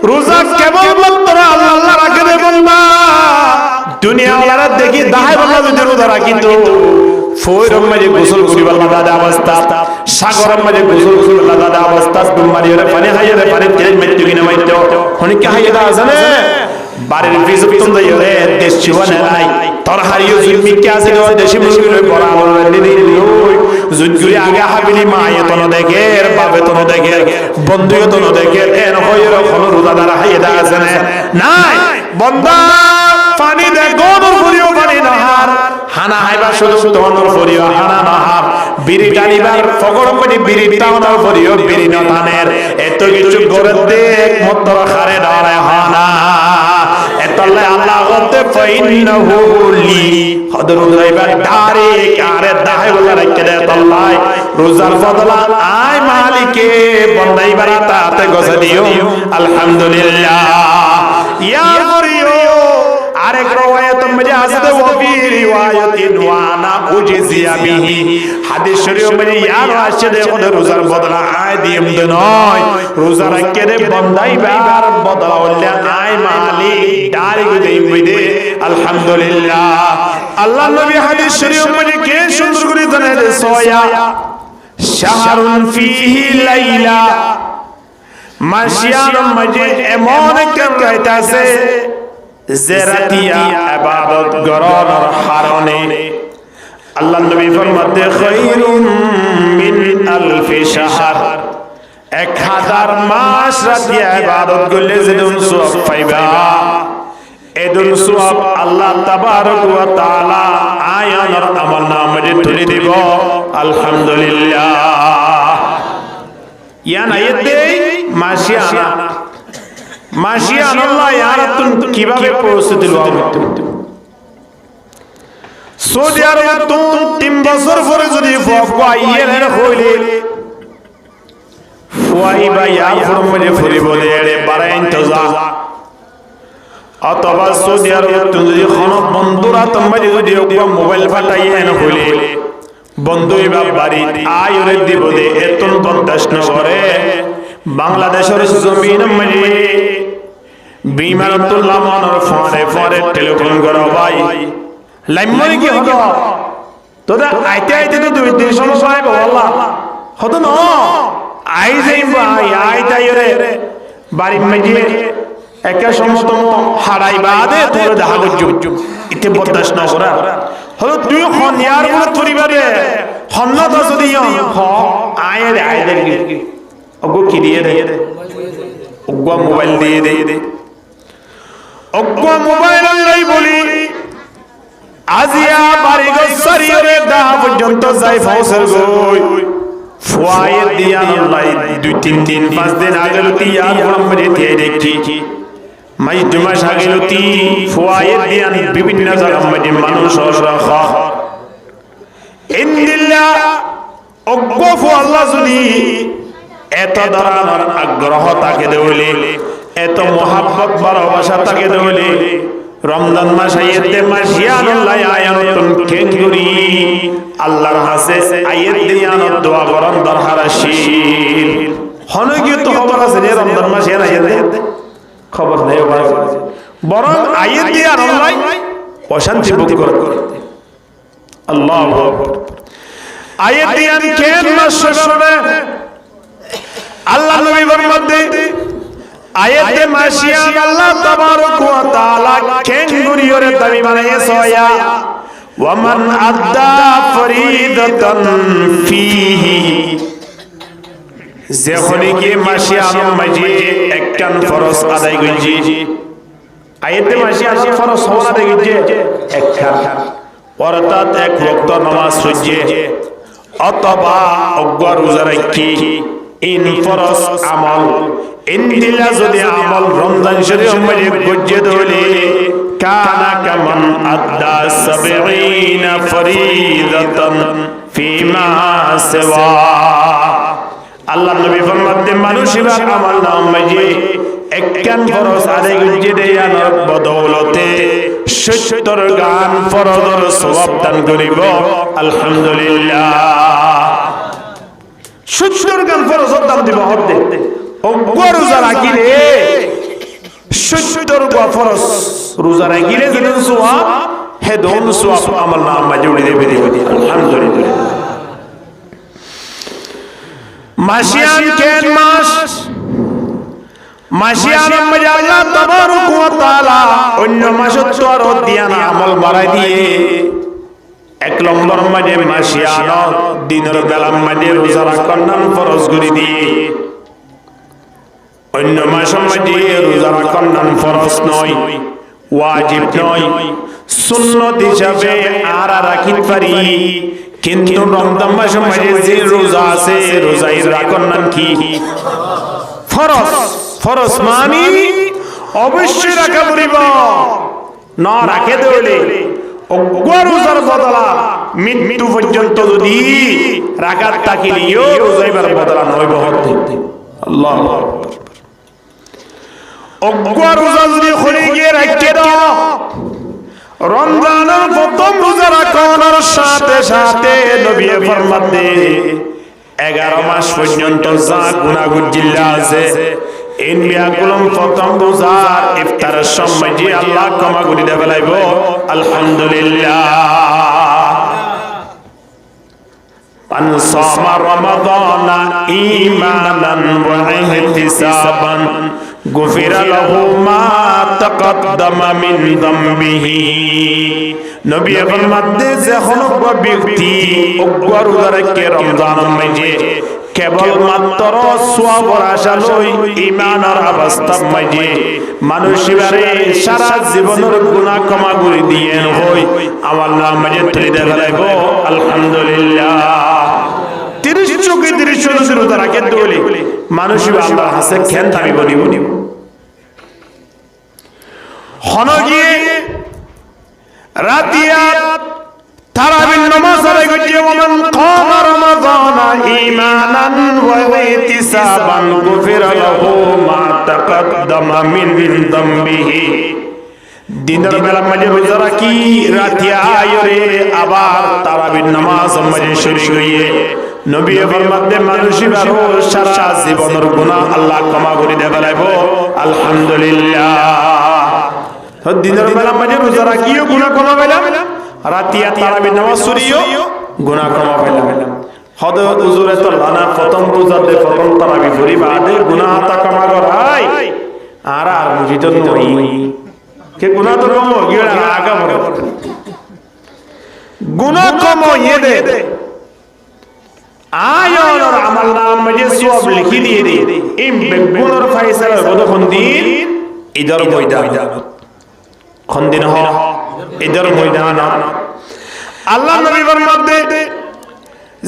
রোজা কেবলমাত্র আল্লাহ রাখে রে বান্দা দুনিয়া ওয়ালারা দেখি দাহাই বান্দা যদি রোজা রাখি তো ফয়রম মাঝে গোসল করিবার দাদা অবস্থা সাগরম মাঝে গোসল করিবার দাদা অবস্থা দুমারি রে পানি হাইয়ে রে পানি তেল মেট্টু কিনা মাইতো হনিকে হাইয়ে দা আছে না বাড়ির ফিজুক তুম দই রে দেশ জীবনে নাই তোর হারিও জুলমি কে আছে গো দেশি মুশকিল বড় আমল দিদি লই জুজগুলি আগে হাবিলি মায়ে তন দেখে বাবে তন দেখে বন্ধুও তন দেখে এর হইর কোন রোজাদার হাইয়ে দা আছে না নাই বন্দা পানি দে গোদর করিও পানি নাহার হানা হাইবা শুধু তোনর করিও হানা নাহার বিড়ি টানিবার ফগরম পানি বিড়ি টানার করিও বিড়ি নতানের এত কিছু করে দেখ মত্তর খারে দাঁড়ায় হানা এতলে আল্লাহ গতে ফাইন্নাহু লি হদরু যাইবার দারে কারে দাহে বলা রাখতে দে আল্লাহ রোজার বদলা আয় মালিকে বন্দাই বারাতাতে গছে দিও আলহামদুলিল্লাহ ইয়া করিও আরেক রওয়ায়াত মধ্যে আছে ওয়াফি রিওয়ায়াতিন ওয়ানা উজিজিয়া বিহি হাদিস শরীফ মধ্যে ইয়ার আছে দেখো রোজার বদলা আয় দিম দে নয় রোজা রাখতে দে বন্দাই বার বদলা হল্লা আয় মালিক দারি দেই মধ্যে আলহামদুলিল্লাহ আল্লাহ নবী হাদিস শরীফ মধ্যে কে সুন্দর করে জানেন সোয়া শাহরুন ফিহি লাইলা মাসিয়ার মধ্যে এমন কাইতাছে জেরাতিয়া ইবাদত গরর হারনে আল্লাহ নবী ফরমাতে খায়রুম মিন আলফি শাহর 1000 মাস রাতিয়া ইবাদত করলে যেদুন সওয়াব পাইবা এদুন সওয়াব আল্লাহ তাবারক ওয়া তাআলা আয়ানার আমল নামে তুলে দিব আলহামদুলিল্লাহ ইয়া নাইতে মাসিয়ানা মাসিয়ান আল্লাহ ইয়ারাতুন কিভাবে প্রস্তুতি লওয়া হতো সৌদি আরবে তো 3 বছর পরে যদি ফুয়াইয়ে হইলে ফুয়াই বা ইয়ার ফরমালে ফুরি বলে এরে বারাইন তোজা অথবা সৌদি আরবে যদি কোন বন্ধুরা তোমাকে যদি মোবাইল ফাটাইয়ে হইলে বন্ধু এবার বাড়ি আয়রে দিব দে এতন 50 নগরে বাংলাদেশের জমিন মধ্যে বিমানতুল্লাহ মনর ফোনে ফোনে টেলিফোন করো ভাই লাইন মনে কি হতো তোরা আইতে আইতে তো 2-3 সমস্যা হয় আল্লাহ হতো না আই যাই ভাই আইতাই রে বাড়ির মধ্যে একা সমতম হারাই বাদে তোর দেখা গজ্জু ইতে বরদাস্ত না করা হলো তুই হনিয়ার বলে পরিবারে হন্নত যদি হ আয় রে আয় দে ওগো কি দিয়ে দে ওগো মোবাইল দিয়ে দে ওগো মোবাইল আল্লাহ বলি আজিয়া বাড়ি গো শরীরে দা পর্যন্ত যাই ফসল গই ফুয়ায়ে দিয়া আল্লাহ 2-3 দিন আগে লতি আর মোহাম্মদ দিয়ে দেখি মাই জুমা আগে লতি ফুয়ায়ে দিয়া বিভিন্ন জায়গা মধ্যে মানুষ রাখা ইন্দিল্লাহ ওগো ফু আল্লাহ যদি এত ধরনের আগ্রহ তাকে দেওয়ালে এত মোহাব্বত ভালোবাসা তাকে দেওয়ালে রমজান মাস আইতে মাসিয়ান আল্লাহ আয়াতুন কেঙ্গুরি আল্লাহর হাসে আয়াত দিয়ানত দোয়া করার দরকার আছে হনে কি তো খবর আছে রে রমজান মাসে আয়াত খবর নেই বরং আয়াত দিয়া আল্লাহ অশান্তি ভোগ করে আল্লাহু আকবার আয়াত দিয়ান কেন মাস শুরু আল্লাহ নবী ফরমাতে আয়াতে মাসিয়ান আল্লাহ তাবারক ওয়া তাআলা কেঙ্গুরিয়রে দাবি বানায়ে সোয়া ওয়া মান আদ্দা ফরিদাতান ফিহি যেখনি কি মাসিয়ান মাঝে একটান ফরজ আদায় করেছি আয়াতে মাসিয়ান ফরজ হওয়া আদায় করেছে একখান অর্থাৎ এক ওয়াক্ত নামাজ পড়ছে অথবা অজ্ঞা রোজা রাখি ইন ফরজ আমল ইনদিলা যদি আমল রমজান শরীফ মধ্যে গজ্জে দলে কানা কামান আদা 70 ফরিদাতান ফিমা সিওয়া আল্লাহ নবী ফরমাতে মানুষেরা আমল নামাজে একখান ফরজ আদায় গজ্জে দেয়ার বদৌলতে 70 গান ফরজের সওয়াব দান করিব আলহামদুলিল্লাহ 70 গান ফরজ দান দিব হতে ও রোজা রাখি রে 70 গো ফরজ রোজা রাখিলে যেন সওয়াব হে দন সওয়াব আমল নামা জুড়ে দেবে আলহামদুলিল্লাহ মাসিয়ান কেন মাসিয়ান মধ্যে আল্লাহ তাবারক ওয়া তাআলা অন্য মাসত তো আর দিয়ানা আমল বাড়াই দিয়ে এক নম্বর মাঝে মাসিয়ান দিনের বেলা মাঝে রোজা রাখার নাম ফরজ করে দিয়ে অন্য মাসের মাঝে রোজা রাখার নাম ফরজ নয় ওয়াজিব নয় সুন্নত হিসাবে আর রাখিতে পারি কিন্তু রমজান মাসের মাঝে যে রোজা আছে রোজাই রাখার নাম কি ফরজ ফরজ মানে অবশ্যই রাখা পড়িব না রাখে দেলে রোজার বদলা মৃত্যু পর্যন্ত যদি রাখার থাকিলেও রোজাইবার বদলা নইব হতে আল্লাহু আকবার রোজা যদি খুলে গিয়ে রাখতে দাও রমজানের প্রথম রোজা রাখার সাথে সাথে নবী ফরমাতে 11 মাস পর্যন্ত যা গুনাহগুলো জিল্লা আছে ইনবিয়াকুলম প্রথম রোজা ইফতারের সময় যে আল্লাহ ক্ষমা করে দেবে লাইব আলহামদুলিল্লাহ মান সামা রমাদানা ঈমানান ওয়া ইহতিসাবান গুফিরা লাহু মা তাকাদ্দামা মিন যামবিহি নবী ফরমাতে যে কোন ব্যক্তি অগ্র রোজা রাখে রমজানের মাঝে কেবল মাত্র সওয়াবের আশা লই ঈমানের অবস্থার মাঝে মানুষেরে সারা জীবনের গুনাহ ক্ষমা করে দিয়েন হই আমার নাম মাঝে তুলে দেবে লাইব আলহামদুলিল্লাহ 30 চোখে 30 রোজা রাখে দলে মানুষ আল্লাহর কাছে কেন দাবি বনিব হন গিয়ে রাতিয়াত তারাবির নামাজ আদায় করতে ওমান কামা রমাদানা ঈমানান ওয়া ইহতিসাবান গুফিরা লাহু মা তাকাদ্দামা মিন যামবিহি দিনের বেলা মাঝে রোজা রাখি রাতিয়া আয়রে আবার তারাবির নামাজ মাঝে শরীক হইয়ে নবী ফরমাতে মানুষের সারা জীবনের গুনাহ আল্লাহ ক্ষমা করে দেবে লাইব আলহামদুলিল্লাহ দিনের বেলা মাঝে রোজা রাখিও গুনাহ ক্ষমা পেলাম রাতিয়া তারাবির নামাজ পড়িও গুনাহ ক্ষমা পেলাম হদে হুজুরে তো লানা প্রথম রোজাতে প্রথম তারাবি পড়ি বাদে গুনাহ তা ক্ষমা করাই আর বুঝিত নই কে গুনাহ তো কম গিয়ে আগা বড় গুনাহ কম ইয়ে দে আয়র আমল নাম মাঝে সওয়াব লিখি দিয়ে দে এই বেগুনের ফয়সালা বদখন দিন ইদর ময়দান খন্দিন হ ইদর ময়দান আল্লাহ নবী ফরমাতে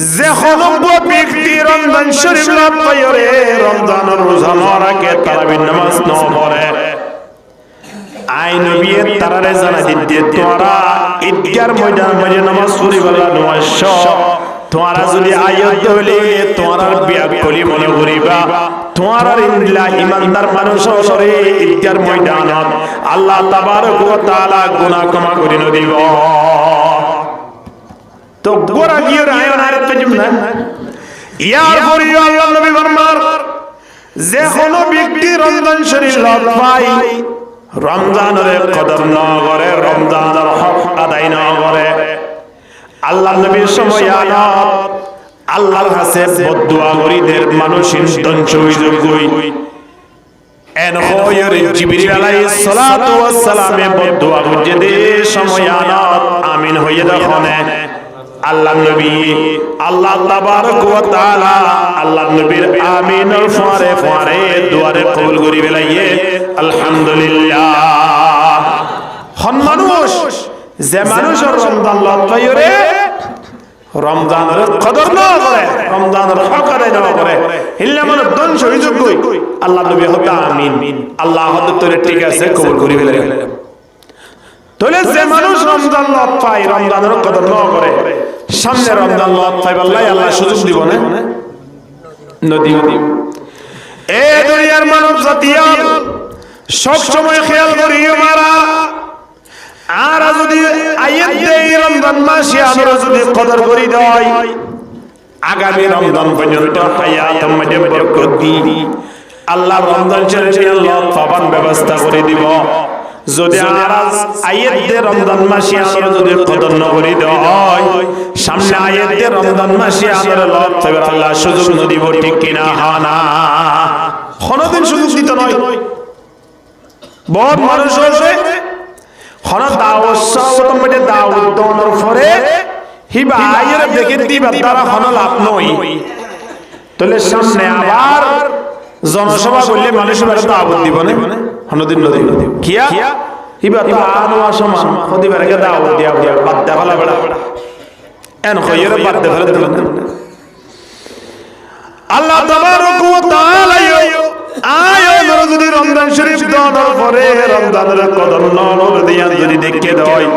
যে হলব ব্যক্তি রমজান শরীফ লাভ করে রমজানের রোজা না রাখে তারাবির নামাজ না পড়ে আই নবী তারারে জানা দিতে তোরা ঈদগার ময়দান মাঝে নামাজ পড়িবালা নওয়াজ তোমারা যদি আয়াত হলে তোমার বিয়া কলি মনে করিবা তোমার ইল্লা ইমানদার মানুষ হরে ঈদগার ময়দানত আল্লাহ তাবারক ওয়া তাআলা গুনাহ ক্ষমা করে দিব তো গোরা গিয়ে আয়াত আয়াত কাজম না ইয়ার পরে আল্লাহ নবী ফরমান যে কোন ব্যক্তি রমজান শরীফ লাভ পায় রমজানের কদর না করে রমজানের হক আদায় না করে আল্লাহ নবীর সময় আয়াত আল্লাহর কাছে বদদুয়া করিদের মানুষের ধ্বংস হইবে কই এন হয়রে জিবরিল আলাইহিস সালাতু ওয়াস সালামে বদদুয়া করতে দে সময় আয়াত আমিন হইয়ে দেখনে আল্লাহ নবী আল্লাহ তাবারক ওয়া তাআলা আল্লাহ নবীর আমিনের ফরে ফরে দুয়ারে কবুল করি বেলাইয়ে আলহামদুলিল্লাহ হন মানুষ যে মানুষের রমজান লাভ করে রমজানের কদর না করে রমজানের হক আদায় না করে ইল্লা মানে ধ্বংস হইবে কই আল্লাহ নবী হতে আমিন আল্লাহ হতে তোরে ঠিক আছে কবুল করি বেলাইয়ে তাহলে যে মানুষ রমজান লাভ পায় রমজানের কদর না করে সামনে রমজান লাভ পায় আল্লাহ সুযোগ দিব না নদী এ দুনিয়ার মানব জাতি সব সময় খেয়াল করিও মারা আর যদি আয়াত দেই রমজান মাসে আমরা যদি কদর করি দেই আগামী রমজান পর্যন্ত হায়াত মধ্যে বরকত দি আল্লাহ রমজান শরীফে লতাবান ব্যবস্থা করে দিব যদি আরাজ আয়াত দে রমজান মাসে আমরা যদি কদর না করি হয় সামনে আয়াত দে রমজান মাসে আমরা লতাবার আল্লাহ সুযোগ ন দিব ঠিক কিনা হানা কোনদিন সুযোগ দিত নয় বহুত মানুষ আছে হন দাওয়াত সাওয়াত মধ্যে দাওয়াত দনের পরে হিবা আয়ের দেখে দিবা তারা হন লাভ নই তাহলে সামনে আবার জনসভা করলে মানুষের বারে দাওয়াত দিব না হনদিন নদী কিয়া হিবা তো আনোয়া সমান হদিবারকে দাওয়াত দিয়া দিয়া বাদ দা ভালো বড় এন খয়রে বাদ দা ভালো দিলেন আল্লাহ তাবারক ওয়া তাআলা আয় যদি রমজান শরীফ দেওয়ার পরে রমজানের কদর নজর দিয়া যদি দেখে দেয়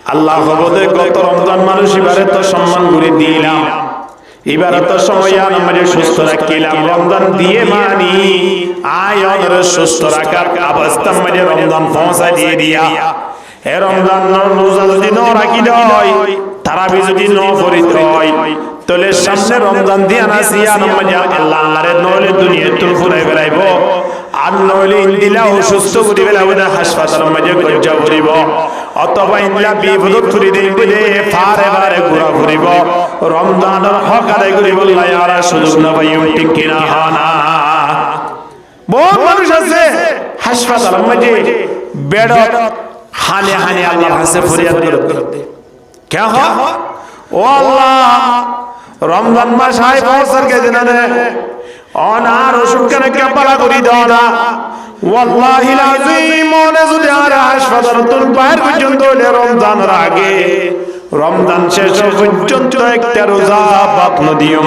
আল্লাহ হবদে গত রমজান মানুষ এবারে তো সম্মান করে দিলাম এবারে তো সময় আমাদের সুস্থ রাখিলাম রমজান দিয়ে মানি আয় ওদের সুস্থ রাখার অবস্থা মানে রমজান পৌঁছা দিয়ে দিয়া এ রমজান রোজা যদি ন রাখি দেয় তারাবি যদি ন পড়ি দেয় তাহলে সামনে রমজান দিয়া না সিয়ান মজা আল্লাহ আরে নলে দুনিয়া তুল ফুরাই বেলাইব আর নলে ইন্দিলা অসুস্থ করি বেলাইব হাসপাতালের মাঝে গজ্জা ভরিব অথবা ইন্দিলা বিপদ ফুরি দেব যে ফারে বারে ঘুরা ফুরিব রমজানের হক আদায় করিব আল্লাহ আর সুযোগ না পাইও ঠিক কিনা হানা বহু মানুষ আছে হাসপাতালের মাঝে বেড হানে হানে আল্লাহর কাছে ফরিয়াদ করতে কে হয় ও আল্লাহ রমজান মাস আয় পৌঁছার কে জানে অনার অসুখ কেন কাপালা করি দাও না ওয়াল্লাহি লাযিম মনে যদি আর হাসপাতাল তুল বাইর পর্যন্ত হলে রমজানের আগে রমজান শেষ পর্যন্ত একটা রোজা বাতন দিও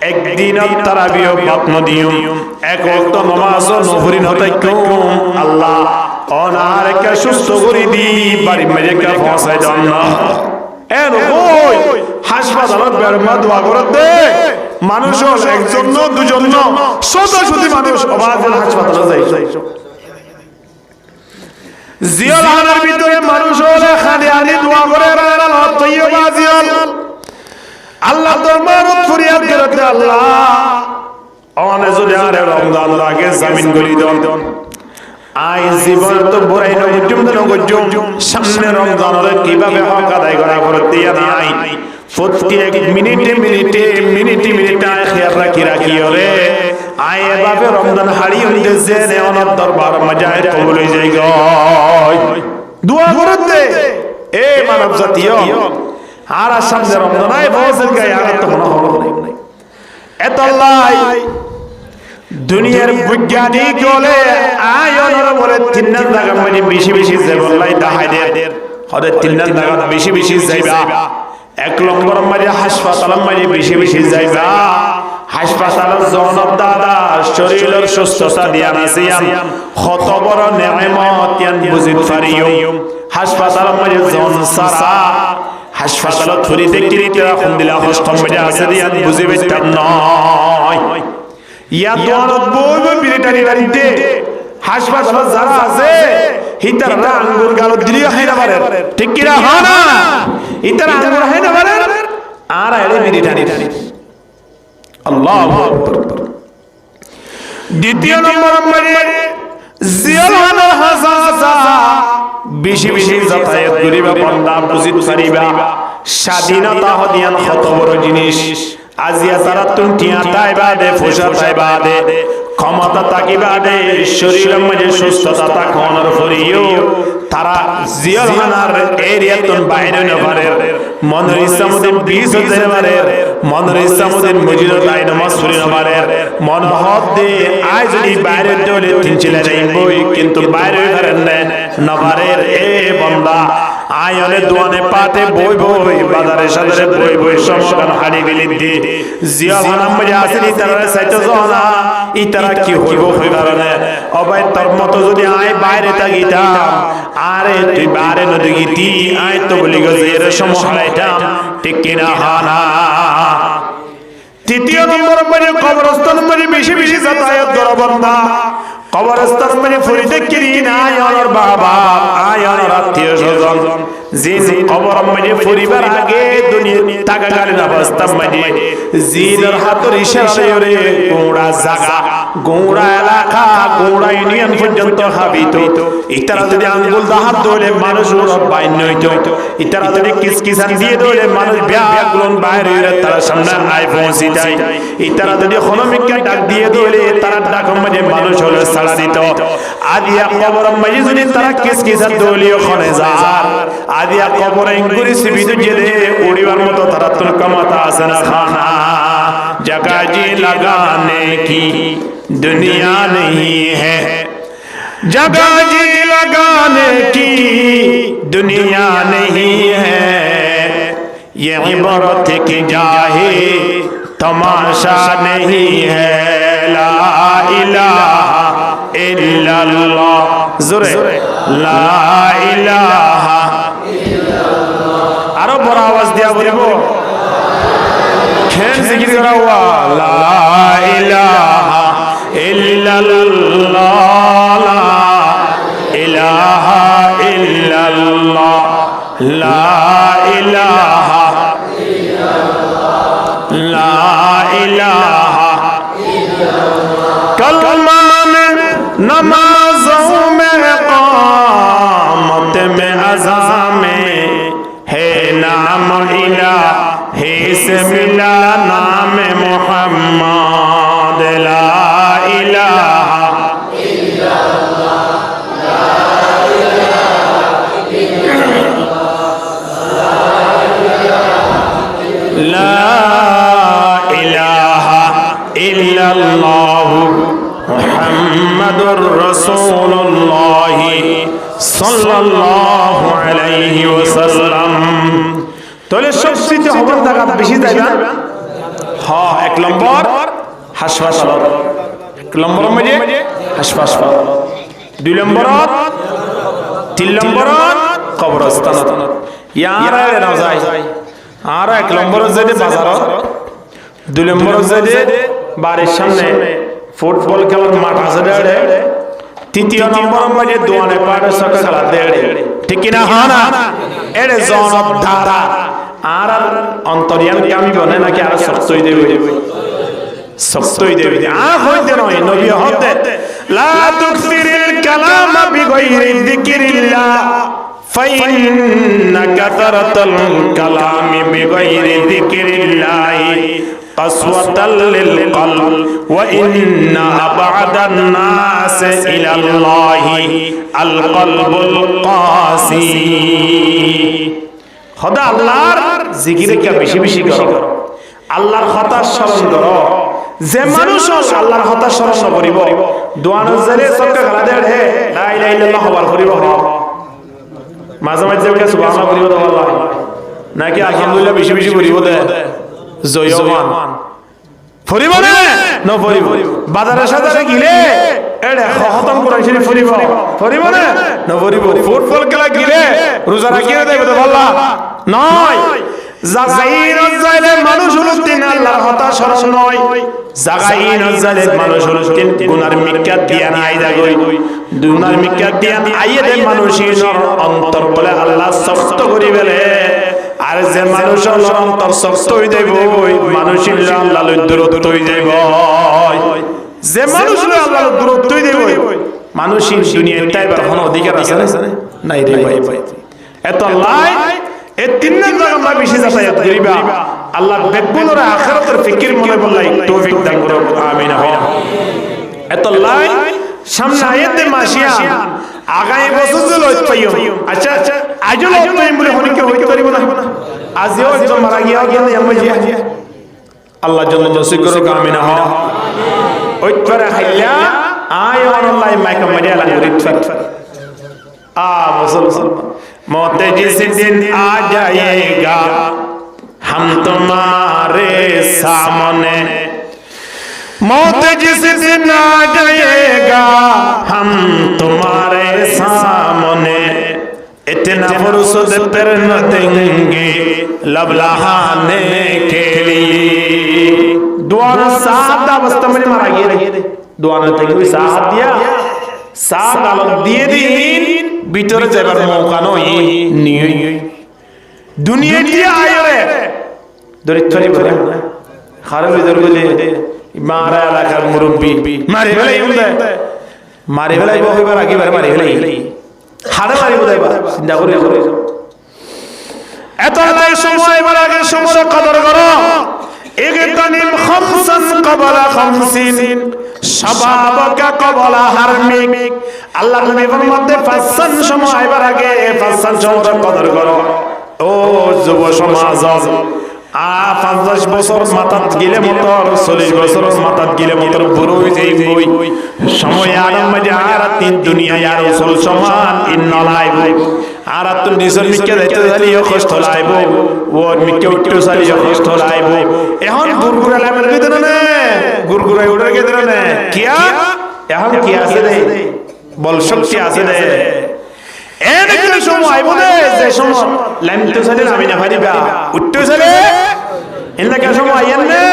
একদিন তারাবিও বাতন দিও এক ওয়াক্ত নামাজ নফরি নতাইকুম আল্লাহ অনার কে সুস্থ করে দি বাড়ি মেরে কে পৌঁছায় দাও না এন কই হাসপাতালত বেরমা দোয়া করতে মানুষ একজন না দুজন না শত শত মানুষ অবাধের হাসপাতালে যাই জিয়ালানের ভিতরে মানুষ হলে খালি আনি দোয়া করে আল্লাহ তৈয়বা জিয়াল আল্লাহ দরবারত ফরিয়াদ করতে আল্লাহ অনে যদি আরে রমজানের আগে জামিন করি দেন আই জীবন তো বড়াই নগজুম সামনে রমজানের কিভাবে হক আদায় করা করতে নাই প্রত্যেক মিনিটে মিনিটে মিনিটে মিনিটে খেয়াল রাখি রে আয় এভাবে রমজান হারি হইতেছে নেওয়ার দরবার মজায় কবুল হয়ে যায় দোয়া করতে এ মানব জাতীয় আর সামনে রমজান আয় বসে গায় আর তো মনে হলো নাই এত আল্লাহ দুনিয়ার বৈজ্ঞানিক হলে আয়নের বলে তিননার জায়গা মানে বেশি বেশি যাবলাই দাহাইদের হরে তিননার জায়গা বেশি বেশি যাইবা এক নম্বর মানে হাসপাতাল মানে বেশি বেশি যাইবা হাসপাতালের জনব দাদা শরীরের সুস্থতা দিয়া নাসিয়ান কত বড় নেয়ামত ইয়ান বুঝিত পারিও হাসপাতাল মানে জন সারা হাসপাতালত থরি দেখি তেরা খুন্দিলা হস্তম মানে আছে দিয়ান বুঝিবে তা নয় ইয়া দোয়ানত বইব মিলিটারি গাড়িতে হাসপাতালত যারা আছে হিতারা আঙ্গুর গালত দিলিও খাইনা পারে ঠিক কি না হয় না হিতারা আঙ্গুর খাইনা পারে আর আইলে মিলিটারি আল্লাহু আকবার দ্বিতীয় নম্বর মানে জিয়ালানের হাসাসা বেশি বেশি যাতায়াত করিবা বান্দা বুঝিত পারিবা স্বাধীনতা হদিয়ান কত বড় জিনিস আজিয়া তারা তুমি টিয়া তাইবা দে ফুসা তাইবা দে ক্ষমতা তাকিবা দে শরীরের মাঝে সুস্থতা তাকনের ফরিও তারা জিয়ালহানার এরিয়াতন বাইরে নবারে মনের ইসলামুদ্দিন বিশ হতে পারে মনের ইসলামুদ্দিন মজিদ তাই নামাজ পড়ি নবারে মন হদ দে আজ যদি বাইরে চলে তিন ছেলে যাইবই কিন্তু বাইরে করেন নবারের এ বান্দা আয়নে দোয়ানে পাতে বই বই বাজারে সাদরে বই বই সমকান হাড়ি বিলি দি জিয়ালহানার মাঝে আসেনি তারা সাইতে জনা ইতারা কি হইব হইবারে অবাই তোর মতো যদি আয় বাইরে তাগিতাম আরে তুই বাইরে নদী গিতি আয় তো বলি গেছে এর সমহাইতাম ঠিক কিনা হানা তৃতীয় নম্বর মানে কবরস্থান মানে বেশি বেশি যাতায়াত করা বান্দা কবরস্থান মানে ফরিদে কিরি না আয়র বাবা আয়র আত্মীয় স্বজন জিন কবর মাঝে পরিবার আগে দুনিয়া থাকাকালীন অবস্থা মাঝে জিনের হাতের ইশারায় গোড়া জায়গা গোড়া এলাকা গোড়া ইউনিয়ন পর্যন্ত হাবিত ইতারা যদি আঙ্গুল দাহাত দলে মানুষ বাইন হইতো ইতারা যদি কিসকিসান দিয়ে দলে মানুষ ব্যাগুন বাইরে হইলে তারা সামনে আই পৌঁছে যায় ইতারা যদি খনমিককে ডাক দিয়ে দলে তারা ডাক মাঝে মানুষ হলে সাড়া দিত আদিয়া কবর মাঝে যদি তারা কিসকিসান দলীয় খনে যার আদিয়া কবর ইঙ্গুরি সিবিত জেদে উড়িবার মতো তারা তোর কামাতা আছে না খানা जगह जी लगाने की दुनिया नहीं है जगह जी लगाने की दुनिया नहीं है ये इबारत की जाहे तमाशा नहीं है ला इलाहा इल्लल्लाह जुरे ला इलाहा आरो बड़ा आवाज दिया बोलिबो खेल जिक्र करा हुआ ला इलाहा इल्लल्लाह ला इलाहा इल्लल्लाह ला इलाहा ला इलाहा कलमा में नमाज़ों में क़ामत में अज़ा में है नाम इलाही से मिला नाम मोहम्मद ला इलाहा इल्लल्लाह ला इलाहा इल्लल्लाह मुहम्मदुर रसूलुल्लाह सल्लल्लाहु अलैहि वसल्लम তাহলে সবচেয়ে হবার জায়গা বেশি জায়গা হ্যাঁ এক নম্বর হাসপাতাল এক নম্বর মানে হাসপাতাল দুই নম্বর তিন নম্বর কবরস্থান ইয়ার না যায় আর এক নম্বর যেতে বাজার দুই নম্বর যেতে বাড়ির সামনে ফুটবল খেলার মাঠ আছে দেড়ে তৃতীয় নম্বর মানে দোয়ানে পাড়ে সকা খেলা দেড়ে ঠিক কিনা হ্যাঁ না এড়ে জনক ধারা আর অন্তরিয়ান কামি বনে নাকি আর শক্তই দেবে শক্তই দেবে আর হইতে নয় নবী হতে লা তুকসিরিল কালাম বিগাইরি যিকরিল্লাহ ফাইন্না কাতারাতাল কালামি বিগাইরি যিকরিল্লাহ قسوة للقلب وإن أبعد الناس إلى الله القلب القاسي خدا আল্লাহর জিকিরকে বেশি বেশি করো আল্লাহর কথা স্মরণ করো যে মানুষ আল্লাহর কথা স্মরণ করিব দোয়া নজরে সবকে গালা দেড় হে লা ইলাহা ইল্লাল্লাহ হওয়ার করিব মাঝে মাঝে সুবহানাল্লাহ করিব তো আল্লাহ নাকি আলহামদুলিল্লাহ বেশি বেশি করিব দে জয়মান ফরিব না না ফরিব বাজারের সাথে গিলে এড়ে খতম কোরআন শরীফ ফরিব না না ফরিব ফুটবল খেলা গিলে রোজা রাখিয়ে দেবে তো আল্লাহ নয় জাগাইন জাইলে মানুষ হলো তিন আল্লাহর কথা স্মরণ নয় জাগাইন জাইলে মানুষ হলো তিন গুনার মিক্কা দিয়া নাই দাগই গুনার মিক্কা দিয়া আইয়ে দে মানুষের অন্তর বলে আল্লাহ সফট করি বেলে আর যে মানুষের অন্তর শক্ত হয়ে যাইব মানুষের আল্লাহ দূরত্ব হয়ে যাইব যে মানুষের আল্লাহ দূরত্ব হয়ে যাইব মানুষের দুনিয়ায় তাইবার কোনো অধিকার আছে নাই রে ভাই এত লাই এই তিন নম্বর আমরা বেশি যাতায়াত করিবা আল্লাহ বেকবুলের আখিরাতের ফিকির মনে বললাই তৌফিক দান করো আমিন এত লাই সামনে আয়াতে মাসিয়া আগামী বছর যে লইত পাইও আচ্ছা আজও লইত পাইম বলে হনিকে হইতে পারিব না আজও একজন মারা গিয়া গেল আমরা জিয়া আল্লাহ জন্য নসিব করো আমিন হ ওই করে খাইলা আয় আল্লাহ মাইকা মারিয়া লাগি ফট মুসলমান मौत जिस दिन आ जाएगा हम तुम्हारे सामने मौत जिस दिन आ जाएगा हम तुम्हारे सामने इतना फुर्सत फिर न देंगे लब लहाने के लिए दुआ साहब अवस्था में मारा गया दुआ न देंगे साहब दिया साहब आलम दिए दिन ভিতরে যাবার মৌকা নয় নিয়ে দুনিয়া দিয়ে আয়রে দরিদ্রই বলে খারাপ ভিতর গলে মারা এলাকার মুরব্বী মারি ফেলাই মারি ফেলাই হইবার আগেবার মারি ফেলাই হারে মারি বোধ চিন্তা করে এত সময় এবার আগে সময় কদর করো اغتنم خمسا قبل خمسين شبابك قبل حرمك আল্লাহ নবী ফরমাতে ফাসান সময় এবার আগে ফাসান সময় কদর করো ও যুব সমাজ ৫-১০ বছর মাথাত গিলে মোটর ৪০ বছর মাথাত গিলে মোটর বুড়ো হয়ে যাই বই সময় আরাম মাঝে আর তিন দুনিয়া আর রাসূল সমান ইন্নালাইব আর তো নিজের মিকে যাইতে জানিও কষ্ট লাইব ওর মিকে উঠতে জানিও কষ্ট লাইব এখন গুরগুরা লাইবের ভিতরে না গুরগুরা উড়ে গেছে না কিয়া এখন কি আছে রে বল শক্তি আছে রে এর সময় বলে যে সময় লাইমতে চলে আমি না পারিবা উঠতে চলে এলাকা সময় আইন না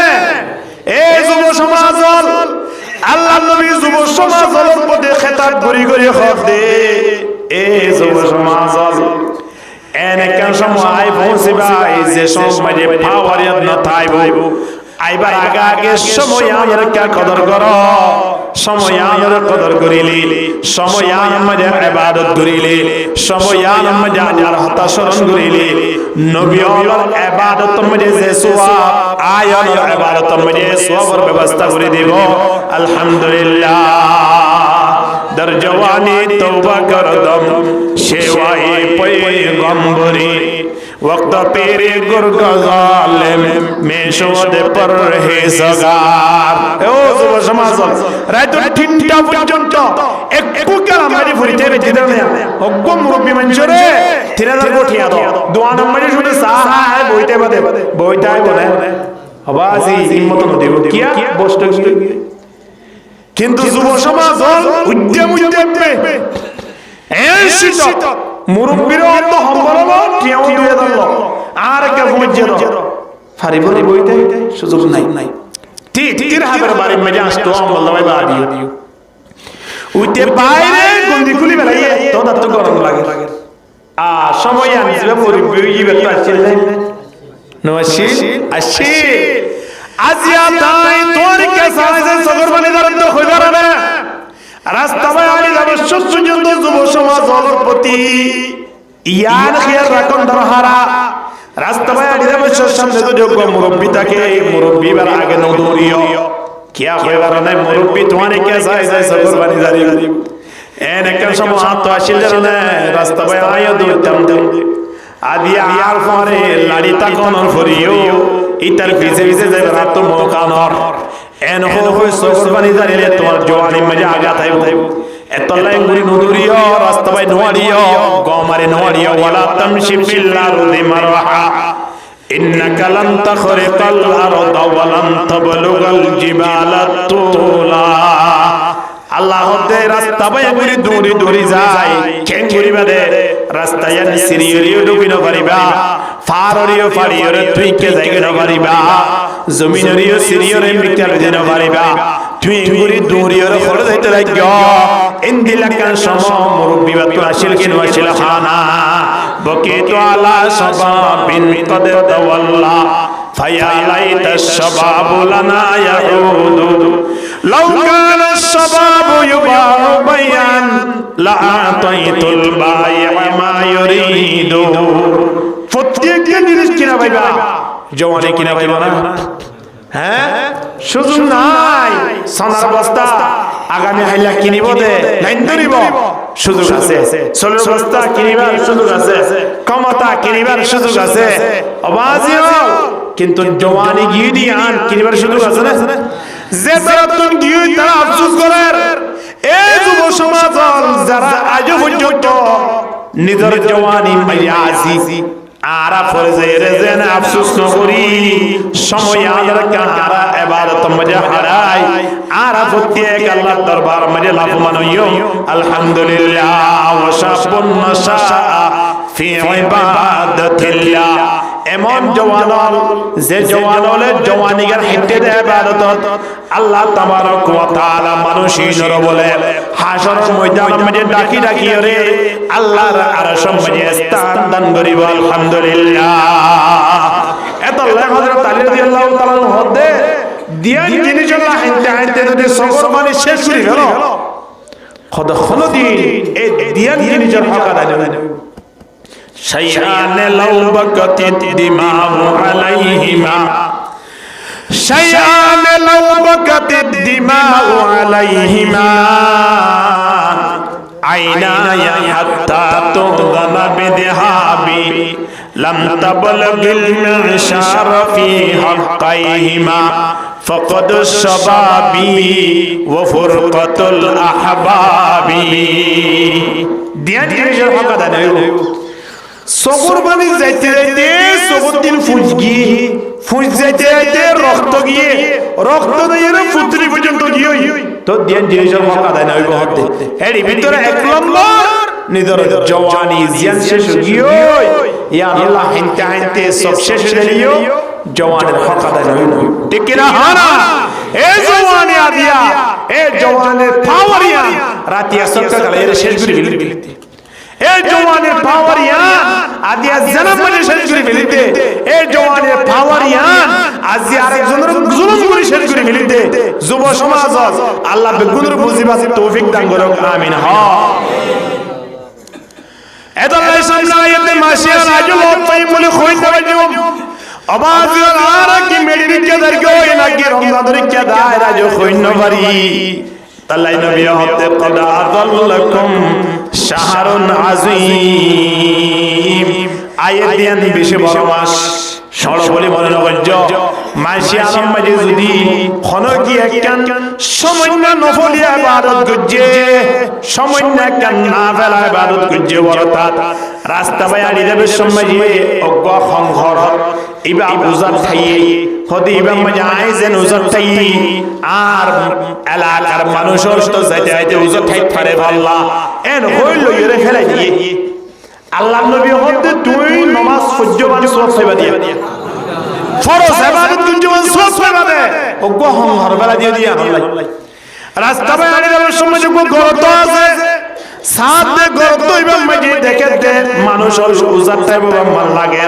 এই যুব সমাজ আল্লাহ নবী যুব সমাজের পদে খেতাব করি করি হক দে এই যুব সমাজ এলাকা সময় পৌঁছিবা এই যে সময় পাওয়ার না থাইব আইবার আগে আগে সময় আমার কা কদর করো সময় আমার কদর করিলি সময় আমার ইবাদত করিলি সময় আমার আল্লাহর হতা শরণ করিলি নবী আল্লাহর ইবাদত মধ্যে যে সওয়াব আয়াতের ইবাদত মধ্যে সওয়াবের ব্যবস্থা করে দিব আলহামদুলিল্লাহ در جوانی توبہ کردم شیوائی پیغمبری وقت پیری گرگ ظالم میں شود پر ہیزگار او زبا شمازل رائتون ٹھنٹا پرجنٹ একটু কালাম বাড়ি ফুরিতে বেজিদার না অগ্গম মুরব্বি মঞ্জরে 3000 কোটিয়া দাও দোয়া নম্বরে শুনে সাহায় বইতে বাদে বইতাই বলে আবাজি হিম্মত ন দেব কিয়া বস্ত কিন্তু যুব সমাজ উদ্যম উদ্যমে এই শীত মুরব্বির অন্ত সম্বরব কেউ দিয়ে দিল আর কে বুঝিয়ে দাও ফারিবরি বইতে সুযোগ নাই ঠিক ঠিক হাবের বাড়ি মেজে আসতো আল্লাহ ভাই বাড়ি দিও উইতে বাইরে গন্ডি খুলি বেলাইয়ে তো দাঁত গরম লাগে সময় আনছিবে মুরব্বি গিয়ে তো আসছিল নওয়াশিল আসিল আজিয়া তাই তোর কাছে আছে সগর বানি দরদ হইবার না রাস্তায় আলি যাব সুসুজন্ত যুব সমাজের প্রতি ইয়ার খেয়াল রাখুন ধরহারা রাস্তায় আলি যাব সামনে তো যোগ্য মুরব্বি থাকে মুরব্বি বার আগে ন দৌড়িও কিয়া হইবার না মুরব্বি তোমারে কে যায় যায় সগর বানি জারি এন একটা সময় হাত আসিল জানা রাস্তায় আয়ো দৌড়তাম আদিয়া আর পরে লাড়ি তাকনর ফরিও ইতার পিছে পিছে যাবে রাত মোকানর এন হই সগরবানি জানিলে তোমার জওয়ানি মজা আগা থাইব এত লাইন গুরি নুদুরিও রাস্তা বাই নোয়ারিও গমারে নোয়ারিও ওয়ালা তামশি ফিল আরদি মারহা ইন্নাকা লান তাখরিকাল আরদা ওয়া লান তাবলুগাল জিবালা তুলা আল্লাহ দে রাস্তা বাই গুরি দূরি দূরি যায় কেন গুরি বাদে রাস্তায় সিরিয়রিও ডুবিনো পারিবা ফাররিও ফারিয়রে তুই কে জায়গা না পারিবা জমিনরিও সিরিয়রে মিটার দেন পারিবা তুই গুরি দূরিয়র খড় যাইতে লাগিও ইন্দিলাকান সম মুরব্বি বা তো আসিল কি নছিল খানা বকিতু আলা শাবাবিন কদ তাওয়াল্লা ফায়া লাইতা শাবাবু লানা ইয়াউদু লাউ কানা শাবাবু ইউবাউ বায়ান লা আতাইতুল বাই'a মা ইউরিদু প্রত্যেকটা জিনিস কিনা পাইবা জওয়ানি কিনা পাইবা না হ্যাঁ সুযোগ নাই সোনার বস্তা আগামী হাইলা কিনিব দে লাইন ধরিব সুযোগ আছে সোনার বস্তা কিনিবার সুযোগ আছে ক্ষমতা কিনিবার সুযোগ আছে অবাজিও কিন্তু জওয়ানি গিয়ে দি আন কিনিবার সুযোগ আছে না যে তারা তুন গিয়ে তারা আফসোস করে এই যুব সমাজ যারা আজ পর্যন্ত নিজের জওয়ানি মাইয়া আসি আরা ফরজে রেজেন আফসোস নকরি সময় আল্লাহর কাহারা ইবাদত মজা হারাই আরা প্রত্যেক আল্লাহর দরবার মজা লাভমান হইও আলহামদুলিল্লাহ ওয়া শাবুন নাশা ফি ইবাদাতিল্লাহ এমন জওয়ান যে জওয়ানলে জওয়ানিগার হিতে দে ইবাদত আল্লাহ তাবারক ওয়া তাআলা মানুষই নর বলে হাশরের ময়দান মধ্যে ডাকি ডাকি রে আল্লাহর আরশের মাঝে স্থান দান করিব আলহামদুলিল্লাহ। এত আল্লাহ হযরত আলী রাদিয়াল্লাহু তাআলা হতে দিয়ান জিনিস আল্লাহ হাইতে হাইতে যদি সফর মানে শেষ করে গেল খোদা খলদিন এই দিয়ান জিনিসের হক আদায় হবে। শাইআন লাউ বাকাতিদ দিমাউ আলাইহিমা শাইআন লাউ বাকাতিদ দিমাউ আলাইহিমা আইনায়া হাত্তা তুগনা বিদহাবি লাম তাবলগিল মিশার ফি হাক্কাইহিমা فقد الشباب وفرقة الأحباب দিয়ান জিনিসের হক আদায় নাই সগর বানি যাইতে যাইতে সগর দিন ফুজগি ফুজ যাইতে যাইতে রক্ত গিয়ে রক্ত দিয়ে পুত্রি পর্যন্ত গিয়ে তো দিয়ান জিনিসের হক আদায় নাই হতে এর ভিতরে এক নম্বর নিজের জওয়ানি জিয়ান শেষ গিয়ে ইয়া আল্লাহ হিনতে হিনতে সব শেষ হয়ে গেলিও জওয়ানের হক আদায় নাই ঠিক কি না হানা এই জওয়ানি আদিয়া এই জওয়ানের পাওয়ারিয়া রাতিয়া সক্কা গলে এর শেষ করে ফেলতে এই জওয়ানের পাওয়ারিয়া আদিয়া জনম মানে শেষ করে ফেলতে এই জওয়ানের পাওয়ারিয়া আজি আরেকজনের জুলুম করে শেষ করে ফেলতে যুব সমাজ আল্লাহ বেগুনের বুঝিবার তৌফিক দান করুক আমিন হ্যাঁ এদাল্লাহ সামনে আয়াতে মাসিয়া রাজুল তাইমুল খুইনাজুম আবাজির আর কি মেডিকে দরগো ইলাকি রমজানের কে দায়রা যে খুইনবারি তাল্লাই নবী হতে কদা আযাল্লাকুম শাহরুন আযীম আয়াতিয়ান বেশি বড় মাস সড় বলে মনে নগজ্য মাসি আলম মাঝে যদি খনকি একখান সামান্য নফলিয়া ইবাদত করছে সামান্য একখান নাফিলা ইবাদত করছে বড়তা রাস্তা বাইরে যাবে সমাজে অজ্ঞ সংঘর ইবা উজাত খাইয়ে হদি ইবা মাঝে আইজেন উজাত খাই আর এলাকার মানুষের তো যাইতে যাইতে উজাত খাই পারে আল্লাহ এন হইল ইরে ফেলাই দিয়ে আল্লাহ নবী হতে তুই নামাজ সহ্যবান সওয়াব পাইবা দিয়া ফরজ ইবাদত তুজবান সওয়াব পাইবা দে অজ্ঞ সংঘর বেলা দিয়ে দিয়া আল্লাহ রাস্তা বাইরে যাবে সমাজে গরত আছে সাথে গরত ইবা মাঝে দেখে দে মানুষের উজাত পাইবা মান লাগে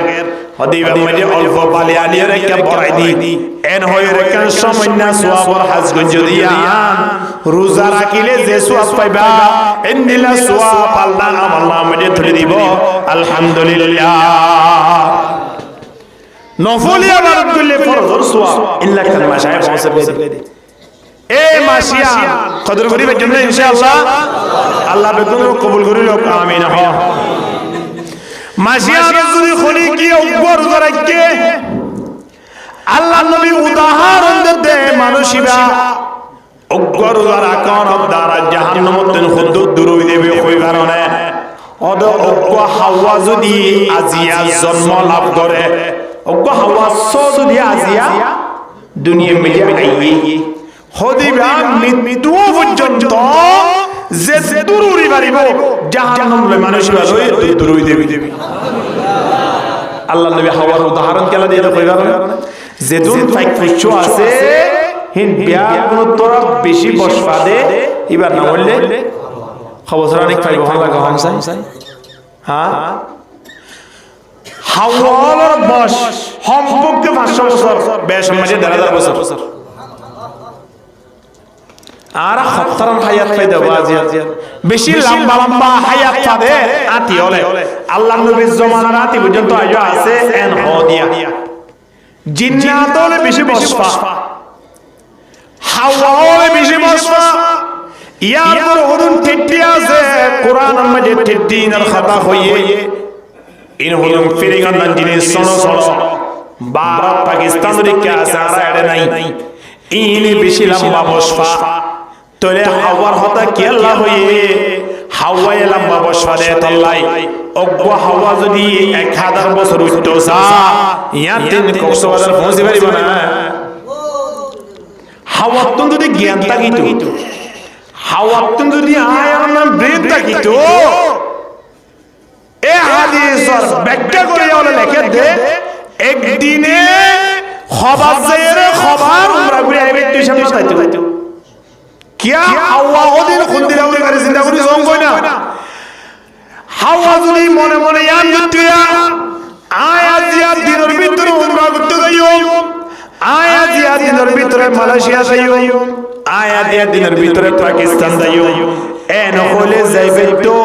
হদিবা মাঝে অল্প পালি আলিয়ে রেখে বড়াই দি এন হই রেখে সামান্য সওয়াবর হাজ গঞ্জ দিয়া রোজা রাখিলে যে সওয়াব পাইবা ইন্দিলা সওয়াব আল্লাহ আল্লাহ মাঝে ধরে দিব আলহামদুলিল্লাহ নফলিয়া ইবাদত করলে ফরজর সওয়াব ইল্লা কাল মাশায়ে পৌঁছে দে এই মাসিয়া কদর করিবে জন্য ইনশাআল্লাহ আল্লাহ বেগুন কবুল করিল আমিন হ মাসিয়া যদি খলি কি উপর রাখকে আল্লাহ নবী উদাহরণ দিতে মানুষিবা অজ্ঞর দ্বারা কোন দ্বারা জাহান্নামতে খুদ দূর হই দেবে কই কারণে অদ অজ্ঞ হাওয়া যদি আজিয়া জন্ম লাভ করে অজ্ঞ হাওয়া যদি আজিয়া দুনিয়া মিলে আইয়ে হদিবা মৃত্যু পর্যন্ত যে দূরই বাড়িব জাহান্নাম লয় মানুষিবা লয় দূর হই দেবে আল্লাহ নবী হাওয়ার উদাহরণ কেলা দিয়ে কই কারণে যে দুন ফাইক ফুচ্ছ আছে হিন বিয়া কোন তোরা বেশি বসফা দে এবার না বললে খবর অনেক পাইব ভালো লাগা হামসাই হ্যাঁ হাওয়ার বস সম্পর্কে 500 বছর বেশ সমাজে 1000 বছর আর খতরন হায়াত পাইদা বাজিয়া বেশি লম্বা লম্বা হায়াত পাবে আতি হলে আল্লাহ নবীর জামানার আতি পর্যন্ত আজ আছে এন হদিয়া জিন্নাত হলে বেশি বসফা হাওয়া হলে বেশি বসফা ইয়ার পর হরুন টিটি আছে কোরআনের মাঝে টিটিনের খাতা হইয়ে ইন হলুম ফিরিগান জিনিস সনো সনো ভারত পাকিস্তান রিকে আছে আর এড়ে নাই ইনি বেশি লম্বা বসফা তোলে হাওয়ার হতা কি আল্লাহ হইয়ে হাওয়া লম্বা বসফা দে তল্লাই অজ্ঞ হাওয়া যদি 1000 বছর উঠতো সা ইয়া তিন কক্সবাজার পৌঁছে পারিব না হাওয়া তো যদি জ্ঞান থাকিতো হাওয়া তো যদি আয়ার নাম ব্রেন থাকিতো এ হাদিসর ব্যাখ্যা করে ওলা লেখে দে একদিনে খবর যায়রে খবর আমরা ঘুরে আইবে তুই সামনে তাইতো কিয়া হাওয়া ওদিন খুন্দিরা করে জিন্দা করি জং কই না যদি মনে মনে ইয়ান করতেয়া আয়া জিয়া দিনের ভিতরে উমরা করতে যাইও আয়া জিয়া দিনের ভিতরে মালয়েশিয়া যাইও আয়া দিয়া দিনের ভিতরে পাকিস্তান যাইও এন হলে যাইবে তো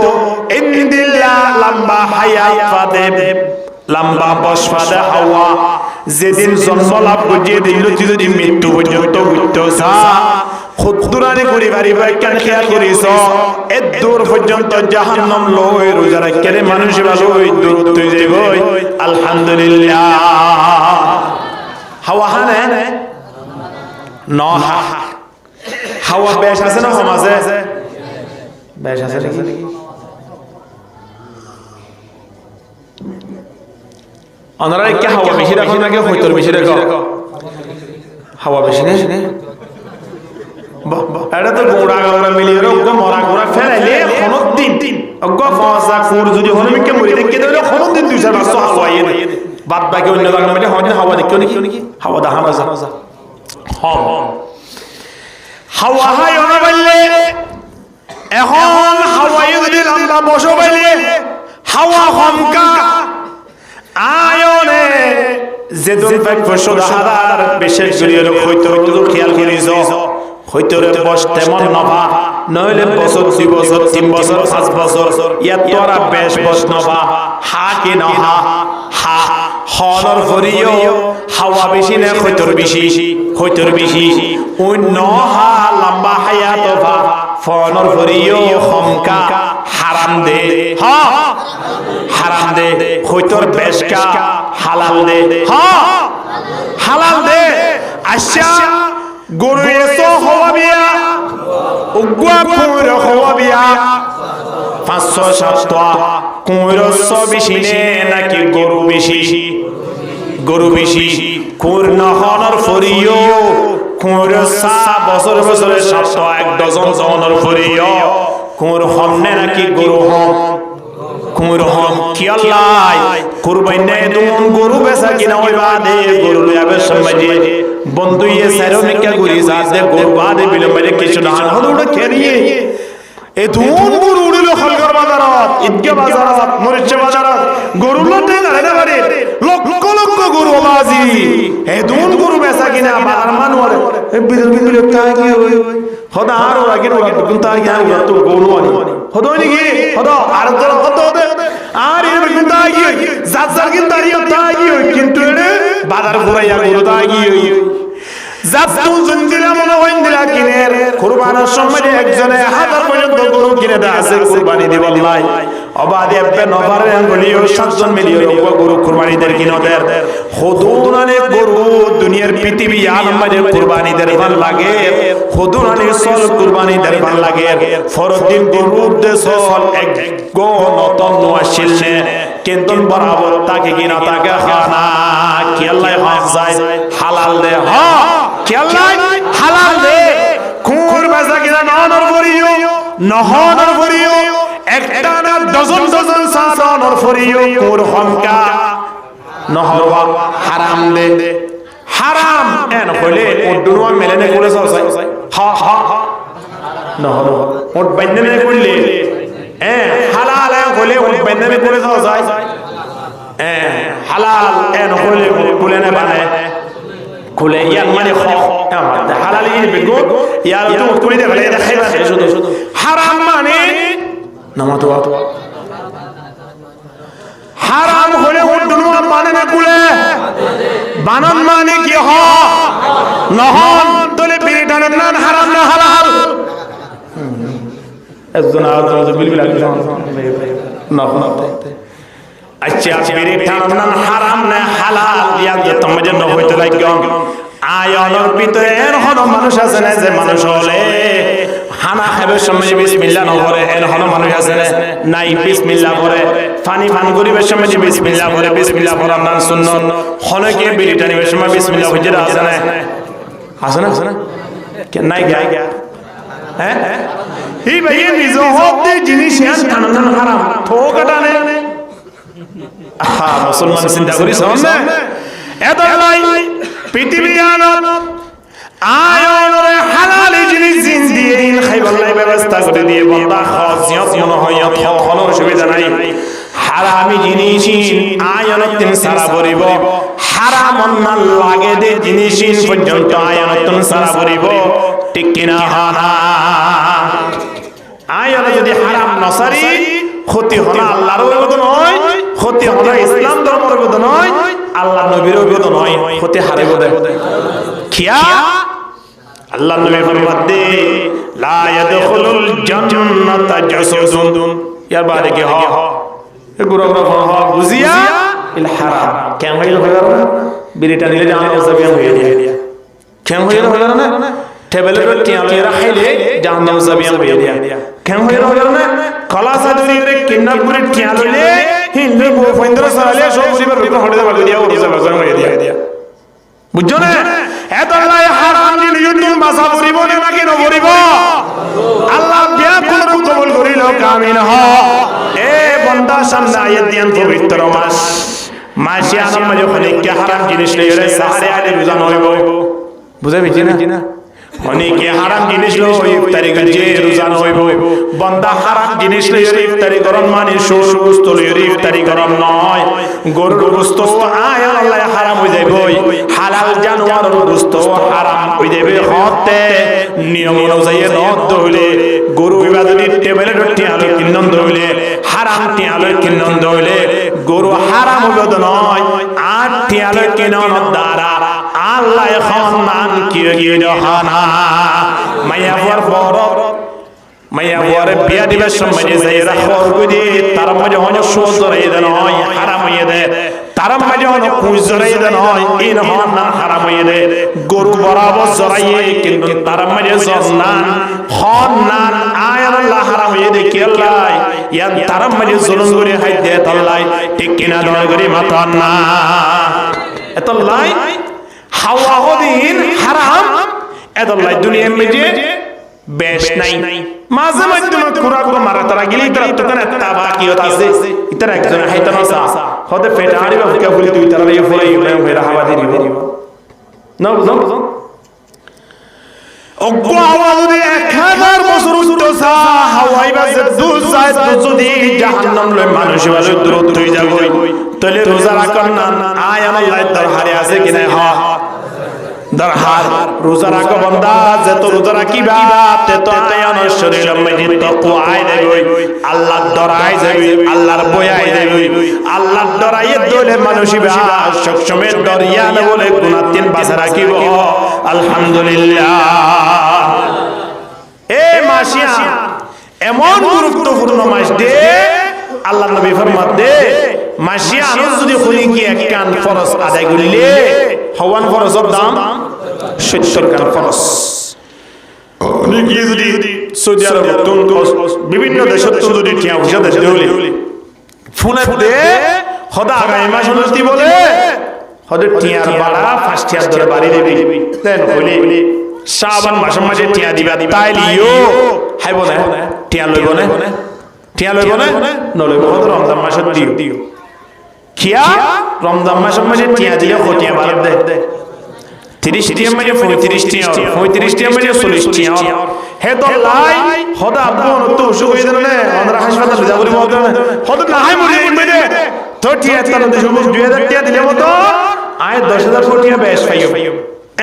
ইন্দিল্লাহ লম্বা হায়াত ফাদে লম্বা বয়স ফাদে হাওয়া যেদিন জন্ম লাভ করিয়ে দিল যদি মৃত্যু পর্যন্ত ঘুরতে চা খুদুরানি করি বাড়ি বাড়ি কেন খেয়াল করিস এ দূর পর্যন্ত জাহান্নাম লয় রোজা রাখলে মানুষ ভালো দূর তুই যাইব আলহামদুলিল্লাহ হাওয়া হানে ন হাওয়া বেশ আছে না সমাজে বেশ আছে নাকি ওনারা কি হাওয়া বেশি রাখো নাকি হয়তোর বেশি রাখো হাওয়া বেশি নেই এটা তো গোড়া গোড়া মিলিয়ে অজ্ঞ মরা গোড়া ফেলাইলে কোনো দিন অজ্ঞ ফসা কুর যদি হলে মিকে মরি দেখে দেবে কোনো দিন দুই চার মাস হাওয়া ইয়ে বাদ বাকি অন্য জায়গা মানে হয়তো হাওয়া দেখো নাকি হাওয়া দেখা মজা হম হাওয়া হাই না বললে এখন হাওয়াই যদি লম্বা বসো বললে হাওয়া হমকা আয়নে যেদুন পাক ফসল হারার বিশেষ করে হয়তো খেয়াল করিস হয়তো বস তেমন নভা নইলে বছর 2 বছর 3 বছর 5 বছর ইয়া তোরা বেশ বস নভা হা কি নহা হা হলর ভরিও হাওয়া বেশি না হয়তোর বেশি অন্য হা লম্বা হায়াত ভা ফনর ভরিও হমকা হারাম দে হা হারাম দে হয়তোর বেশকা হালাল দে হা হালাল দে আশা গরু এসো হওয়া বিয়া উগুয়া কুঁড় হওয়া বিয়া 500-700 কুঁড় বেশি নে নাকি গরু বেশি কুঁড় নহনর ফরিও কুঁড় বছর বছরে 700-1 ডজন জনের ফরিও কুঁড় হমনে নাকি গরু হম কুঁড় হম কি আল্লাহ কুরবাইনে দুমন গরু বেচা কিনা ওই বাদে গরু লয়াবে সমাজে বন্ধু ইয়ে সারো মিকা গুরি জাদে গরু বাদে বিলম্বে কিছু না হলো ওটা খেরিয়ে এ দুমন গরু উড়িলো খলগর বাজারত ঈদগাহ বাজারত মরিচা বাজারত গরু লটে না রে বাড়ি লক্ষ লক্ষ গরু বাজি এ দুমন গরু বেচা কিনা বাজার মানুষ এ বিল তাকি হই হদা আর আগে ওরা কোন তাকি আর তো গরু আনি হদো নাকি হদো আর তোর হদো আর এর কোন তাকি জাজার কিন দাঁড়িয়ে তাকি কিন্তু এরে বাজার ঘুরাইয়া গরু তাকি জাতু জন্দিরা মনে হইন দিলা কিনের কুরবানের সময় একজনে 1000 পর্যন্ত গরু কিনে দেয় আছে কুরবানি দিব আল্লাহ অবাদে বে নবারে বলিও 7 জন মিলিয়ে গরু কুরবানিদের কিনদের খুদুরানে গরু দুনিয়ার পৃথিবী আলমে কুরবানিদের ভাল লাগে খুদুরানে সল কুরবানিদের ভাল লাগে ফরদিন গরু দে সল এক গো নতন আসিলনে কিন্তু বরাবর তাকে কিনা তাকে খানা কি আল্লাহ হক যায় হালাল দে হ্যাঁ কি আল্লাহ হালাল দে কুর বাজা কিনা নহনর ভরিও একটা না ডজন সানর ভরিও কুর হমকা নহবা হারাম দে হারাম এন কইলে ওডুয়া মেলেনে করে যায় হা হা নহন ওড বাইনে কইলে হালাল এন কইলে ওড বাইনে করে যায় হালাল এন কইলে কুলেনে বানায় খুলে ইয়ার মানে হালাল ইন বেগো ইয়ার তো তুই দে বলে এটা খাইবা শুধু হারাম মানে নামাতো হারাম হলে উডুয়া মানে না কুলে বানান মানে কি হ নহন তলে বিরিটানের নাম হারাম না হালাল একজন আওয়াজ বিলবিল নহন আচ্ছা বিরিটানের নাম হারাম না হালাল ইয়া যে তোমার জন্য হইতে লাগবে আয়নের ভিতরে এরকম মানুষ আছে না যে মানুষ হলে হানা খাবে সময় বিসমিল্লাহ না করে এরকম মানুষ আছে না নাই বিসমিল্লাহ করে পানি পান করিবে সময় বিসমিল্লাহ করে বিসমিল্লাহ পড়ার নাম সুন্নাত হলকে বিড়ি টানিবে সময় বিসমিল্লাহ হুজুর আছে না কে নাই গা হ্যাঁ এই ভাই নিজ হতে জিনিস টানানো হারাম ঠোকাটা নে মুসলমান চিন্তা করিস না এত লাই পৃথিবী আনত আয়নরে হালালি জিনিস জিন দিয়ে ইন খাইবার লাই ব্যবস্থা করে দিয়ে বন্দা খাসিয়ত মনে হয় কোনো সুবিধা নাই হারামি জিনিস আয়ানতন সারা বরিব হারাম না লাগে দে জিনিস পর্যন্ত আয়ানতন সারা বরিব ঠিক কিনা হানা আয়ান যদি হারাম নসারি ক্ষতি হনা আল্লাহর বিরুদ্ধ নয় ক্ষতি হনা ইসলাম ধর্মের বিরুদ্ধ নয় আল্লাহ নবীর বিরুদ্ধ নয় ক্ষতি হারিব দে কিয়া আল্লাহ নবী ফরমাতে লা ইয়াদখুলুল জান্নাতা জাসুদুন ইয়ার বারে কি হ গুরু বুঝিয়া ইল হারাম কেন হইল না বিরিটা নিলে জাহান্নাম যাবে হয়ে দিয়া কেন হইল না টেবিলে টিয়ালে রাখাইলে জাহান্নাম যাবে হয়ে দিয়া কেন হইল না কলা সাদুরিরে কিন্নাপ করে টিয়ালে হিন্দু বইন্দ্র সালে সব পরিবার বিপদ হড়ে দেবা দিয়া ওর যাবে হয়ে দিয়া বুঝছো না এত আল্লাহ হারাম জিনিস তুমি বাসা করিব নাকি নকরিব আল্লাহ বিয়া কোন কবুল করিল কামিন হ এ বান্দা সামনে আয়াত দিয়ান পবিত্র মাস মাসে আনাম যখন কি হারাম জিনিস লইরে সাহারে আলে বুঝানো হইব বুঝাবি না অনেকে হারাম জিনিস লই ইফতারি গজে রোজানো হইব বান্দা হারাম জিনিস লইরে ইফতারি করন মানে সুর গোস্ত লইরে ইফতারি করন নয় গরুর গোস্ত আয় আল্লাহ হারাম হই যাইব হালাল জানোয়ারের গোস্ত হারাম হই যাবে হতে নিয়ম অনুযায়ী নদ হইলে গরু ইবাদতের টেবিলে টিয়ালো কিন্নন হইলে হারাম টিয়ালো কিন্নন হইলে গরু হারাম হইব নয় আর টিয়ালো কিন্নন দ্বারা আল্লাহ খান কি গিরহানা মায়াবর বড় মায়াবর বিয়া দিবের সময় যে রাখর গুদি তার মাঝে হন সুজরে দেন হয় হারাম হয়ে দে তার মাঝে হন কুজরে দেন হয় ইন হন না হারাম হয়ে দে গরু বরাবর জরাইয়ে কিন্তু তার মাঝে জন্নান হন না আয়ার আল্লাহ হারাম হয়ে দে কি আল্লাহ ইয়ান তার মাঝে জুলুম করে হাই দে আল্লাহ ঠিক কিনা দল করে মাতান না এত লাই হাওয়া হদিন হারাম এদল্লাই দুনিয়ার মেজে বেশ নাই মাঝে মাঝে কুরা কুরা মারা তারা গেলে তারা তো কেন তা বাকিয়ত আছে ইতারা একজন হাইতানো সা হতে পেটা আড়ি বা ফুকা ফুলি তুই তারা এই ফুলাই মেরা হাওয়া দি দিব না বুঝো অজ্ঞ হাওয়া যদি 1000 বছর উঠতো সা হাওয়াই বা দুজ যায় তো যদি জাহান্নাম লয় মানুষ ভালো দূরত্ব হয়ে যাবে তাহলে রোজা রাখন না আয় আল্লাহ দরবারে আছে কিনা হা দরহার রোজা রাখো বান্দা যত রোজা রাখিবা তত আয়ান শরীর মধ্যে তাকওয়া আই যাবে আল্লাহর ডরাই যাবে আল্লাহর ভয় আই যাবে আল্লাহর ডরাইয়ে দলে মানুষিবা সব সময় ডরিয়া না বলে গুনাহতিন বাসা রাখিব আলহামদুলিল্লাহ এ মাসিয়া এমন গুরুত্বপূর্ণ মাস দে আল্লাহর নবী ফরমাত দে মাসিয়া আনস যদি খুলি কি এক কান ফরজ আদায় করিলে হওয়ান ফরজের দাম 70 কান ফরজ অনেকে যদি সৌদি আরব বিভিন্ন দেশে যদি টিয়া বুঝা দেশে হলে ফোনে দে খোদা আগামী মাস অনুষ্ঠি বলে হদে টিয়ার বাড়া ফার্স্ট ইয়ার ধরে বাড়ি দেবে দেন হইলে শাবান মাসে টিয়া দিবা তাইলিও হাইব না টিয়া লইব না নলইব হদে রমজান মাসে দিও কিয়া রমজান মাসে টিয়া দিলে খটিয়া বাড়া দে 30 টিয়া মানে 35 টিয়া 35 টিয়া মানে 40 টিয়া হে তো লাই খোদা আপন তো অসুখ হয়ে গেল না আমরা হাসপাতালে যাব বলি বলতে না খোদা না হাই মরে ইমেদে তো টিয়া তার দেশ 2000 টিয়া দিলে মতো আয় 10000 টিয়া বেশ পাইও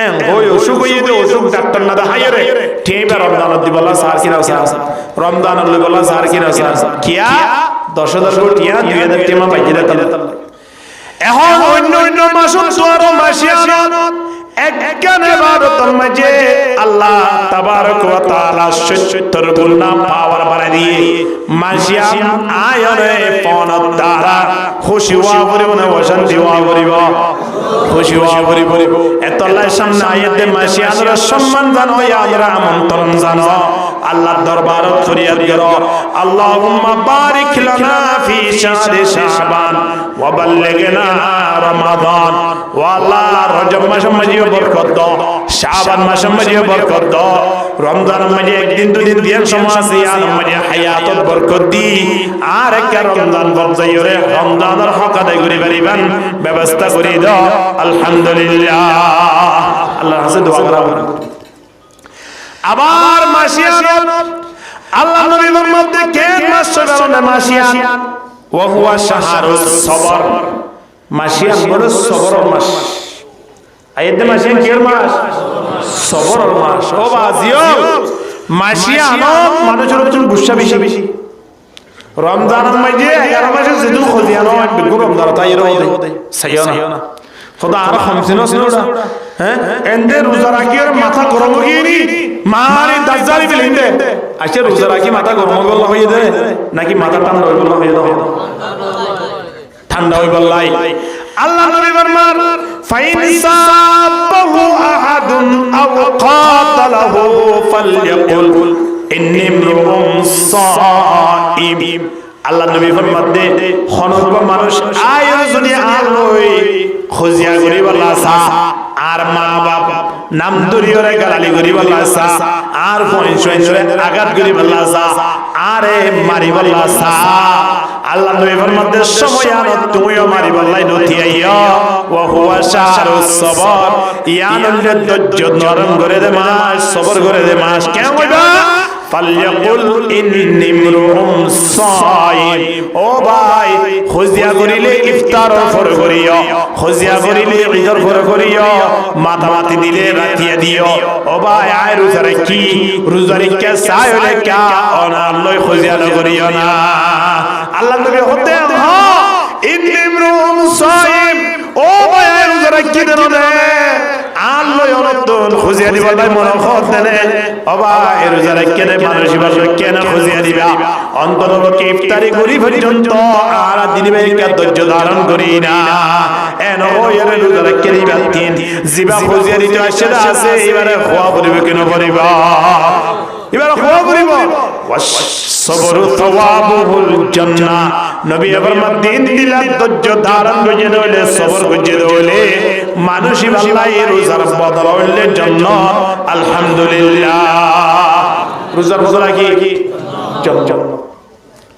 এম ওই অসুখ হয়ে যে অসুখ ডাক্তার না দেখায় রে টিয়া রমজান দিবলা সার কিনা সার রমজান লইবলা সার কিনা সার কিয়া 10000 টিয়া 2000 টিয়া পাইতে তাহলে এখন অন্য মাসুম সোয়ারো মাসিয়ানত একখান ইবাদতের মাঝে আল্লাহ তাবারক ওয়া তাআলা 70 গুণা পাওয়ার বাড়াই দিয়ে মাসিয়াম আয়রে পনত দ্বারা খুশি হওয়া করিব না অশান্তি হওয়া করিব খুশি হওয়া করিব এত আল্লাহর সামনে আয়াতে মাসিয়ামের সম্মান জানো আমরা আমন্ত্রণ জানো আল্লাহর দরবারত ফরিয়াদ করো আল্লাহুম্মা বারিক লানা ফি শাহরি শাবান ওয়া বাল্লিগনা রমাদান ওয়া আল্লাহ রজব মাসে মাঝে বরকত দাও শাবান মাসে মাঝে বরকত দাও রমজান মাঝে একদিন দুদিন দিন সময় আছে আর মাঝে হায়াতত বরকত দি আর এক রমজান বজাইরে রমজানের হক আদায় করে পারিবেন ব্যবস্থা করে দাও আলহামদুলিল্লাহ আল্লাহর কাছে দোয়া করব আবার মাসিয়ান আল্লাহ নবী মুহাম্মদ দেখেন মাস চলে মাসিয়ান ওয়া হুয়া শাহরুস সবর মাসিয়ান বলে সবরের মাস আইতে মাসিয়ান কি মাস সবরের মাস ও বাজিও মাসিয়ান মানুষের উপর গুসা বেশি রমজান মাঝে 11 মাসে যেদু খজিয়ানো বিগু রমজান তাই রোদে সাইয়না খোদা আর খামসিনো সিনোডা হ্যাঁ এন্ডে রোজা রাখি আর মাথা গরম হয়ে নি মারি দাজ্জালি বিলিন্দে আচ্ছা রোজা রাখি মাথা গরম হয়ে দে নাকি মাথা ঠান্ডা হয়ে দাও ঠান্ডা হই বললাই আল্লাহ নবী ফরমান ফাইন সাবাহু আহাদুন আও কাতালাহু ফালইয়াকুল ইন্নী ইমরুউন সাইম আল্লাহ নবী ফরমান দে খনক মানুষ আয় যদি আলোই খোঁজিয়া করি বলা সা আর মা বাপ নাম দরিয়রে গালালি করি বলা সা আর পয়সরে আঘাত করি বলা সা আরে মারি বলা সা আল্লাহ নবী ফরমান দে সময় আর তুমিও মারি বলাই নথি আইয়া ওয়া হুয়া শাহরুস সবর ইয়ানুল ধৈর্য নরম করে দে মাস সবর করে দে মাস কেন কইবা ফালইয়াকুল ইন্নী ইমরুউন সাইম ও ভাই খোঁজিয়া করিলে ইফতার ফর করিও খোঁজিয়া করিলে ঈদর ফর করিও মাতামাতি দিলে রাতিয়া দিও ও ভাই আয় রোজা রাখি রোজা রেখে চাই হলে কা অনার লই খোঁজিয়া না করিও না আল্লাহ নবী হতে হ্যাঁ ইন্নী ইমরুউন সাইম ও ভাই আয় রোজা রাখি দেন না আল্লাহ অনতন খুঁজিয়া দিবা ভাই মন খত দেনে বাবা এর রোজা রাখকে দে মানুষ ভাবে কেন খুঁজিয়া দিবা অন্ততপক্ষে ইফতারি করি পর্যন্ত আর দিন ভাই কা ধৈর্য ধারণ করি না এন ও এর রোজা রাখকে দিবা তিন জিবা খুঁজিয়া দিতে আসে না আছে এবারে খোয়া পড়িবে কেন পড়িবা এবারে খোয়া পড়িব সবর সওয়াবুল জান্নাহ নবী ফরমান দিন দিলা ধৈর্য ধারণ করে নইলে সবর করে দইলে মানুষই আল্লাহ এই রোজার বদলা হইলে জান্নাত আলহামদুলিল্লাহ রোজার বদলা কি জান্নাত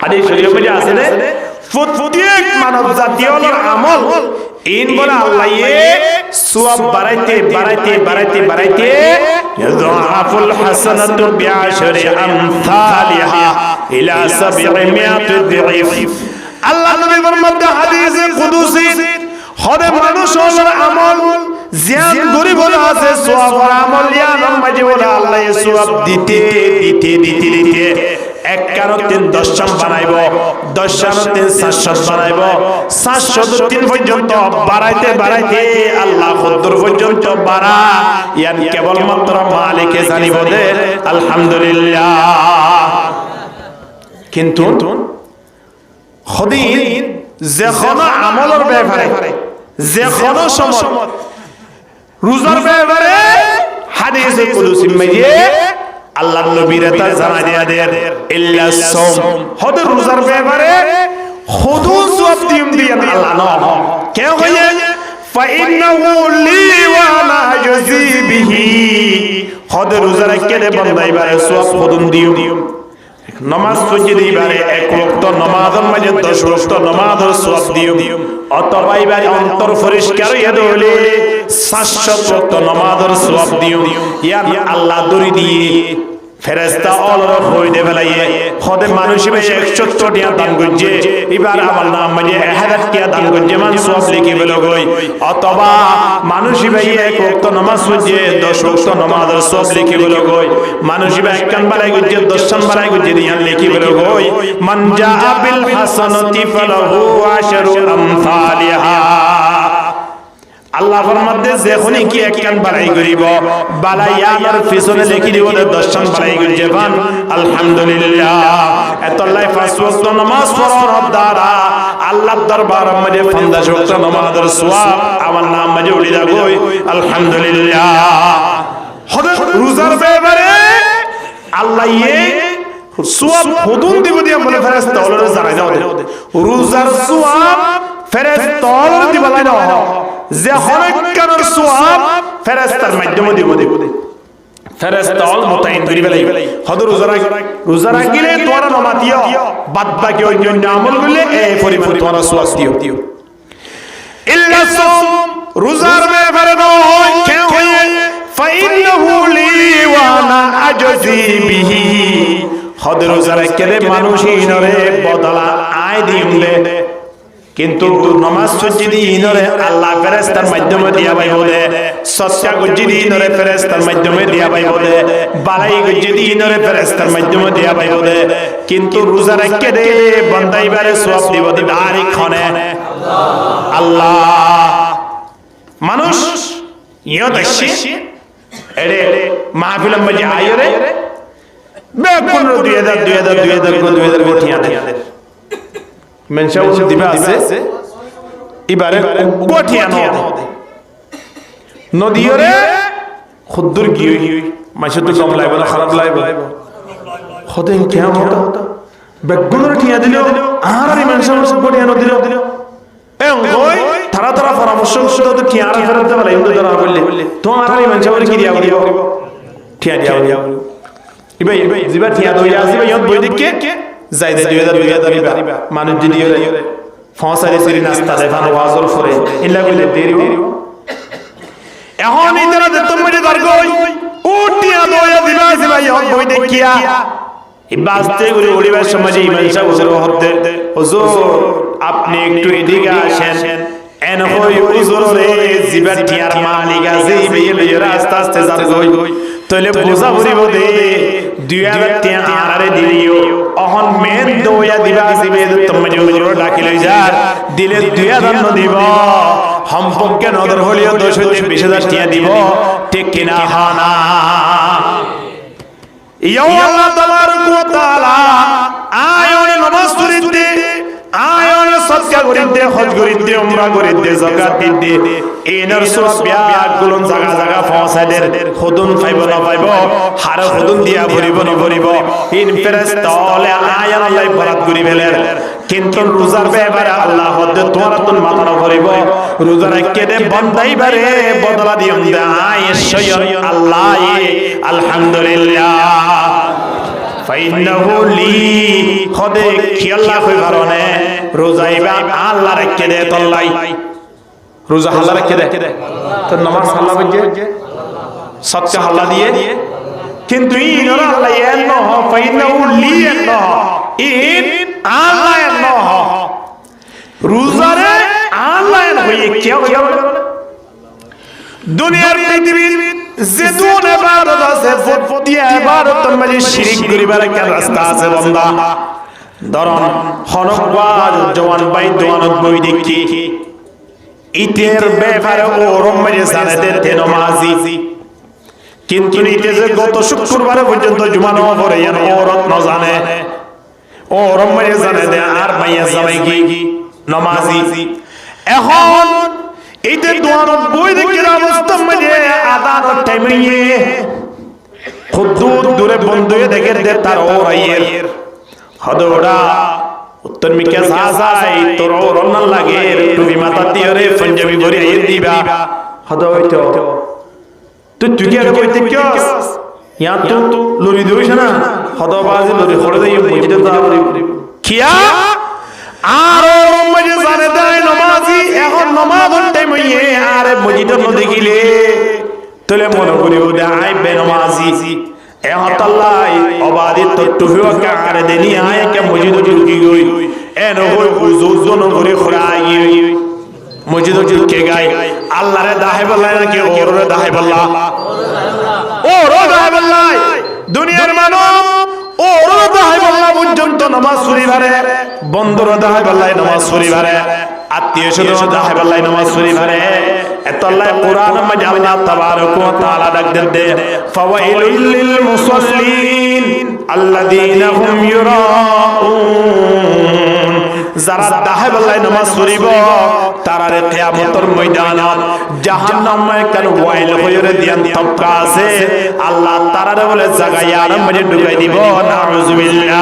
হাদিস শরীফে মধ্যে আছে না প্রত্যেক মানব জাতীয় আমল ইন বলে আল্লাহ সওয়াব বাড়াইতে ইয়াদাফুল হাসানাতু বিআশরি আমসালিহা ইলা 700 দিফ আল্লাহ নবী ফরমান হাদিসে কুদসি হদে মানুষের আমল জিয়ান গরিব আছে সওয়াবের আমল ইয়ান মাঝে বলে আল্লাহ সওয়াব দিতে এক কারণ 10 বানাইব 10 700 বানাইব 703 পর্যন্ত বাড়াইতে আল্লাহ কদ্দুর পর্যন্ত বাড়া ইয়ান কেবল মাত্র মালিকে জানিব দে আলহামদুলিল্লাহ কিন্তু খদিন যখন আমলের ব্যাপারে যখন সময় রোজার ব্যাপারে হাদিসে কুদসি মধ্যে আল্লাহর নবী তা জানা দিয়া দেন ইল্লা সাওম হদ রোজার ব্যাপারে খুদু সওয়াব দিয়েন আল্লাহ না কেন কইয়ে ফাইন্নাহু লি ওয়া আনা আজজি বিহি হদ রোজা রাখকে দে বান্দাইবারে সওয়াব খুদুম দিও নামাজ পড়ে দিবারে এক ওয়াক্ত নামাজের মাঝে 10 ওয়াক্ত নামাজের সওয়াব দিও অথবা এবারে অন্তর পরিষ্কার হইয়া দলে 700 ওয়াক্ত নামাজের সওয়াব দিও ইয়া আল্লাহ দরি দিয়ে ফেরেশতা অলর হই দে ফেলাইয়ে খদে মানুষই 170 টাকা দান করছে এবার আমার নাম মানে 1000 টাকা দান করছে মান সওয়াব লিখি বলো গই অথবা মানুষই ভাই এক ওয়াক্ত নামাজ পড়ছে 10 ওয়াক্ত নামাজের সওয়াব লিখি বলো গই মানুষই ভাই এক কান বাড়াই করছে 10 কান বাড়াই করছে ইয়ান লিখি বলো গই মান জাআ বিল হাসানাতি ফালাহু আশরু আমসালিহা আল্লাহ ফরমাতে যখনই কি এক কান বাড়াই করিব বালাইয়া আমার পিছনে লিখি দিব 10 কান বাড়াই করছে বান আলহামদুলিল্লাহ এতলাই 5 ওয়াক্ত নামাজ পড়ার দ্বারা আল্লাহর দরবারে মধ্যে 50 ওয়াক্ত নামাজের সওয়াব আমার নাম মধ্যে উড়ি যাবে আলহামদুলিল্লাহ হদ রোজার ব্যাপারে আল্লাহ সওয়াব হুদুন দিব দিয়া বলে ফেরেশতা অলরে জানাই দাও রোজার সওয়াব ফেরেশতা অলরে দিব লাই দাও যে হরকানোর সওয়াব ফেরেশতার মাধ্যমে দিব ফেরেশতা অল মুতাইন করি ফেলাই হদ রোজা রাখিলে তোরা নামাজ দিও বাদ বাকি অন্য আমলগুলো এই পরিমাণ তোরা সওয়াব দিও ইল্লা সাওম রোজার ব্যাপারে নয় কেন হয় ফাইন্নাহু লি ওয়া আনা আজজি বিহি হদ রোজা রাখলে মানুষই নরে বদলা আয় দিম দে কিন্তু নামাজ যদি ইনরে আল্লাহ ফেরেশতার মাধ্যমে দিয়া পাইব দে সৎকা যদি ইনরে ফেরেশতার মাধ্যমে দিয়া পাইব দে বালাই যদি ইনরে ফেরেশতার মাধ্যমে দিয়া পাইব দে কিন্তু রোজা রাখকে দে বান্দাইবারে সওয়াব দিব দে ডাইরেক্ট খনে আল্লাহ মানুষ ইয়ো দেখছি এরে মাহফিলের মধ্যে আইরে বে 15 2000 গোটিয়া দে মেনশা দিবা আছে এবারে গোটিয়া নদীরে খুদ্দুর কি মাসে তো কম লাগবে না খারাপ লাগবে খদেন কেমন হতো বেগুনের ঠিয়া দিল আর মেনশা গোটিয়া নদীর ওই তারা পরামর্শ তো ঠিয়া আর ফেরত দেবা লাগবে ধরা বললে তো আর মেনশা বলে কি দিয়া বলিব ঠিয়া দিয়া ইবাই জিবা ঠিয়া দইয়া আসিবা ইয়ত বই দিকে যাই দে 2000 দিবা মানুষ যদি ইরে ফসারে সিরি নাস্তা দেখান ওয়াজর ফরে ইল্লা বলে দেরিও এখন ইতরা দে তুমি যে দরগ উঠিয়া দইয়া দিবা আসিবা ইয়ত বই দেখিয়া ইবাস্তে করে ওড়িবার সমাজে ইমান সাহেব হতে হুজুর আপনি একটু এদিকে আসেন এন হই হুজুর রে জিবা ঠিয়ার মালিক আছে ইবে রাস্তা আস্তে যার গই তলে বোঝা ভরিব দে 2000 টিয়া আরারে দিলিও অহন মেন দইয়া দিবা আসিবে তুমি যে হুজুর ডাকি লই যা দিলে 2000 ন দিব সম্পর্কে নজর হলিও 220,000 টিয়া দিব ঠিক কিনা হানা ইয়া আল্লাহ তাবারক ওয়া তাআলা আয়ন নামাজ পড়িতে আয়ন সদকা করিতে হজ করিতে উমরা করিতে যাকাত দিতে এনার সুবিয়া গুলন জায়গা জায়গা পৌঁছাদের খুদুন পাইব না পাইব হার খুদুন দিয়া ভরিব না ভরিব ইন ফেরেশতা হলে আয়ন আল্লাহ বরাত করি ফেলেন কিন্তু রোজার ব্যাপারে আল্লাহ হদ্দে তোরাতুন মাথা না ভরিব রোজা রাখতে দে বান্দাইবারে বদলা দিম দে আয়েশয় আল্লাহ আলহামদুলিল্লাহ ফাইন্নাহু লি খদে খিয়াল্লাহ কই কারণে রোজাইবা আল্লাহ রাখতে দে তল্লাই রোজা আল্লাহ রাখতে দে তো নামাজ আল্লাহ বজে সৎকা আল্লাহ দিয়ে কিন্তু ইনরা আল্লাহ এন্ন ফাইন্নাহু লি এন্ন ইন আল্লাহ এন্ন রোজারে আল্লাহ এন্ন হই কি হইয়া দুনিয়ার পৃথিবীর যে দুন ইবাদত আছে প্রতি ইবাদতের মাঝে শিরক করিবার একটা রাস্তা আছে বান্দা ধরন হনকবাজ জওয়ান ভাই দোয়ানত বই দেখি ইতের ব্যাপারে ওরম মাঝে জানে দে নামাজি কিন্তু ইতে যে গত শুক্রবার পর্যন্ত জুমা নামাজ পড়ে এর ওরত না জানে ওরম মাঝে জানে দে আর মাইয়া জামাই কি নামাজি এখন এইতে দোয়ানত বই দেখি অবস্থা মাঝে আদানত টাইমে খুদ্দুর দূরে বন্ধুয়ে দেখে দে তার ওরাইয়ের হদোড়া উত্তর মিকে সাজাই তোর রন্না লাগে টুপি মাথা দিয়ে রে পাঞ্জাবি ভরে আইয়ে দিবা হদো হইতো তুই কি আর কইতে কিস ইয়া তো লরি দইছ না হদো বাজি লরি খড়ে দেই মসজিদে যাবি কিয়া আর মসজিদে জানে দেয় নামাজি এখন নামাজের টাইম হইয়ে আর মসজিদে ন দেখিলে তোলে মনে করিও দে আইবে নামাজি এহত আল্লাহ অবাদিত টুফিও কারে দেনি আয় কে মসজিদে ঢুকি গই এন হই উজুজন করে খড়াই মসজিদে ঢুকে গায় আল্লাহরে দাহে বল্লাই নাকি ওরে দাহে বল্লা ওরে দাহে বল্লাই দুনিয়ার মানব ওরে দাহে বল্লা পর্যন্ত নামাজ পড়িবারে বন্ধুর দাহে বল্লাই নামাজ পড়িবারে আত্মীয় স্বজন দাহে বল্লাই নামাজ পড়িবারে এতল্লাহ কোরআন মাঝে আল্লাহ তাবারক ওয়া তাআলা ডাক দে ফাওয়াইলুল লিল মুসাল্লিন আল্লাযীনা হুম ইউরাউন যারা দাহে বল্লাই নামাজ পড়িব তারারে কিয়ামতের ময়দানত জাহান্নামে কেন ওয়াইল হইরে দিয়ান তবকা আছে আল্লাহ তারারে বলে জাগায়ার মাঝে ঢুকাই দিব নাউযুবিল্লাহ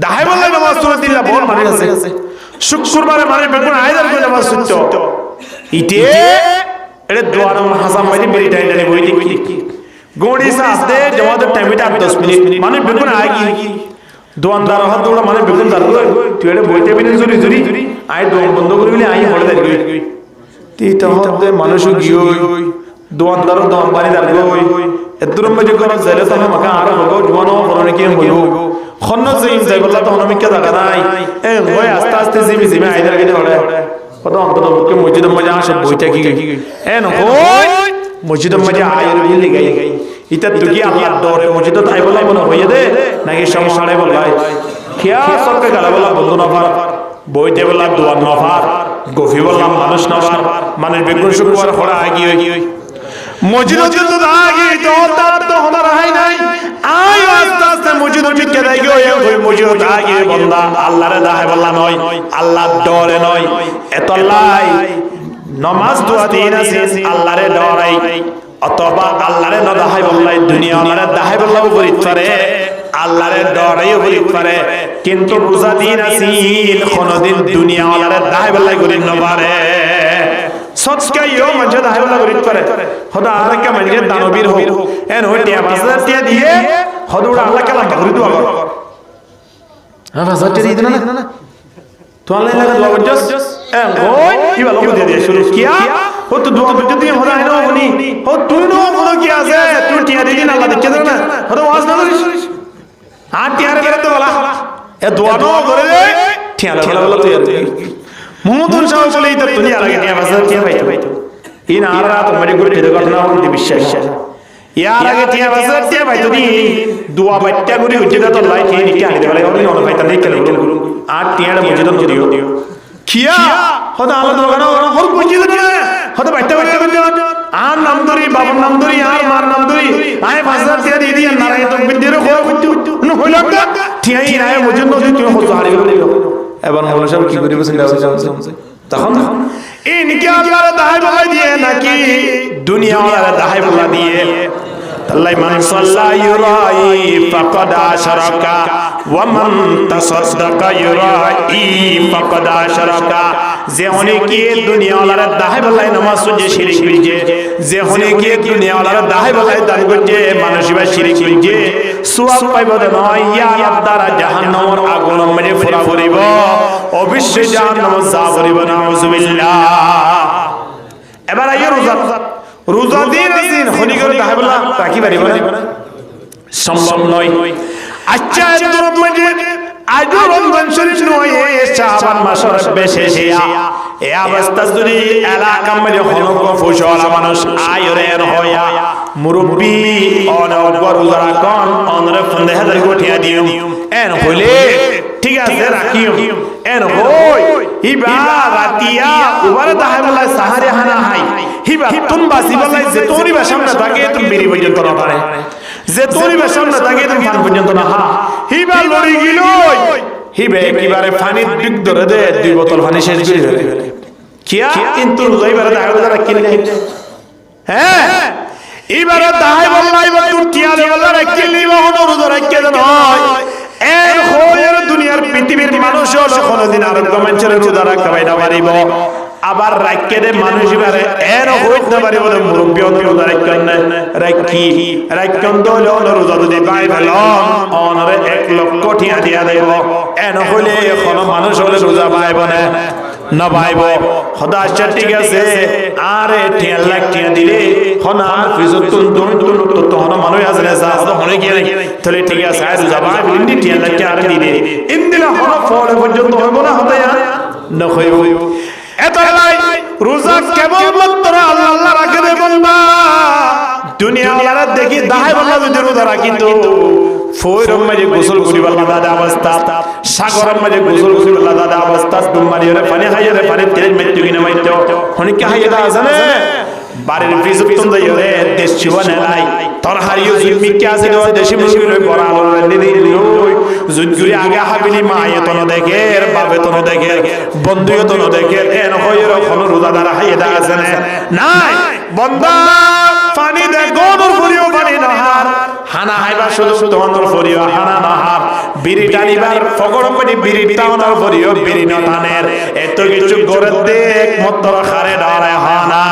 দাহে বল্লাই নামাজ পড়ে দিলা বল মানে আছে শুক্রবারে মানে বেগুন আইদার কই নামাজ পড়তো ইতে এর দোয়ার হাসান ভাই মেরি টাইটারে বই দেখি গোড়ি সাস দে জমাতে টাইমটা 10 মিনিট মানে বেগুন আইগি দোয়ানদার হাত দৌড়া মানে বেগুন দার তুই এর বইতে বিনে জুরি জুরি আই দোয়ান বন্ধ করে বলি আই হড়ে দাঁড়ি গই তি তহতে মানুষ গিও দোয়ানদার দোয়ান পানি দাঁড় গই এদুরম মে যে করা জেলে তাহলে মাকা আর হগো জওয়ানো করনে কি হইবো খন্ন জিম যাই বললা তো অনমিকা জায়গা নাই এ ওই আস্তে আস্তে জিমি জিমি আইদার গেলে হলে কত অন্তত মসজিদের মধ্যে আসে বইটা কি এ নয় মসজিদের মধ্যে আয়ের বিলি গাই ইতা দুকি আল্লাহ ডরে মসজিদে তাই বলা মনে হইয়ে দে নাকি সংসারে বলাই কিয়া সবকে গালা বলা বন্ধু নফার বইতে বললাম দোয়ার নফার গফি বললাম মানুষ নফার মানে বেগুন শুকুয়ার খোড়া আগিয়ে মসজিদের জন্য আগে তো তার তো হনার হাই নাই আই আস্তে আস্তে মসজিদের মিটকে দেয় গো ওই মসজিদ আগে বন্দা আল্লাহরে দাহে বললা নয় আল্লাহ ডরে নয় এতলাই নামাজ দোয়া দিন আছে আল্লাহরে ডরাই অথবা আল্লাহরে ন দাহাই বললাই দুনিয়া আল্লাহরে দাহাই বললা উপরে পারে আল্লাহরে ডরাই উপরে পারে কিন্তু রোজা দিন আছে কোনদিন দুনিয়া আল্লাহরে দাহাই বললাই করি ন পারে সৎকাইও মানুষ দাহাই বললা করি পারে খোদা আরেকটা মানুষের দানবীর হোক এন হইটিয়া বাজার টিয়া দিয়ে খোদা আল্লাহ কালাম করে দোয়া কর হ্যাঁ বাজার টিয়া দিয়ে না তো আল্লাহ লাগা দোয়া করছস এ ওই কি ভালো করে দিয়ে শুরু কিয়া ও তো দোয়া করতে দিয়ে হরা না উনি ও তুই নো বলো কি আছে তুই টিয়া দিয়ে না আল্লাহ দেখে না হয়তো ওয়াজ না করিস আর টিয়া রে তো বলা এ দোয়া নো করে দে টিয়া বলা তুই মোহাম্মদ সাহেব বলে এই তো দুনিয়া লাগে টিয়া বাজার টিয়া পাইতো ইন আর রাত মরে গুটি de ঘটনা হইতে বিশ্বাস ইয়ার আগে টিয়া বাজার টিয়া পাইতো নি দোয়া বাইটা করি হইতে তো লাই টিয়া নিকে আনি দে বলে ওনি অন পাইতা দেখে আর টিয়া মসজিদ দিও কিয়া হদা আল্লাহ দোকান হর মসজিদ না হদা বাইটা আর নাম ধরি বাবার নাম ধরি আর মার নাম ধরি আয় বাজার টিয়া দিয়ে দিয়ে নারায় তো বিদ্যের কো হইতো হইল না টিয়াই আয় মসজিদ নদী তুই হতো হারি গেল এবার মৌলানা সাহেব কি করি বসে তখন এই নিকে আল্লাহর দাহাই বলা দিয়ে নাকি দুনিয়া ওয়ালার দাহাই বলা দিয়ে আল্লাহ মান সাল্লা ইউরাই ফাকাদ আশরাকা ওয়া মান তাসাদদাকা ইউরাই ফাকাদ আশরাকা যে অনেকে দুনিয়া ওয়ালার দাহাই বলাই নামাজ পড়ে শিরক করে যে অনেকে দুনিয়া ওয়ালার দাহাই বলাই দান করে মানুষবা শিরক করে সওয়াব পাইব না ইয়া দ্বারা জাহান্নামের আগুন মধ্যে ফুরা করিব অবশ্যই জাহান্নামে যাব করিব নাউজুবিল্লাহ এবার আইয় রোজা দিন দিন হনি করে দাহাই বলা রাখি পারিব না সম্ভব নয় আচ্ছা এত মধ্যে আজও রমজান শরীফ নয় শাবান মাসের বেশে এ অবস্থা যদি এলাকা মধ্যে হনক ফুশলা মানুষ আয়রের হয়া মুরব্বি অনবর রোজা কোন অনরে ফন্দে হাজার গোটিয়া দিও এন হইলে ঠিক আছে রাখিও এন হই হিবা রাতিয়া উবার দাহাই বলা সাহারে হানা হাই হিবা তুম বাসি বলাই যে তোরি বা সামনে থাকে তুমি বেরি পর্যন্ত না পারে যে তোরি বা সামনে থাকে তুমি ফান পর্যন্ত না হা হিবা লড়ি গিল হিবে একেবারে পানি ডিক ধরে দে দুই বোতল পানি শেষ করে ফেলে কিয়া কিন্তু রোজাইবারে দাহাই বলা রাখিলে হ্যাঁ এবারে দাহাই বলাই বা তুই টিয়া বলা রাখিলি বহন রোজা রাখকে নয় এর হয়ের দুনিয়ার পৃথিবীর মানুষ হলো কোনদিন আরোগ্য মানুষের রোজা রাখতে পারে না পারিব আবার রাখকে দে মানুষ এবারে এর হইতে পারিব না মুরব্বি রোজা রাখেন না রাখকেন দলে রোজা যদি পাই ভালো অনরে 1 লক্ষ টিয়া দিয়া দেব এন হইলে কোন মানুষ হলে রোজা পাইব না না পাইব খোদা আচ্ছা ঠিক আছে আরে 3 লাখ টিয়া দিলে হনা ফিজতুন দুন তো হনা মানুষ আছে না যা হনে কি তাহলে ঠিক আছে আজ যাবা বিন্দি 3 লাখ টিয়া আর দিবে ইনদিলা হনা ফল পর্যন্ত হইব না হতে না হইব এত লাই রোজা কেবল মাত্র আল্লাহ রাখে দে বান্দা দুনিয়া ওয়ালারা দেখি দাহাই বলা যদি রোজা রাখি তো ফয়রম মাঝে গোসল করিবার দাদা অবস্থা সাগরম মাঝে গোসল করিবার দাদা অবস্থা দুমারি রে পানি খাইয়ে রে পানি তেল মেট্টু কিনা মাইতো হনিকে খাইয়ে দা আছে না বাড়ির ফিজুক তুম দই রে দেশ জীবনে নাই তোর হারিও জুলমি কে আছে দো দেশি মুসলিম রে বড় আলো রে দি লই জুজগুরি আগে হাবিলি মায়ে তো দেখে এর বাবে তো দেখে বন্ধুও তো দেখে এর হইর কোন রোজাদার হাইয়ে দা আছে না নাই বন্দা পানি দে গোদর ফুরিও পানি না হার হানা হাইবা শুধু তোনর ফুরিও হানা না হার বিড়ি টানিবার ফগড় করে বিড়ি টানার ফুরিও বিড়ি না টানের এত কিছু করে দেখ মত্তর খারে ডারে হানা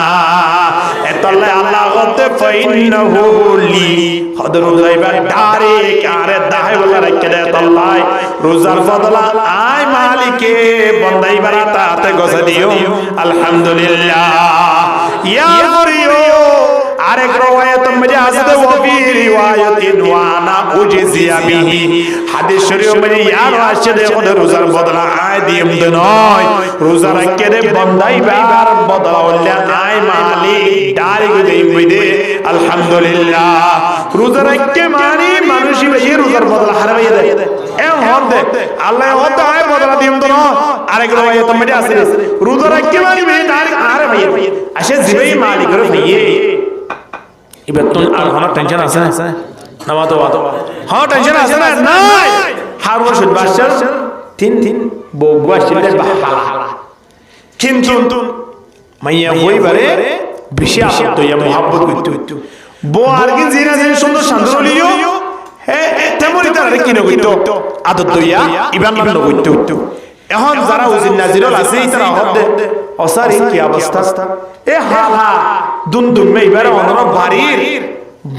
এতলে আল্লাহ গতে ফাইন্নাহু লি হদ রোজাইবা ডারে কারে দাহাই বলা রাখে দে তল্লাই রোজার বদলা আয় মালিকে বন্দাই বারাতাতে গসে দিও আলহামদুলিল্লাহ ইয়া মরিও আরেক রওয়ায়াতের মধ্যে আছে ওয়া ফি রিওয়ায়াতিন ওয়া আনা উজজিয়া বিহি হাদিস শরীফের মধ্যে ইয়ার আছে দেখো রোজার বদলা আয় দিম দে নয় রোজা রাখকে দে বন্দাই বার বদলা হল্লা আয় মালিক ডাইরেক্ট দেই মইদে আলহামদুলিল্লাহ রোজা রাখকে মানে মানুষই বেশি রোজার বদলা হারাইয়া দেয় এ হদ আল্লাহ হদ আয় বদলা দিম দে নয় আরেক রওয়ায়াতের মধ্যে আছে রোজা রাখকে মানে ডাইরেক্ট আরে ভাই আসে জিবেই মালিক রে ভাই এবার তো আর কোনো টেনশন আছে না নামাজ তো হ্যাঁ টেনশন আছে না নাই হারুন শুদ বাদশা তিন বগুয়া ছিলেন বাহালা কিন্তু মাইয়া হইবারে বেশি আপত্তি ইয়া মোহাব্বত করতে বো আর কি জিনা জিনা সুন্দর শান্ত লিও হে তেমনি তার কিনে কইতো আদত দইয়া ইবান মান কইতো এখন যারা উজিন নাজিরুল আছে তারা হদ অসারি কি অবস্থা এ হালা দুনদুন মেইবারে অনর বাড়ির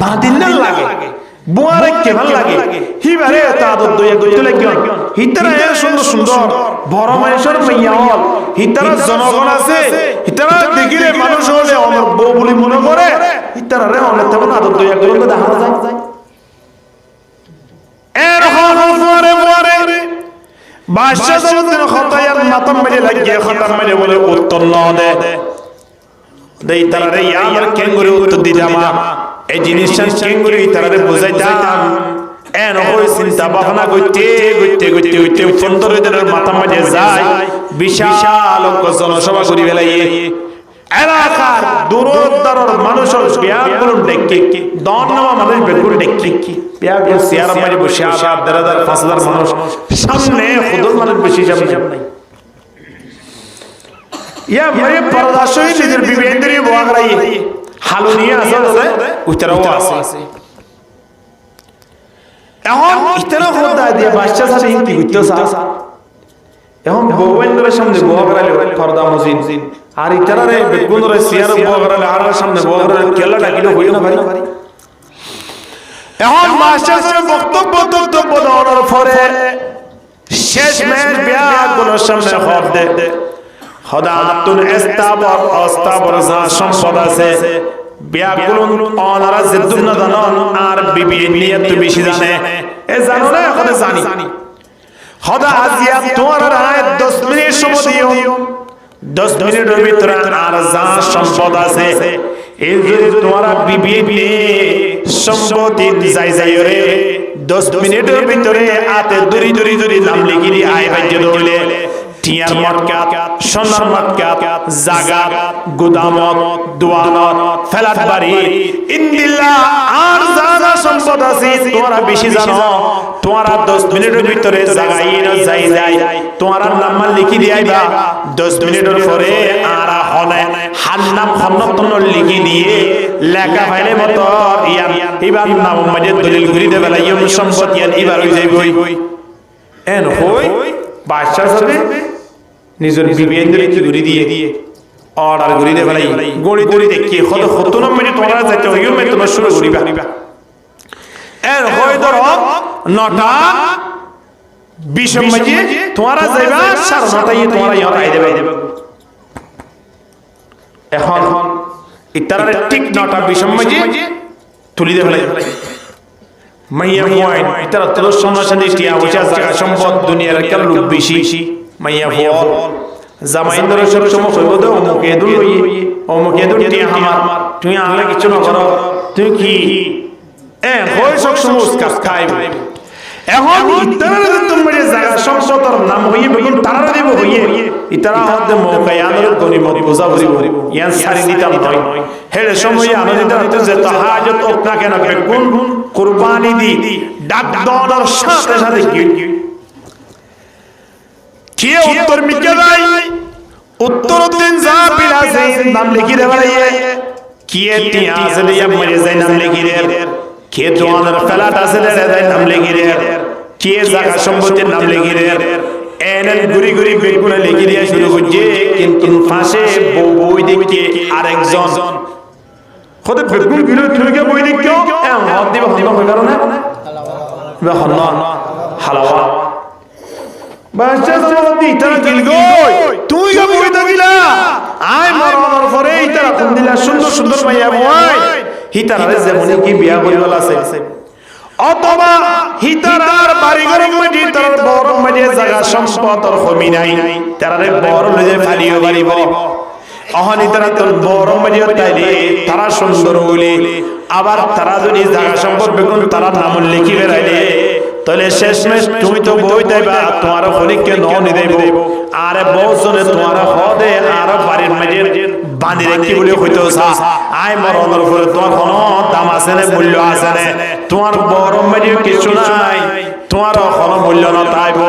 বাদিন লাগে বুয়ারে কেমন লাগে হিবারে তা আদত দইয়া কইতে লাগিও হিতরা এ সুন্দর সুন্দর বড় মানুষের মাইয়া হল হিতরা জনগণ আছে হিতরা দেখিলে মানুষ হলে অমর বউ বলি মনে করে হিতরা রে অনেক তেমন আদত দইয়া কইলে দেখা যায় এরকম বুয়ারে বাদশা যখন খতায়ার মাতম মেলে লাগিয়ে খতাম মেলে বলে উত্তর ন দে দেই তারারে ইয়ার কেঙ্গুরি উত্তর দিদামা এই জিনিসটা কেঙ্গুরি তারারে বুঝাইতাম এন হই চিন্তা ভাবনা করতে 15 দিনের মাতম মেলে যায় বিশাল জনসভা করি বেলাইয়ে এলাকার দূরদূরের মানুষের বিয়াগুলো দেখে দননামা মানুষ বেগুন দেখে বিয়াগুলো সিয়ার মারি বসে আবার দাদার 5000 মানুষ সামনে খুদুর মানুষ বেশি সামনে নাই ইয়া মারি পরদাশই নিজের বিবেন্দ্রিয় বগরাই হালুনিয়া আছে উত্তরাও আছে এখন ইতনা খোদা দিয়ে বাদশা সাথে কি হইতো স্যার এখন গোবিন্দর সামনে বগরালে ফরদা মজিন আর ইতারে বেগুনরে সিয়ার বগরালে আর সামনে বগরালে কেলা ডাকিলো হইল না ভাই এখন মাস্টার সাহেব বক্তব্য দেওয়ার পরে শেষ মেশ বিয়াগুলোর সামনে হদ দে খোদাতুন ইস্তাবর যা সম্পদ আছে বিয়াগুলো অনারা জিদ্দুন না জানন আর বিবি নিয়ত বেশি জানে এ জানো না এখন জানি খোদা আজিয়া তোমার রাত 10 মিনিট সময় দিও 10 মিনিটের ভিতরে আর যা সম্পদ আছে এই যদি তোমার বিবি সম্পত্তি যাই রে 10 মিনিটের ভিতরে আতে দড়ি নাম লিখি আয় বাজে দৌড়লে টিয়ার মটকাত সোনার মটকাত জাগা গুদামত দোয়ানত ফেলাত বাড়ি ইন্দিল্লাহ আর জানা সম্পদ আছে তোমরা বেশি জানো তোমরা 10 মিনিটের ভিতরে জাগাই না যাই তোমরা নাম লিখি দিয়াইবা 10 মিনিটের পরে আর হনে হান্নাম খন্নতন লিখি দিয়ে লেখা ফাইলে মত ইয়ান এবার নাম মধ্যে দলিল ঘুরি দেবে লাইম সম্পদ ইয়ান এবার হই যাইবই এন হই বাদশা সাহেব নিজের বিবেন্দ্রে কি ঘুরি দিয়ে অর্ডার ঘুরি দেবে লাই গড়ি দেখি কত মিনিট তোমরা যাইতে হইও মে তোমরা শুরু করিবা এর হই ধর 9টা 20 বাজে তোমরা যাইবা 9:30 তোমরা ইয়ার আই দেবে এখন ইতারে ঠিক 9টা 20 বাজে তুলি দেবে লাই মাইয়া মোয়াইন ইতারা তোর সমস্যা দিষ্টিয়া ওইটা জায়গা সম্পদ দুনিয়ার কাল লোক বেশি মাইয়া ফল জামাইন্দর সব সময় কইব দে অমুকে দুল টিয়া আমার তুই আনলে কিছু না করো তুই কি হই সব সময় উস্কাস খাইব এখন ইতারা তুমি জায়গা সম্পদর নাম হইয়ে বেগুন তারা দেব হইয়ে ইতারা হদ মৌকায় আনর গনিমত বোঝা ভরিব ইয়ান সারি দিতাম নয় হেলে সময় আনন্দিত হতে যে হাজত ওকনা কেন বেগুন কুরবানি দি ডাক দর সাথে কি উত্তর মিকে যাই উত্তর দিন যা বিলাসে নাম লিখি দে বলাইয়ে কি টিয়া আছে ইয়া মরে যাই নাম লিখি দে কে জওয়ানের ফেলাট আছে দে নাম লিখি দে কে জায়গা সম্পত্তির নাম লিখি দে এনএন গুরি বেগুনা লিখি দিয়া শুরু করছে কিন্তু ফাঁসে বই দেখে আরেকজন খোদে বেগুন গিলো তুইকে বই দেখো হদ দিবা হই কারণে হালাওয়া বাদশা সদি তারা গিল গই তুই কে বই দিলা আই মরনের পরে ইতারা কোন দিলা সুন্দর মাইয়া বই হিতারে যেমন কি বিয়া করিবার আছে অথবা হিতারার বাড়িঘরের মধ্যে তার বড় মধ্যে জায়গা সম্পদর কমি নাই তারারে বড় লয়ে ফালিও বাড়িব অহনি তারা তোর বড় মধ্যে তাইলে তারা সুন্দর হইলে আবার তারা যদি জায়গা সম্পদ বেগুন তারা নাম লিখি বেরাইলে তাহলে শেষমেশ তুমি তো বই দেবা তোমার খলিককে ননি দেব আর বউজনে তোমার হদে আর বাড়ির মাঝে বাঁধি রেখে বলে হইতো আয় মরণের উপরে তোমার কোনো দাম আছে না মূল্য আছে না তোমার বড় মাঝে কিছু নাই তোমার কোনো মূল্য না তাইব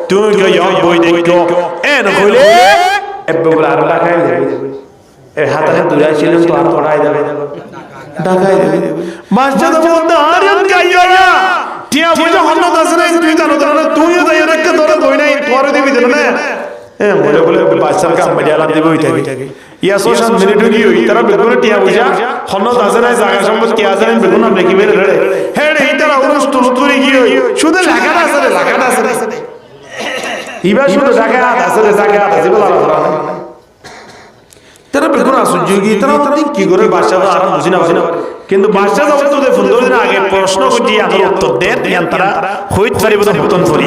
তুমি বই দেখো এন হইলে এবার আর লাগাই দেবে এ হাতে দুলাই ছিল তো আর পড়াই দেবে ঢাকাই দেবে মাস্টার তো বলতে আরেন গাইয়া টিয়া বুঝা হন্ন দাস নাই তুই জানো না তুইও যাই রেখে তোরা দই নাই তোরে দিবি দিল না এ বলে বলে বাচ্চার কাম মজালা দেব হইতাকে ইয়া সোশাল মিনিট কি হই তারা বেগুন টিয়া বুঝা হন্ন দাস নাই জায়গা সম্পদ কি আছে বেগুন আমরা কি বের রে হে রে ইতারা উরস তুলতুরি কি হই শুধু লাগাটা আছে ইবা শুধু জায়গা আছে বলা তারা বেগুন আসুন যোগী তারা কি করে বাচ্চা আর বুঝি না কিন্তু বাচ্চা যখন তোদের 15 দিন আগে প্রশ্ন করতে আমার উত্তর দেন ইয়ান তারা হইত পারিব তো বেতন করি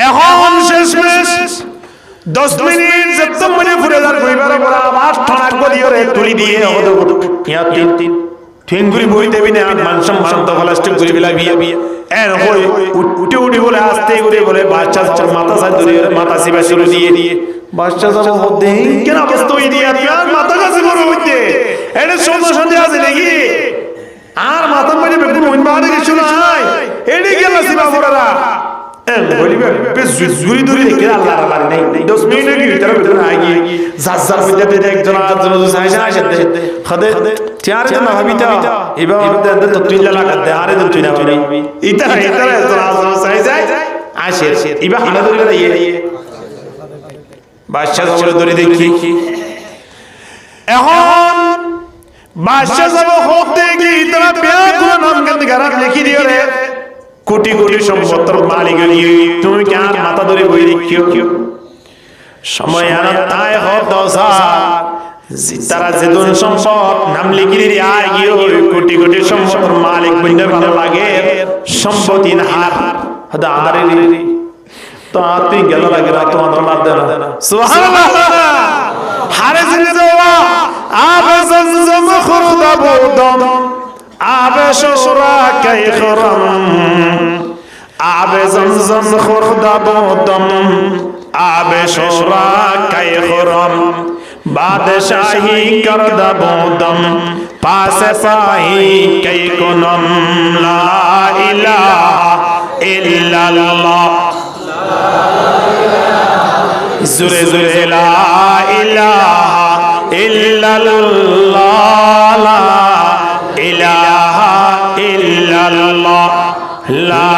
এখন শেষমেশ 10 মিনিট যতম মানে ফুরে যার কইবার পর আবার ঠানাক দিও রে তুলি দিয়ে হতো ইয়া তিন ঠেঙ্গুরি বই দেবি না মান সম্মান তো প্লাস্টিক করে বিলাবি এর হই উঠে বলে আস্তে করে বলে বাচ্চা মাথা সাই ধরে মাথা সিবা শুরু দিয়ে বাচ্চা যাব হতে কেন অবস্থা হই দিয়া আর মাথা কাছে বড় হইতে এটা সন্ধ্যা আছে নাকি আর মাথা মানে বেগুন হইন বাড়ি কিছু নাই এডি গেল সিবা বড়রা বলিবে বেশ জুরি দূরি দেখে আল্লাহ নাই 10 মিনিট কি ভিতরে ভিতরে আগি জাজ্জার মধ্যে একজন আরেকজন সাইসা খদে চারে না ভাবিতা এবার আমাদের তো তুই লাগা দে আরে তুই না ভাবি ইতারা সাইসা আসে এবার হানা ধরে ইয়ে বাদশা জবর ধরে দেখি এখন বাদশা যাব হতে কি তারা বিয়া কোন নাম কেন গারাত লিখি দিও রে কোটি কোটি সম্পত্তির মালিক নিয়ে তুমি কি আর মাথা ধরে বই দেখিও সময় আর তাই হত দশা তারা যেদন সম্পদ নাম লিখি দিয়ে আয় গিয়ে কোটি কোটি সম্পত্তির মালিক বইনে ভালো লাগে সম্পত্তি না হার হদা আরে তো তুই গেল লাগে না তোমার তোমার দেন সুবহানাল্লাহ হারে জিন্দা আবে জমজম খুরদা বুদম আবে শুরা কাই খরম আবে জমজম খুরদা বুদম আবে শুরা কাই খরম বাদশাহী করদা বুদম পাশে পাহি কাই কুনম লা ইলাহা ইল্লাল্লাহ জুরে জুরে লা ইলাহা ইল্লাল্লাহ লা ইলাহা ইল্লাল্লাহ লা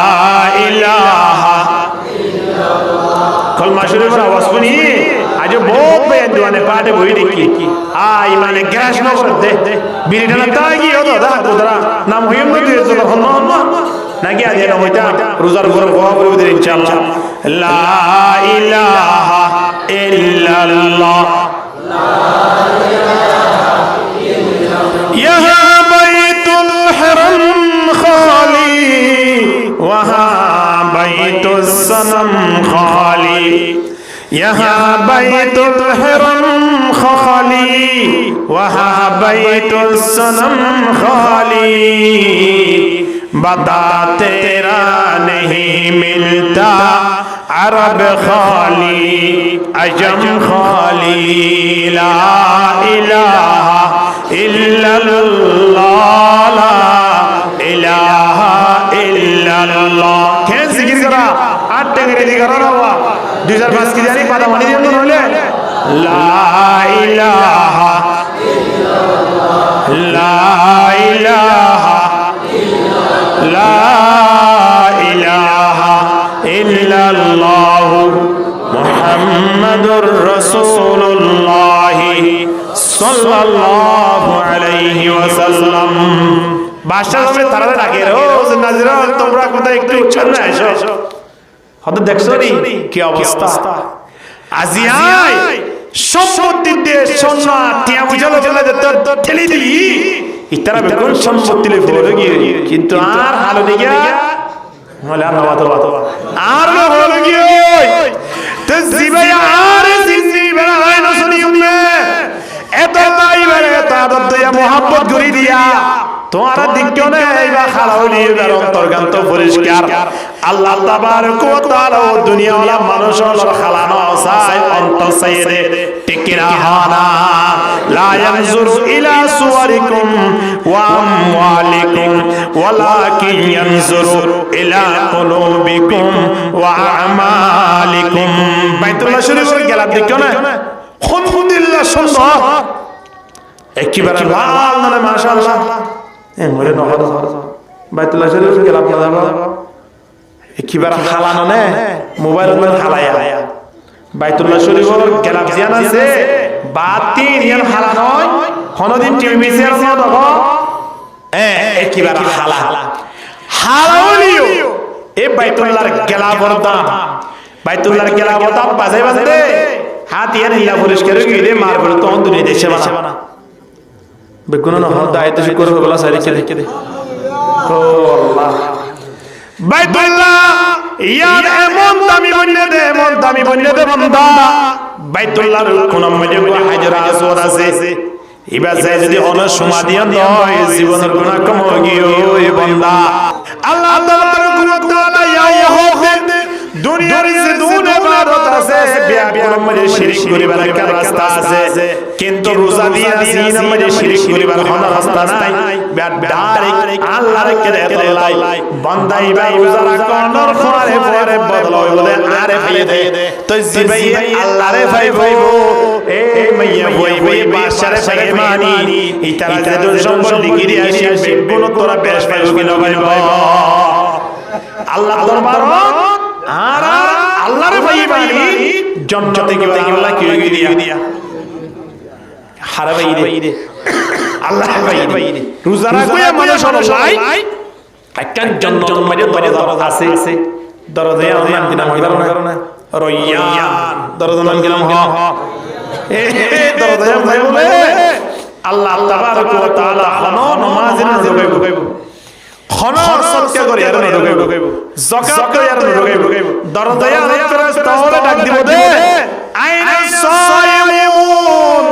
ইলাহা ইল্লাল্লাহ কলমা শরীফের আওয়াজ শুনি আজ বহুত বয়ান দিওয়ানে পাটে বই দেখি আই মানে গ্যাস না করে দে বিড়িটা না তাই কি হতো দা তোরা নাম হইম না তুই তো হন নাকি আজ না হইতা রোজার ঘর গোয়া করে দিন ইনশাআল্লাহ লা ইলাহা ইল্লাল্লাহ লা ইলাহা ইল্লাল্লাহ ইহা বাইতুল হারাম খালি ওয়াহা বাইতুস সনম খালি ইহা বাইতুল হারাম খালি ওয়াহা বাইতুস সনম খালি बता तेरा नहीं मिलता अरब खाली अजम खाली ला इलाहा इल्लल्लाह ला इलाहा इल्लल्लाह क्या जिक्र करा आठ टेंगरे दी करा हुआ 2005 की जानी पादा मानी दिया तो ला इलाहा इल्लल्लाह ला इलाहा লা ইলাহা ইল্লাল্লাহ মুহাম্মাদুর রাসূলুল্লাহ সাল্লাল্লাহু আলাইহি ওয়াসাল্লাম বাদশা সামনে তারা ডাকে রে ও নাজিরা তোমরা কোথায় একটু সামনে আসো হয়তো দেখছো নি কি অবস্থা আজিয়াই সম্পত্তি দিয়ে সোনা টিয়া বুঝালো চলে যেত ঠেলি দিলি ইতারা বেগুন সম্পত্তি হলো গিয়ে কিন্তু আর হালো দিকে হলে আর বাবা আর হলো গিয়ে তো জিবাই আর জিন্দি বেড়া হয় না শুনি উম্মে এত বাইবারে এত আদব দিয়া মোহাম্মত করি দিয়া তোমার দিকও নেই বা খালাউলি এর অন্তর্গান্ত পরিষ্কার আল্লাহ তাবারক ওয়া তাআলা দুনিয়া ওয়ালা মানুষ ওয়ালা খালানো চাই অন্তর চাইয়ে ঠিক না হানা লা ইয়ানজুরু ইলা সুওয়ারিকুম ওয়া আমওয়ালিকুম ওয়ালাকিন ইয়ানজুরু ইলা কুলুবিকুম ওয়া আমালিকুম বাইতুল্লাহ শরীফের গেলার দিকও না আলহামদুলিল্লাহ সুন্দর একেবারে লাল মানে মাশাআল্লাহ মরে নহর বাইতুল্লাহ শরীফ গেল আপনারা একেবারে হালানো নে মোবাইল মধ্যে হালায়া বাইতুল্লাহ শরীফ গেল জিয়ান আছে বাতি নিয়ন হালানো কোনদিন টিভি সের না দেখো একেবারে হালা হালাওলিও এই বাইতুল্লাহর গেলাবর দাম বাইতুল্লাহর গেলাবর দাম বাজাই বাজতে হাত ইয়ান ইল্লা পরিষ্কার গিয়ে মার বলে তো দুনিয়া দেশে বানা বেগুন না হল দায়িত্ব শুকর বলা সারি কে দে ও আল্লাহ বাইতুল্লাহ ইয়ার এমন দামি বন্যে দে বান্দা বাইতুল্লাহর কোন মধ্যে হাজরা আসওয়াদ আছে এবার যাই যদি অনেক সময় দিয়া নয় জীবনের গুনাহ কম গিয়ে ওই বান্দা আল্লাহ তাবারক ওয়া তাআলা ইয়া হোক দুনিয়ার যে দুন ইবাদত আছে বিয়ার মধ্যে শিরক করিবার একটা রাস্তা আছে কিন্তু রোজা দিয়া দিন মধ্যে শিরক করিবার কোনো রাস্তা নাই ডাইরেক্ট আল্লাহর কেদে লাই বান্দাই বা রোজা রাখনোর পরে বদল হইলে আরে ভাই দে তো জিবাই আল্লাহরে ভাইবো এই মাইয়া ভাই বাশারে ফরমানি ইতারা যে সম্পদ লিখিরি আসি বেগুন তোরা বেশ পাইবো কিনা ভাইবো আল্লাহ দরবার আর আল্লাহর ভাইবানি জান্নাতে কি আল্লাহ কি দিয়া হারাবাই রে আল্লাহ ভাই রোজা রাখে মানুষ নাই একটা জান্নাতের মধ্যে দরজা আছে দরজা নাম কি নাম হইলো না রয়্যান দরজা নাম কি নাম দরজা ভাই বলে আল্লাহ তাবারক ওয়া তাআলা খানো নামাজে না ঢুকাইব খানা সত্য করে আর ঢুকাইব যাকাত করে আর ঢুকাইব দরজায় আল্লাহর তাওরে ডাক দিব দে আইনা সাইমুন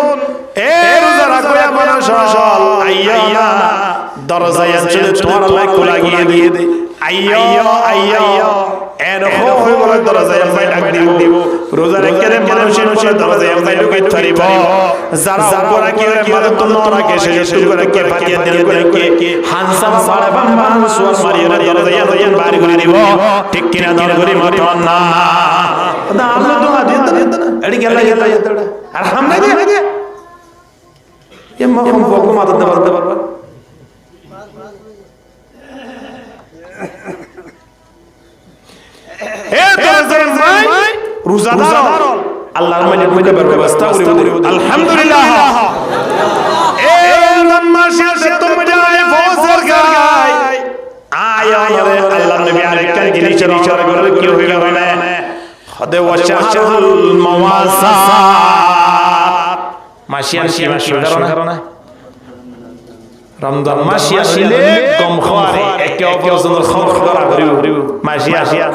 এ রোজা রাখো মানুষ আইয়া দরজায় চলে তোমার আল্লাহ কোলা গিয়ে দে আইয়া এর হই বলে দরজায় আল্লাহ ডাক দিব রোজা রেখে মানুষের উপরে দরজায় আল্লাহ ঢুকাই ছাড়িব যারা উপরে কি ইবাদত না রাখে সে শুরু করে কে ফাতিয়া দিল করে কে হানসাম সারে বাম্বান সুয়ার মারিয়ে দরজায় আল্লাহ বাড়ি করে দিব ঠিক কিনা দর করে মতন না না আল্লাহ দোয়া দিয়ে না এডি গেল আর হামনে দিয়ে এ মকম বকম আদত করতে পারবা এ দরজার মাই রোজাদার আল্লাহর মাঝে ঢুকাবার ব্যবস্থা করে আলহামদুলিল্লাহ এ রমজান মাসে তুমি যায় ফজর গায় আয় আমারে আল্লাহর নবী আরেকটা জিনিস ইশারা করে কি হইল না খদে ওয়াশাহুল মাওয়াসাত মাসিয়ান কারণে রমজান মাসি আসলে কম খাওয়ারে একে অপরজনের খবর করা করিব মাসি আসিয়া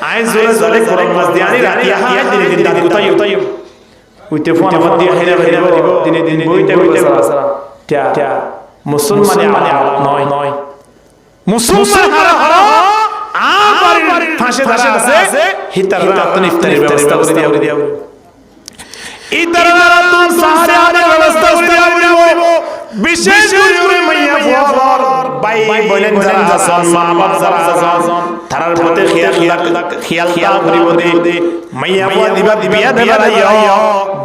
আই জলে কোরআন মাস দিয়ানি রাতি হায় দিন দান কোথায় উইতে ফোন আমার দিয়ে হেরে দিন বইতে সারা তা মুসলমানে নয় মুসলমান হারা আমার ফাঁসে যারা আছে হিতার রাত ইফতারের ব্যবস্থা করে দিয়া ইতার রাত সাহারে আনার ব্যবস্থা করে দিয়া বিশেষ করে মাইয়া ফর ভাই বলেন যারা আছেন মা বাপ যারা আছেন তারার প্রতি খেয়াল করিব দে মাইয়া বুয়া দিবা বিয়া দেবা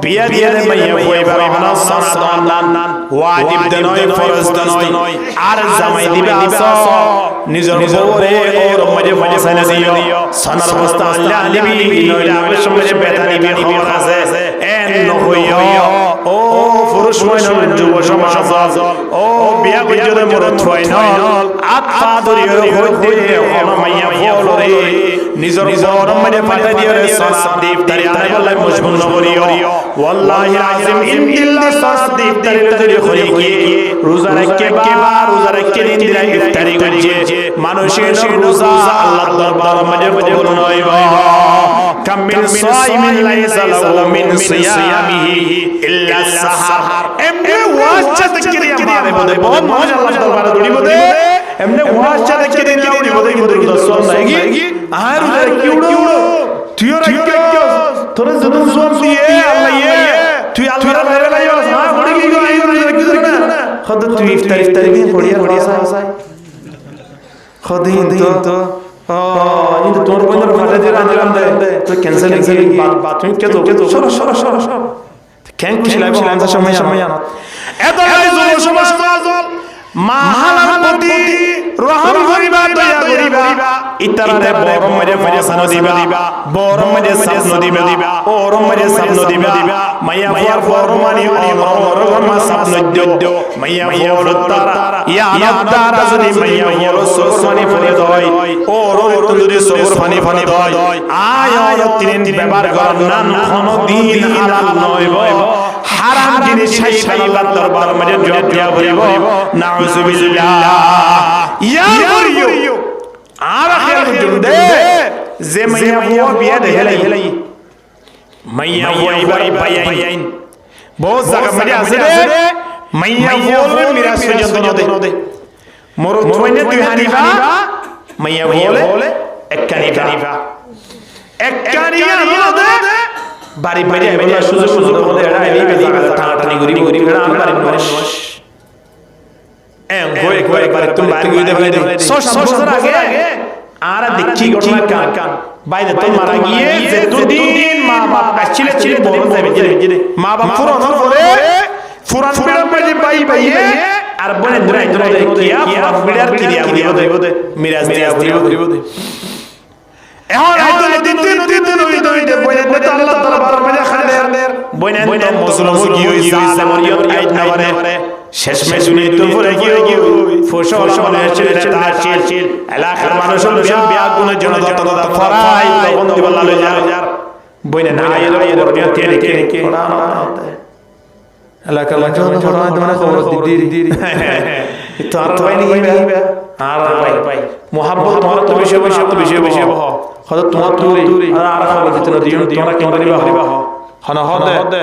বিয়া দিয়ে মাইয়া বুয়া বাবা সানাদান ওয়াজিব নয় ফরজ নয় আর জামাই দিবা আস নিজের বউরে ওর মধ্যে ফসাইনা দিও সানার অবস্থা আল্লাহ নবী নইলা অবশ্যই বেতা দিবে খবর আছে এন নহইয় ও পুরুষ মহিলা যুব সমাজ ও বিয়া গজরে মরত হয় না আত্মা দরিয়ে হইতে হনমাইয়া বলরে নিজর বরম মানে পাঠা দিয়ে সালাত দীপ তারি আরে বলাই মজবুন নগরিয় ওয়াল্লাহি আযিম ইনদিল্লাহ সালাত দীপ তারি তরি হই কি রোজা রাখকে বা রোজা রাখকে দিন দিরা ইফতারি করছে মানুষের রোজা আল্লাহর দরবার মাঝে কবুল নয় কাম মিন সাইমিন লাইসা লাহু মিন সিয়ামিহি ইল্লা সাহার এমনে ওয়াজটা তকরি আমারে বলে বহুত মজা আল্লাহর দরবারে দড়ি বলে এমনে ওয়াজটা তকরি দিন লাউনি বলে কিন্তু দসল নাইগি আর রোজা কি উড়ো তুই রাখকে তোরে যদু সোম দিয়ে আল্লাহ তুই আল্লাহর বাইরে লাইবাস না পড়ি কি গই রোজা কি করে না খদ তুই ইফতারি দিয়ে পড়িয়া পড়িয়া খদ তো কিন্তু তোর বন্ধুর ফাটা দিয়ে রাঁধলাম দে তো ক্যান্সেল বাত তুমি কে তো সরো কেন খুশি লাগবে আমাদের সময় আনা এত লাই যুব সমাজ মাহালাম প্রতি রহম করিবা দয়া করিবা ইতারে বরম মাঝে ফাসান দিবা বরম মাঝে সাপন দিবা ওরম মাঝে সাপন দিবা মাইয়া ফুয়ার বরমানি ওরম সাপন দিও মাইয়া ফুয়ার তারা ইয়া আনাদার যদি মাইয়া ফুয়ার সরমানি ফলে দয় ওরম যদি সবর ফানি দয় আয় তিন ব্যবহার করার নাম কোনদিন হালাল নয় হারাম জিনিস সাইবার দরবার মাঝে জব দিয়া বলিব নাউজুবিল্লাহ ইয়া করিও আর খেয়াল জুন্দে যে মাইয়া বুয়া বিয়া দে হেলাই মাইয়া বুয়া ইবাই বাইয়াইন বহুত জায়গা মাঝে আছে রে মাইয়া বলবে মিরাজ পর্যন্ত দে মোর থইনে দুই হানিফা মাইয়া বলে এক কানিফা দে বাড়ি আইবা সুযোগ বলে এরা আইবি টানাটানি করি এরা আমার মানুষ এ গোয়ে বারে তুমি বাড়ি গইতে বাইরে 6 বছর আগে আর দেখি ঘটনা কান বাইরে তো মারা গিয়ে যে দুদিন মা বাপ কাছিলে বড় যাবে যে মা বাপ ফুরান মাঝে বাইয়ে আর বনে দরাই কিয়া ফুরান বিড়ার কিয়া বলিব দে মিরাজ দিয়া বলিব দে এখন দিন বনে তো আল্লাহ দরবার মাঝে খালের বনে তো মুসলমান কি হইছে জামরিয়ত আইত না পারে শেষ মে শুনি তো পরে কি ফসল বলে ছেলে তাচিল এলাকার মানুষ বিয়া গুণের জন্য যত ফরাই তখন দিবাল্লাহ লই যার বনে না আইলো বড় তেরে কে এলাকার মানুষ ফরাই মানে খবর দিদি তো আর ভাই নি আর ভাই মোহাম্মদ তোমার তো বেশি বহ হদ তোমার তুই আর খবর দিতে না দিও তোমরা কেন করিবা হন দে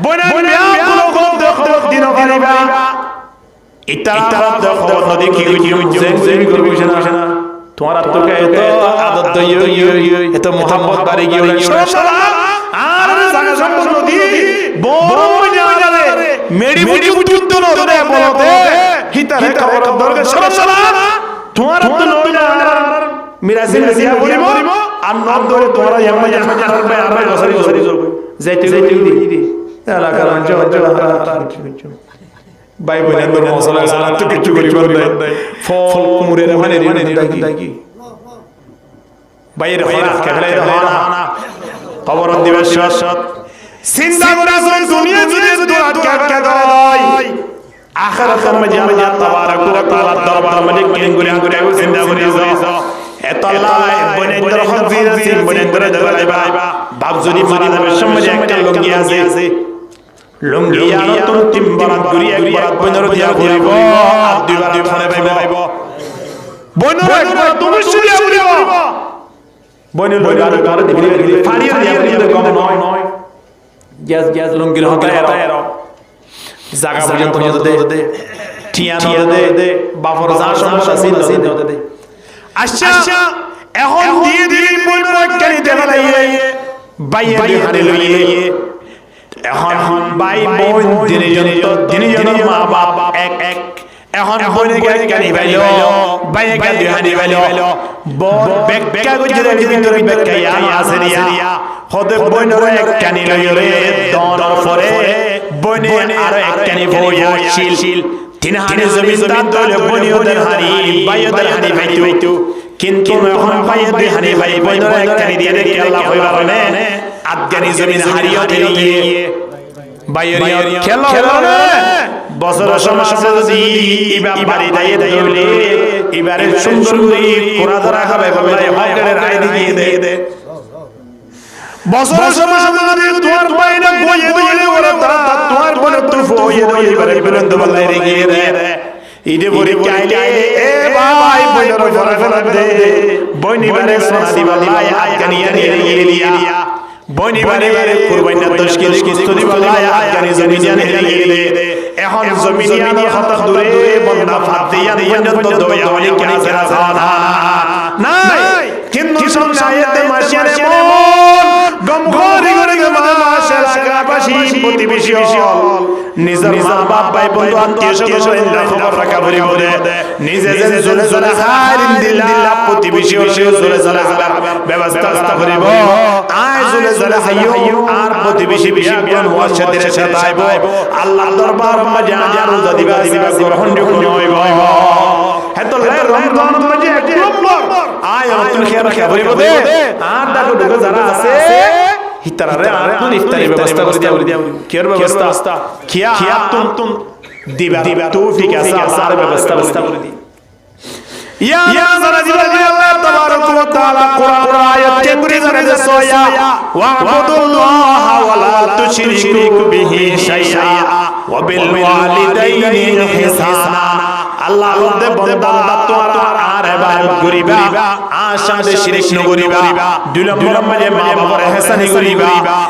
বনে বিয়া গুলো খবর দিন করিবা ইতারা খবর নদী কি জেন করবি না তোমার আত্মকে এত আদত দইও এত মোহাম্মদ বাড়ি গিয়ে আর জায়গা সম্পদ নদী বড় জায়গারে মেডি বুদ্ধ নদে বলতে হিতারে খবর দরকার সরা তোমার তো নইলা মিরাজে দিয়া বলিব আর নাম ধরে তোমরা ইয়ামা আর গসরি জলবে যাইতে দি এলাকার অঞ্চল বাই বলে মশলা তো কিছু করিব নাই ফল কুমুরে মানে ডাকি বাইরে ফেরা কেবলাই না খবর দিবে সৎ চিন্তা করা দুনিয়া জুড়ে দোয়া কে দয় আখিরাত মাঝে আল্লাহ তাবারাক ওয়া তাআলা দরবার মাঝে কেন গুলি চিন্তা করি যাও এত আল্লাহ বনেন্দর হজির আছে বনেন্দর দরবারে বাপ যদি মারা যাবে সমাজে একটা লঙ্গি আছে লঙ্গি আর তিন বারাত গুরি একবার বনের দিয়া ঘুরিব আর দুইবার ফোনে পাইব বনের একবার তুমি শুনিয়া বলিব বনের গার দিবি ফাড়িয়া দিয়া কম নয় গ্যাস লঙ্গির হতায় জায়গা পর্যন্ত দে ঠিয়া দে বাফর যা সমস্যা ছিল দে আচ্ছা এখন দিয়ে বই পরীক্ষা নিতে ফেলাইয়ে বাইয়ে হারে লইয়ে এখন বাই বোন দিনে মা বাপ এক এখন বনে গেছে কানি ভাইলো বাইয়ে কানি হানি ভাইলো বড় বেক্কা গুজরে ভিতরে বেক্কা আছে রিয়া হদে বইনরে এক কানি লইলে দনর পরে বনে আর এক কানি বইয়া শিল তিন হানি জমিন দান দলে বনি ওদের হানি বাইয়েদের হানি ভাইতো কিন্তু এখন বাইয়ে দুই হানি ভাই বইনরে এক কানি দিয়ে দেখি আল্লাহ কইবা বলে আফগানি জমিন হারিয়ে দিয়ে বাইরে খেলো না বছর সমাজে যদি ইবা বাড়ি দাইয়ে দিলে এবারে সুন্দর করে কোরা ধরা হবে বলে হকের রায় দিয়ে দে বছর সমাজে যদি তোমার বাইরে বইয়ে দিলে ওরা তারা তোমার বলে তুই বইয়ে দিলে এবারে বিরন্দ বলে রেগে দে ইদে বড়ি চাইলে এ ভাই বইয়ের ফরা ফেলা দে বইনিবারে সোনা দিবা লাই আফগানিয়া নিয়ে লিয়া বইনিবারে কুরবাইনা দশকে কিস্ত দিবা লাই আফগানি জমিনিয়া নিয়ে দে এখন জমিনিয়া হতা দূরে বন্দা ফাদিয়া পর্যন্ত দয়া ওলি কি আছে না নাই কিন্তু সংসারেতে মাসিয়ারে মন গমগরি করে মাসের আগাবাসী প্রতিবেশী হল নিজের মা বাপ ভাই বন্ধু আত্মীয় স্বজন খবর রাখা ভরি ভরে নিজে যে জলে জলে খাইরিন দিল্লা প্রতিবেশী হল জলে জলে খাবার ব্যবস্থা করা ভরিব আয় জলে জলে হাইয়ো আর প্রতিবেশী বেশি জ্ঞান হওয়ার সাথে সাথে আইব আল্লাহর দরবার মাঝে রোজা দিবা গ্রহণ হইব হেতো রমজান মাঝে এক নম্বর আয় অন্তর খেয়াল রাখা ভরিব দে আর দেখো দেখো যারা আছে হিতারে আর ইফতারের ব্যবস্থা করে দিয়া কি এর ব্যবস্থা খিয়া তুম দিবা তো ঠিক আছে আর ব্যবস্থা করে দি ইয়া যারা দিবা আল্লাহ তাবারক ওয়া তাআলা কোরআন আয়াত করে জানে সোয়া ওয়াবুদুল্লাহ ওয়া লা তুশরিকু বিহি শাইআ ওয়া বিল ওয়ালিদাইনি ইহসানা আল্লাহ বলতে বান্দা তোমরা আর ইবাদত করিবা আশাতে শিরক নকরিবা দুই নম্বর মানে মা বাবার ইহসানি করিবা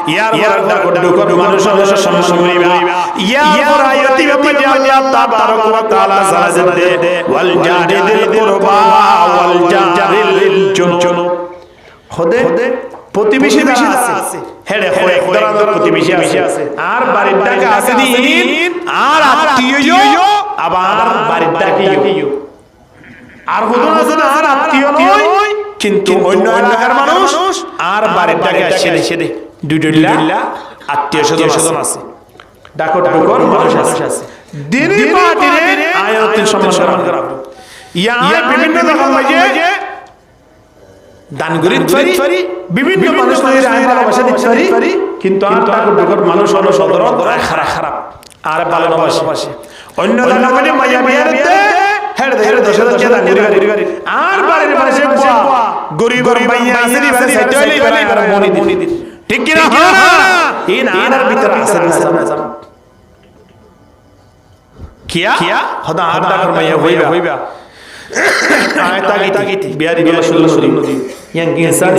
ইয়ার পর ডুকর মানুষের সম্মান করিবা ইয়ার পর আয়াতি মানে আল্লাহ তাবারক ওয়া তাআলা জানে ওয়াল জারিল কুরবা ওয়াল জারিল জুনুব হদে প্রতিবেশী আছে হেড়ে হয় একদরার প্রতিবেশী আছে আর বাড়ির টাকা আছে দিন আর আত্মীয় আবার বাড়ির টাকিও আর হুদুন আছে না আর আত্মীয় নয় কিন্তু অন্য এলাকার মানুষ আর বাড়ির টাকা আসে দে দুইলা আত্মীয় স্বজন আছে ডাকর মানুষ আছে দিনই পাটিরে আয়াতের সম্মান করা ইয়া বিভিন্ন রকম মাঝে দান গরিব পারি বিভিন্ন মানুষের আইন ভালোবাসা দিতে পারি কিন্তু আর ডাকর মানুষ হলো সদর খারাপ আর ভালোবাসে অন্য জায়গা মানে মাইয়া মাইয়াতে হেড় হেড় দশ দান গরিব আর বাড়ির মানুষে গরিব মাইয়া আছে দিবা সেটাই এবার মনি দিন ঠিক কি না এই নানার ভিতর আছে না কিয়া হদা আর ডাকর মাইয়া হইবা আয়তা গীতি বিয়ারি গলা শুল্লা নদী ইয়াং ইনসান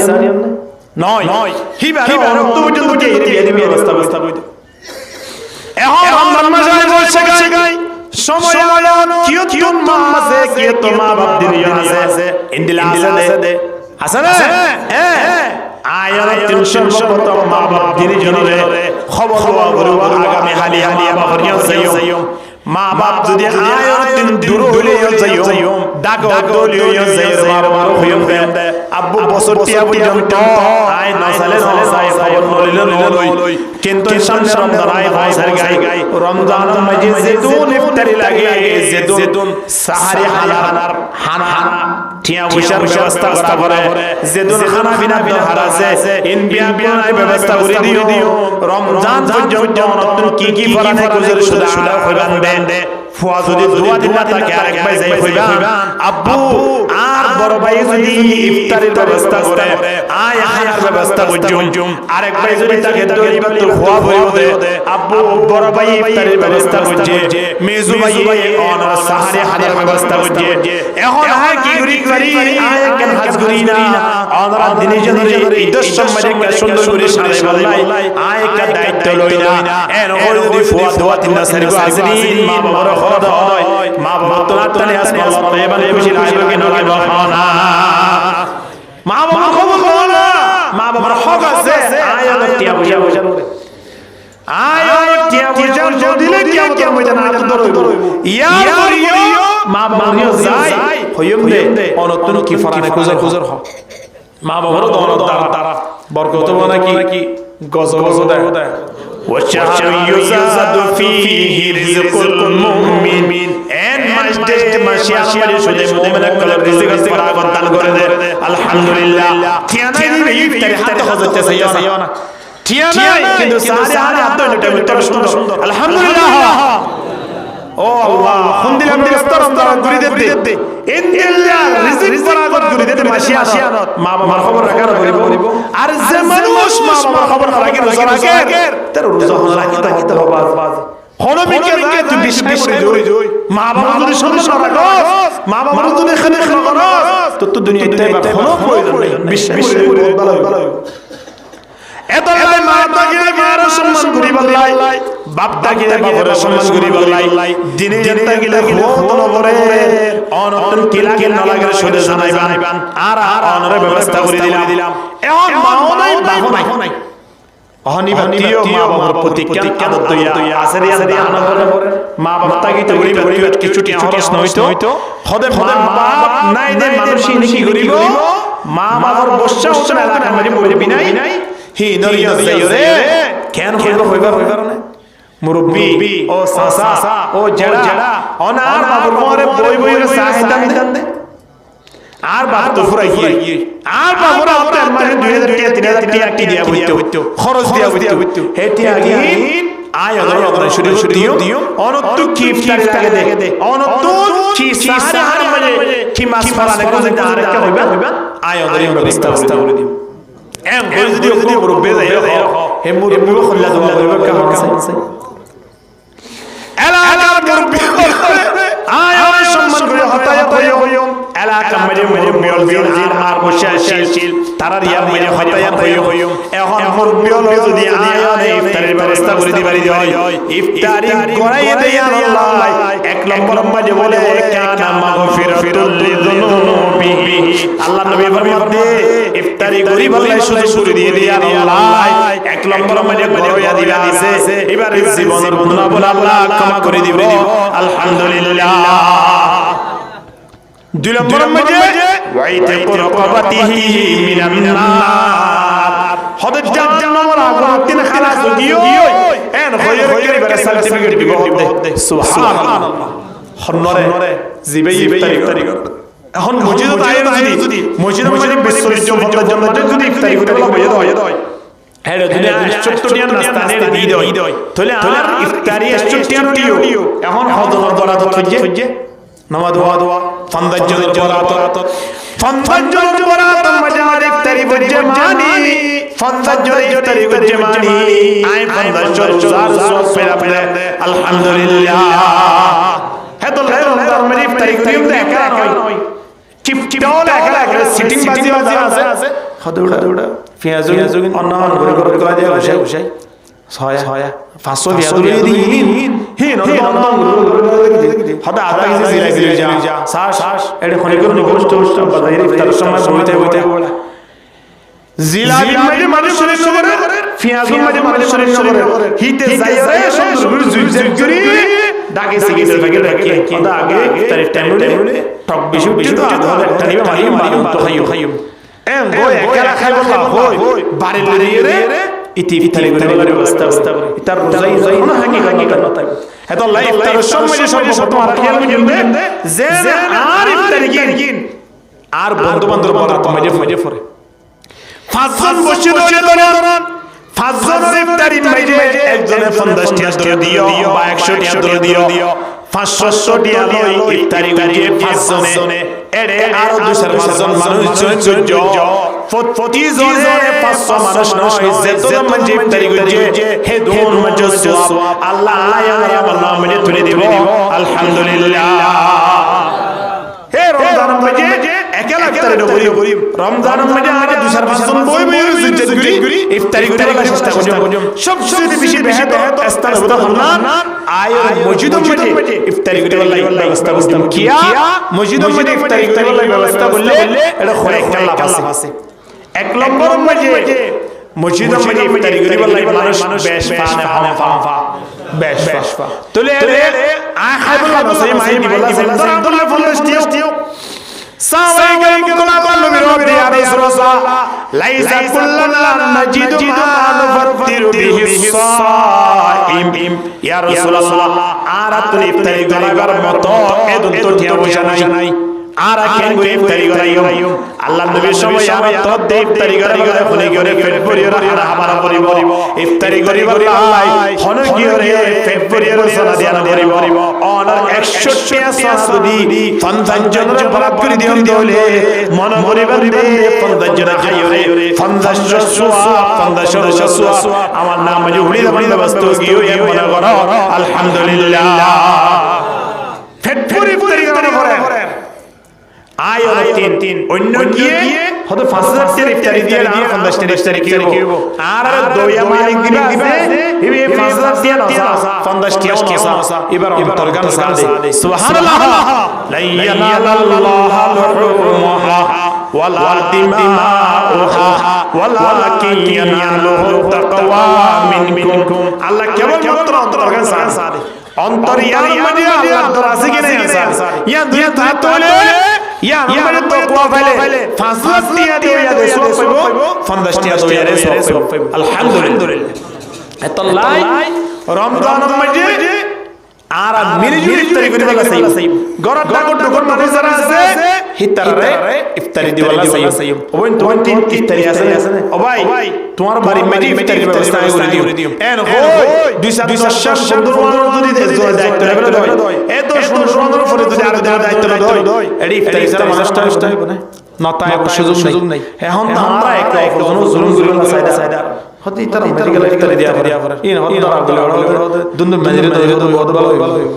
নয় হিবা অন্ত পর্যন্ত যে বিয়ারি ব্যবস্থা হইতো এখন রমজান মাসে বসে গায় সময় কিয়তুন মাসে কিয়ত মা বাপ দিন আছে ইন্দিলা আছে না আয়াত 300 মা বাপ দিন জনরে খবর করব আগামী হালি বাবার যাইও মা বাপ যদি আয়াত দিন দূর হলে যাইও ডাক দলিও যাইও মা বাবার হইম দে আব্বু বছর টিয়া পর্যন্ত আয় না সালে খবর লইল কিন্তু সামনে রমজান আয় ভাইসার গাই রমজান মাঝে যেতুন ইফতারি লাগে যেতুন সাহারি হালার হানা টিয়া বসার ব্যবস্থা করে যেতুন খানা বিনা হারাছে ইন বিয়া ব্যবস্থা করে দিও রমজান পর্যন্ত নতুন কি ফরানে গুজর সুদা হইবান দে ফুয়া যদি দোয়া দিলা তাকে আরেক ভাই যাই হইবা আব্বু আর বড় ভাই যদি ইফতারের ব্যবস্থা করে আয় খানার ব্যবস্থা করজুম আরেক ভাই যদি তাকে দইবা তো ফুয়া হইও দে আব্বু বড় ভাই ইফতারের ব্যবস্থা করছে মেজু ভাই অনার সাহারে হাজার ব্যবস্থা করছে এখন হয় কি করি আয় কেন হাজ করি না অনার দিনে যদি ঈদের সময় কা সুন্দর করে সাজাই বলাই আয় কা দায়িত্ব লই না এন যদি ফুয়া দোয়া তিনটা সারিগো আসরি মা বাবার খোদায় মা বাবা তো আত্মানে আসমা আল্লাহ তাইবান খুশি রাখবে কি নগে নখানা মা বাবা খবর বলা মা বাবার হক আছে আয়াত টিয়া বসা আয়াত টিয়া বসা দিলে টিয়া ময়দান আত ধরইব ইয়ার করিও মা বাবা নিও যাই হইম দে অনতন কি ফরানে কুজর হ মা বাবারও দন তারা বরকত বনা কি গজব দেয় وشهر يزاد فيه رزق المؤمن and মাসে আমাদের শুধু মুমিনের কলব রিজিক ফরাগত দান করে দে আলহামদুলিল্লাহ কিয়ানা ইফতারি হাতে হযরত সাইয়্যিদনা টিয়া নাই কিন্তু সাহারি হাত ধরে এটা ভিতরে সুন্দর আলহামদুলিল্লাহ ও আল্লাহ খুন্দিলা ব্যবস্থা রমজান গুরি দে ইনদিল্লাহ রিজিক বরাগত গুরি দে মাসি আসিয়ানত মা বাবার খবর রাখার করিব আর যে মানুষ মা বাবার খবর রাখে রোজা রাখে তার রোজা রাখতে হবে হনমিকে যায় তুই বিশ্বাস করে জয় মা বাবা যদি সমস্যা রাখস মা বাবা যদি এখানে করস তো দুনিয়াতে বা কোনো প্রয়োজন নেই বিশ্বাস করে ভালো এত মা তাকে মার সম্মান করি বললাই বাপ তাকে বাবার সম্মান করি বললাই দিনে জানতা গেলে হতো করে অনন কিলা কে না লাগে শুনে জানাইবান আর অনরে ব্যবস্থা করে দিলাম এখন মাও নাই বাপ নাই অহনিবাতিও মা বাবার প্রতি কেন দয়া আসরিয়া আনা করে মা বাবা তাকে তো গরিব কিছুটি খরচ নইতো হদে মা বাপ নাই দে মানুষই কি করিব মা বাবার বর্ষা হচ্ছে না এলাকা মাঝে বলবি নাই হি নরিয়া যাইরে কেন হইবার না মুরব্বি ও সাসা ও জড়া অনার বাবুর মোরে বই সাহিদান দে আর বাপ তো ফুরাই গিয়ে আর বাবুর আপনার মানে 2000 টাকা 3000 টাকা কি দিয়া হইতো খরচ দিয়া হইতো হেটি আগে আয় অনর শুরু দিও অনত্তু কি ইফতার লাগে দে অনত্তু কি সাহার মানে কি মাছ ফালানে কোনে আর কে হইবা আয় অনর ব্যবস্থা করে দিও এম যদি মুরব্বি যাই হে মুরব্বি খল্লা দোয়া করবে কেমন আছে এলাকার মুরব্বি আয় অনেক সম্মান করে হতায়া হইও এলাকা মাঝে মুরব্বি আর বসে তারা রিয়া মাঝে হতায়া হইও এখন মুরব্বি যদি আয় অনেক ইফতারের ব্যবস্থা করে দিবারি হয় ইফতারি করাই দেই আল্লাহ এক নম্বর মাঝে বলে কানা মাগফিরাতুল লিযুনুবি আল্লাহ নবী ফরমাতে ইফতারি গরিব আল্লাহ সুযোগ করে দিয়ে আল্লাহ এক নম্বর মাঝে গড়িয়া দিবা আছে এবারে জীবনের গুনাহ বলা আল্লাহ ক্ষমা করে দিবে আলহামদুলিল্লাহ দুই নম্বর মাঝে ওয়াইতে রাকাবাতিহি মিনান নার হদে জাহান্নামের আগুন তিন খালাস গিয়ে এন হয়ে করে সার্টিফিকেট দিব সুবহানাল্লাহ হনরে জিবে ইফতারি কর এখন মসজিদে আয় যদি মসজিদের মধ্যে বিশ্বরিত জন্য যদি ইফতারি করতে বলা হয় হেডে দুনিয়া 70 টিয়া নাস্তা নে দি দেয় তাহলে আর ইফতারি 70 টিয়া দিও এখন হজর বরাত হইছে নামাজ দোয়া ফান্দাজ্জুল বরাত মাজার ইফতারি বজে মানি ফান্দাজ্জুল ইফতারি বজে মানি আই ফান্দাজ্জুল জার সব পেরা আলহামদুলিল্লাহ হেতো রমজান মানে ইফতারি করিম দেখা নয় চিপচিপাও দেখা সিটিং বাজি আছে খাদুড়া পেঁয়াজু অন্নান করে করা যায় বসাই ছয়া 500 পেঁয়াজু দিন হিন অন্নান হদা আদা কেজি জিরা দিলে যা শ্বাস এডে খনি করে নিকষ্ট বাজারে ইফতারের সময় বইতে বলা জিলাবি মাঝে মানুষ শরীর করে পেঁয়াজু মাঝে মানুষ শরীর করে হিতে যাইরে সুন্দর জুজে করি ডাকে সিগিতে রাখি হদা আগে ইফতারের টাইমে টক বেশি তো আদা একটা নিবে মারি তো খাইও এম গো একলা খাইবো না হই বাড়ি লইরে ইতি ইফতারি করে ব্যবস্থা করে ইতার রোজাই কোনো হাকিকত না থাকে এত লাই ইফতারের সময় সর্বপ্রথম আর খেয়াল করবেন যে আর ইফতারি কিন আর বন্ধু বান্ধব বরাত মাঝে পড়ে পাঁচজন বসে ধরেন পাঁচজন ইফতারি মাঝে একজনে 50 টাকা দিও বা 100 টাকা দিও 500 টাকা লই ইফতারি করে পাঁচজনে এরে আর 200 মানুষ প্রতি জনে 500 মানুষ নয় যত মঞ্জে ইফতারি করে হে দোন মঞ্জে সওয়াব আল্লাহ আল্লাহ মানে তুলে দিব আলহামদুলিল্লাহ হে রমজান মাঝে একলা ইফতারি করি রমজান মাঝে আমরা 200 জন বই জিজ্জত করি ইফতারি করে চেষ্টা করি সবচেয়ে বেশি বেহত স্থান হলো রমজান আয় মসজিদের মাঝে ইফতারি করে ব্যবস্থা করতাম কিয়া মসজিদের মাঝে ইফতারি করে ব্যবস্থা করলে এটা খরে লাভ আছে এক নম্বর মাঝে মসজিদের মাঝে ইফতারি করে মানুষ বেশ পানে ফাফা বেশ তোলে আয় খাইবলা নসই মাই দিবলা আব্দুল্লাহ ফলস্টিও সাওয়াইগাম কুলাবাল নবী ইয়া রাসূলুল্লাহ লাইসা কুল্লানা নাজিদু মা নুফাত্তিরু বিহি সাইম ইয়া রাসূলুল্লাহ আর আপনি ইফতারি করার মতো এদন তো টিয়া পয়সা নাই আর কেন গো ইফতারি করাইও আল্লাহ নবীর সময় আর তো ইফতারি করাইও হলে গরে ফেব্রুয়ারি আর হামারা করিব ইফতারি করিব আল্লাহ হনে গরে ফেব্রুয়ারি সালা দিয়া করিব অনার 100 টাকা সাদি 50 জনের বরাত করে দিও দলে মন মনে বন্দে 50 জন খাইও রে 50 সোয়া 50 সোয়া আমার নাম যে উড়ি দে বস্তু গিও এ মনে করো আলহামদুলিল্লাহ ফেব্রুয়ারি ইফতারি করে আয় তিন অন্য গিয়ে হয়তো 5000 টাকা ইফতারি দিয়ে আর 50 টাকা ইফতারি কি হইব আর দয়া মালিক দিবা আছে এই 5000 টাকা নসা 50 টাকা নসা এবার অন্তর গান সাদে সুবহানাল্লাহ লা ইয়ানাল্লাহু লুহুমুহা ওয়ালা দিমাউহা ওয়ালাকিন ইয়ানালুহু তাকওয়া মিনকুম আল্লাহ কেবল মাত্র অন্তর গান সাদে অন্তর ইয়ার মানে আল্লাহ দর আছে কি না ইয়া দুই হাত তোলে ইয়া আমাদের তাকওয়া ফেলে 5000 টাকা দিয়ে সব পাইব 50 টাকা দিয়ে সব পাইব আলহামদুলিল্লাহ এতলাই রমজান মাঝে আর মিলিজুলি ইফতারি করিবা চাই গরত ডাকর ডাকর মানুষ যারা আছে হিতারে ইফতারি দিবালা চাই ওই তোমার তিন ইফতারি আছে ও ভাই তোমার বাড়ি মাঝে ইফতারি ব্যবস্থা করে দিও এন হই 210 সুন্দর মানুষ যদি দায়িত্ব নেবে দই এত সুন্দর সুন্দর করে যদি আর দায়িত্ব দই এডি ইফতারি যারা মানুষটা হইব না নতায় সুযোগ নাই এখন আমরা একটা একজন জুলুম সাইডা হতি তার মেডিকেল ইফতারি দিয়া পারে ইন হদ্দার বলে দুন্দু মেজরে দইরে বহুত ভালো হইব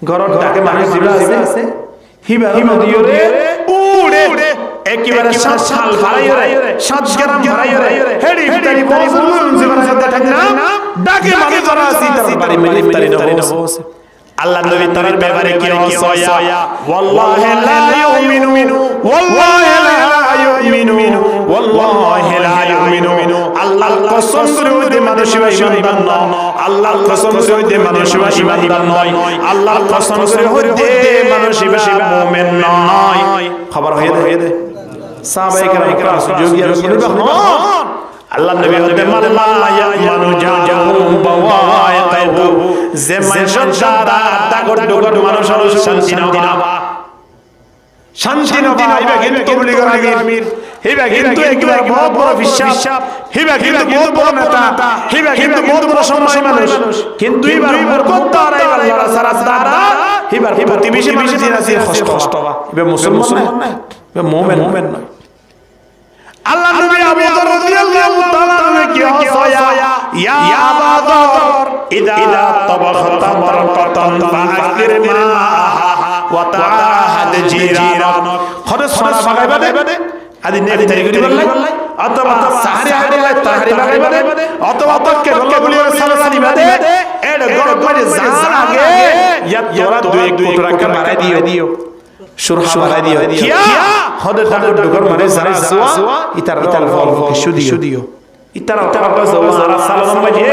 ঘরত ডাকে মানুষ জিবা আছে হিবা দিও রে উড়ে একেবারে 7 সাল ভাড়াইও রে 7 গ্রাম ভাড়াইও রে হেডি ইফতারি বসুন জিবা সাথে থাকে না ডাকে মানুষ যারা আছে তার বাড়ি ইফতারি নবসে আল্লাহ নবী তার ব্যাপারে কি ওয়াসায়া ওয়াল্লাহি লা ইউমিনু ওয়াল্লাহি লা ইউমিনু ওয়াল্লাহি লা ইউমিনু আল্লাহর কসম করে ওই মানুষ ঈমান নয় আল্লাহর কসম করে ওই মানুষ ঈমান নয় আল্লাহর কসম করে ওই মানুষ মুমিন নয় খবর হয়ে দে সাহাবায়ে কেরাম সুযোগী রাসূলুল্লাহ আল্লাহ নবী বলেন মাল্লা ইয়ামানু জাহু বাওয়াইকাহু যে মানুষ যারা ডাগর ডগর মানুষ শান্তি না পাইবে কিন্তু বলি আমির হিবা কিন্তু একবার বহুত বড় বিশ্বাস হিবা কিন্তু বহুত বড় নেতা হিবা কিন্তু বহুত বড় সম্মানী মানুষ কিন্তু এবার বরকত তার আল্লাহর সারা সারা হিবার প্রতিবেশী মানুষের আছে কষ্ট এবার মুসলমান না এবার মুমিন নয় আল্লাহ নবী আবু যর রাদিয়াল্লাহু তাআলা আনহু কি হসায়া ইয়া আবু যর ইদা তাবাখতা মারকাতান ফাআকির মাআহা ওয়া তাআহাদ জিরানাক খরচ বাগাইবাদে আদি নেদি করি বললাই অথবা সাহারি আইলাই তাহারি বাগাইবাদে অথবা তককে বলি সালাসালি বাদে এড গরব মানে জান আগে ইয়া তোরা দুই এক কোটরা কা মারা দিও সুরহা বাড়াই দিও কিয়া হদে ডাকর ডগর মানে যারা সোয়া ইতারা ফল সুদিও ইতারা যারা সালাম মাঝে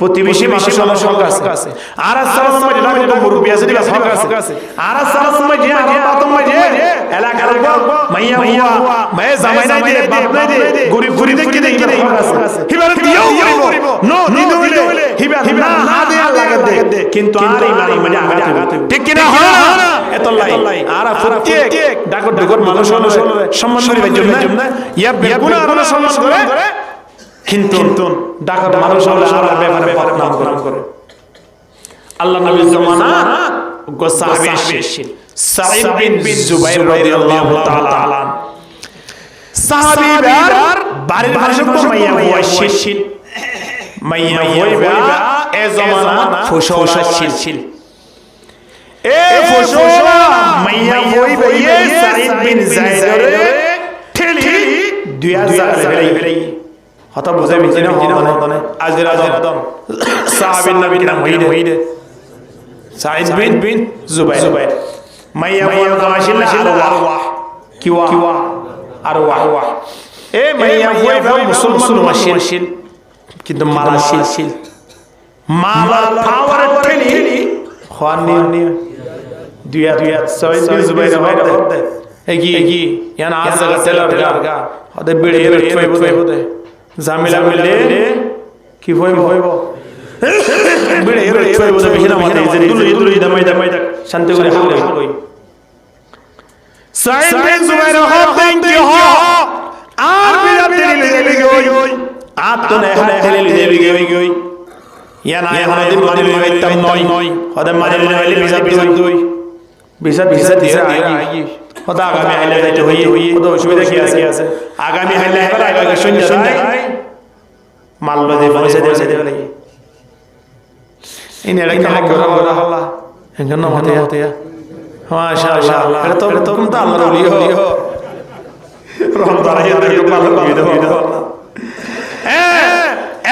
প্রতিবেশী মানুষের হক আছে আর সালাম মাঝে লাগো মুরব্বি আছে দিবা হক আছে আর সালাম মাঝে আর বাতম মাঝে এলাকার মাইয়া হুয়া মে জামাই নাই দে বাপ নাই দে গরিব দেখি দে হক আছে হিবার দিও গরিব নো নিদো হইলে হিবার না না দে লাগা দে কিন্তু আর এই মানে আগাতে ঠিক কি না হয় না এতলাই আর প্রত্যেক ডাকর ডগর মানুষ সম্মান করিবার জন্য ইয়া বেগুনা আর সম্মান করে কিন্তু ডাকর মানুষ আর ব্যাপারে বদনাম করে আল্লাহ নবীর জামানা গো সাহাবী সাঈদ বিন জুবাইর রাদিয়াল্লাহু তাআলা সাহাবীবার বাড়ির মানুষ মাইয়া হইছিল মাইয়া হইবা এ জামানা ফুসোলা ছিল এ ফুসোলা মাইয়া হইবা এ সাঈদ বিন যায়েদ ঠেলি 2000 বেলাই হতা বুঝে মিছিনা হওয়া আজের আদম সাহাবীর নবীর নাম হইদে সাঈদ বিন জুবাইর মাইয়া আসিল আরওয়াহ কিওয়া আরওয়াহ এ মাইয়া হইবা মুসলমান মাসিল কিন্তু মালাশিল মালার পাওয়ার ঠেলি খানি দুয়া সাঈদ বিন জুবাইর হদে এগি ইয়ানা আজাগা তেলারগা হদে বিড়ে থইবদে জামিলা মিলে কি হইব বিড়ে থইবদে বিহিনা মাঝে দুলুই দামাই শান্তি করে হাল কই সাইদ বিন জুবাইর হতেন কি হ আর বিরাট দিলি দেবি গই আতনে হাতে দিলি দেবি গই ইয়ানা ইয়ানা দিন মানি লইতাম নয় হদে মানি লইলি বিসাত দিছে আই হদা আগামী হাইলে যাইতে হইয়ে হদা অসুবিধা কি আছে আগামী হাইলে আগে শূন্য নাই মাল্ল দে পয়সা দে লাগি ইনি এটা কাম করা আল্লাহ এখানে নামতে হতে মাশাআল্লাহ এটা তো কুমতা আল্লাহর ওলি হো রহমতুল্লাহ আলাইহি ভালো ভিডিও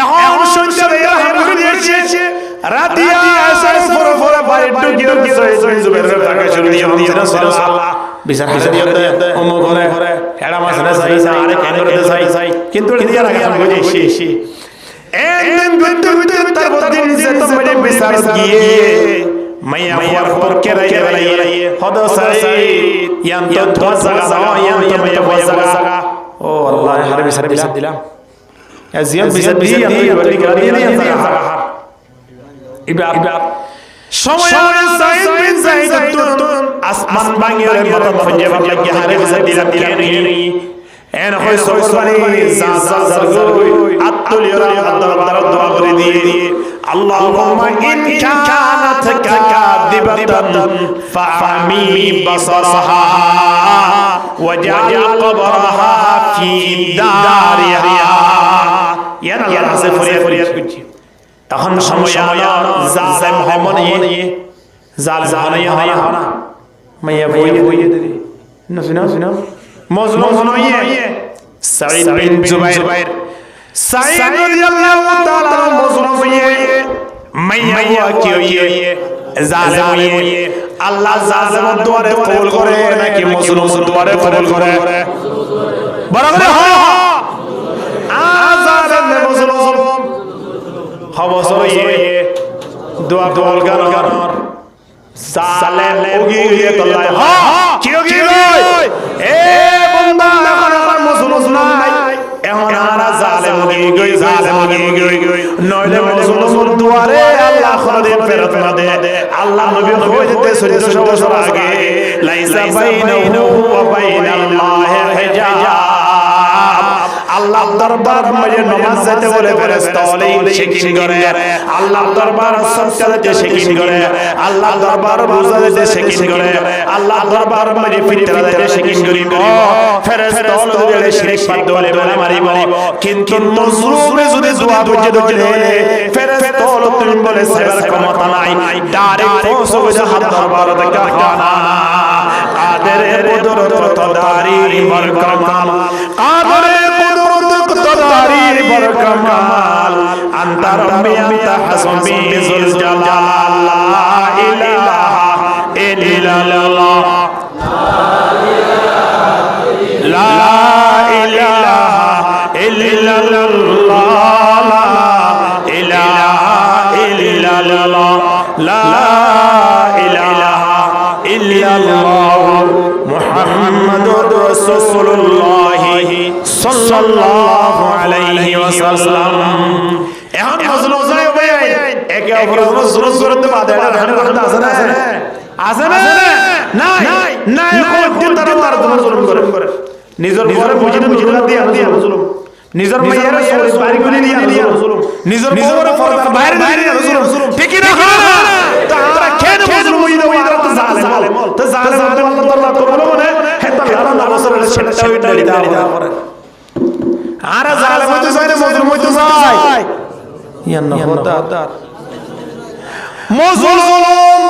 এখন শুনতে আলহামদুলিল্লাহ রাতিয়া আসর ফরে বাড়ি ঢুকিয়ে সাইদ জুবাইর টাকা শুরু দিয়ে সুবহানাল্লাহ বিচার দিয়ে ওমো ঘরে এড়া মাছ না আরে কেন করতে চাই কিন্তু দিয়া লাগে আমি বুঝেছি একদিন গুনতে তার দিন যে তোমারে বিচার গিয়ে মাইয়া ফুয়ার পর কেরাই হদো সাইদ ইয়াম তো দোয়া জাগা ইয়াম তো মাইয়া ফুয়া জাগা ও আল্লাহ হারে বিচার দিলাম আজিয়াম বিচার দিয়ে বলি গাড়ি নিয়ে জাগা ইবাব সময় সাইদ বিন সাইদ আসমান ভাঙিয়ে মত ফজে ভাবলা কি হারে বিচার দিলাম কেনি এন হয় সবসবানি জাজার গই আত্তলিরা আদার দোয়া করে দিয়ে আল্লাহুম্মা ইন কানাত কাদিবাতান ফামি বাসারহা ওয়াজআল কবরহা ফি দারিহা ইয়া আল্লাহ সে ফরিয়াদ করছি তখন সময় জালিম হমনি জালিম হনা মাইয়া বইয়ে দে না শুনো মজলুম নয় সাইদ বিন জুবাইর সাইদ রাদিয়াল্লাহু তাআলা মজলুম হয়ে মাইয়া কি হয়ে জালিম হয়ে আল্লাহ জালিম দুয়ারে কবুল করে নাকি মজলুম দুয়ারে কবুল করে বরাবর হয় আজালিম মজলুম খবর হয়ে দোয়া কবুল করার জালিম ওগি হয়ে আল্লাহ কি হয়ে এ বান্দা এখন মুসলমান নাই এখন আমরা জালেম গই নইলে মুসলমান দুয়ারে আল্লাহ খোদে ফেরত না দে আল্লাহ নবী কই দিতে 1400 বছর আগে লাইসা বাইনাহু ওয়া বাইনাল্লাহি হিজাব আল্লাহ দরবার মাঝে নামাজ যেতে বলে ফেরেশতা ওলাই শেকিন করে আল্লাহ দরবার সত্যতে শেকিন করে আল্লাহ দরবার রোজা যেতে শেকিন করে আল্লাহ দরবার মাঝে ফিতরা যেতে শেকিন করিব ফেরেশতা ওলাই শিরক বাদ বলে মারিব কিন্তু মজলুমে যদি দোয়া বুঝে দিলে ফেরেশতা ওলাই তুমি বলে সেবার ক্ষমতা নাই ডাইরেক্ট পৌঁছে হাত দরবার থেকে খানা কাদের কুদরত দারি বরকমাল কাদের قدري بركمال أنت ربي أنت حسبي ذو الجلال لا إله إلا الله لا إله إلا الله لا إله إلا الله لا إله إلا الله محمد رسول الله সাল্লাল্লাহু আলাইহি ওয়াসাল্লাম এখন মজলুম যায় ভাই একে অপরের জোরে জোরে তো বাদে আছে না নাই কোন তারা তার জুলুম করে নিজের ঘরে বুঝে দিয়ে জুলুম নিজের মায়ের সোরে বাড়ি করে দিয়ে জুলুম নিজের ঘরে পর্দার বাইরে দিয়ে জুলুম ঠিক না তারা কেন মজলুম হইলো তো জালেম আল্লাহ তাআলা তো বলে হেতা আল্লাহ নামাজের সেটা সেটা দাও করে আর জালেম হইতে চায় না মজলুম হইতে চায় ইয়ান্না হদার মজলুম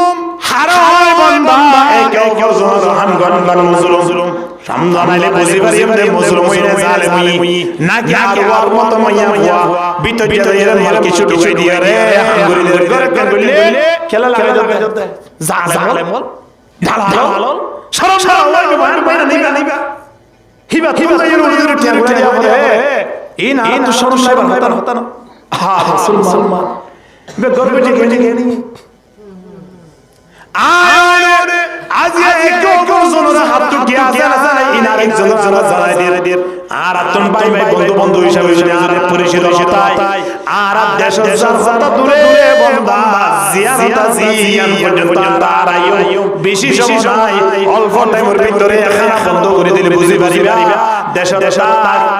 হারাম বান্দা একে অপর রহম গন মজলুম সামদানাইলে বুঝি পারি আমরা মজলুম হইলে জালেম হই নাকি আর মত মাইয়া বুয়া বিতর যাইরা মাল কিছু দিয়া রে হাঙ্গুরিদের ঘরে করলে খেলা লাগা যাবে জালেম বল ঢাল শরম লাগে বাইরে নিবা হিবা যাইরা ওদের টিয়া দিয়া বলে এই না তো শরম নাই হতা না হ্যাঁ মুসলমান বে গর্বে টিকে নি আরে আজ একটু জনরা হাত কি আছে না ইনার একজন জানাই দিয়ে আর আতন ভাই বন্ধু হিসাবে যদি পরিচিত হতাই আর দেশ জানতা দূরে বন্দা জিয়ারত জিয়ান পর্যন্ত আর আইও বেশি সময় অল্প টাইমের ভিতরে খানা বন্ধ করে দিলে বুঝি পারিবা দেশ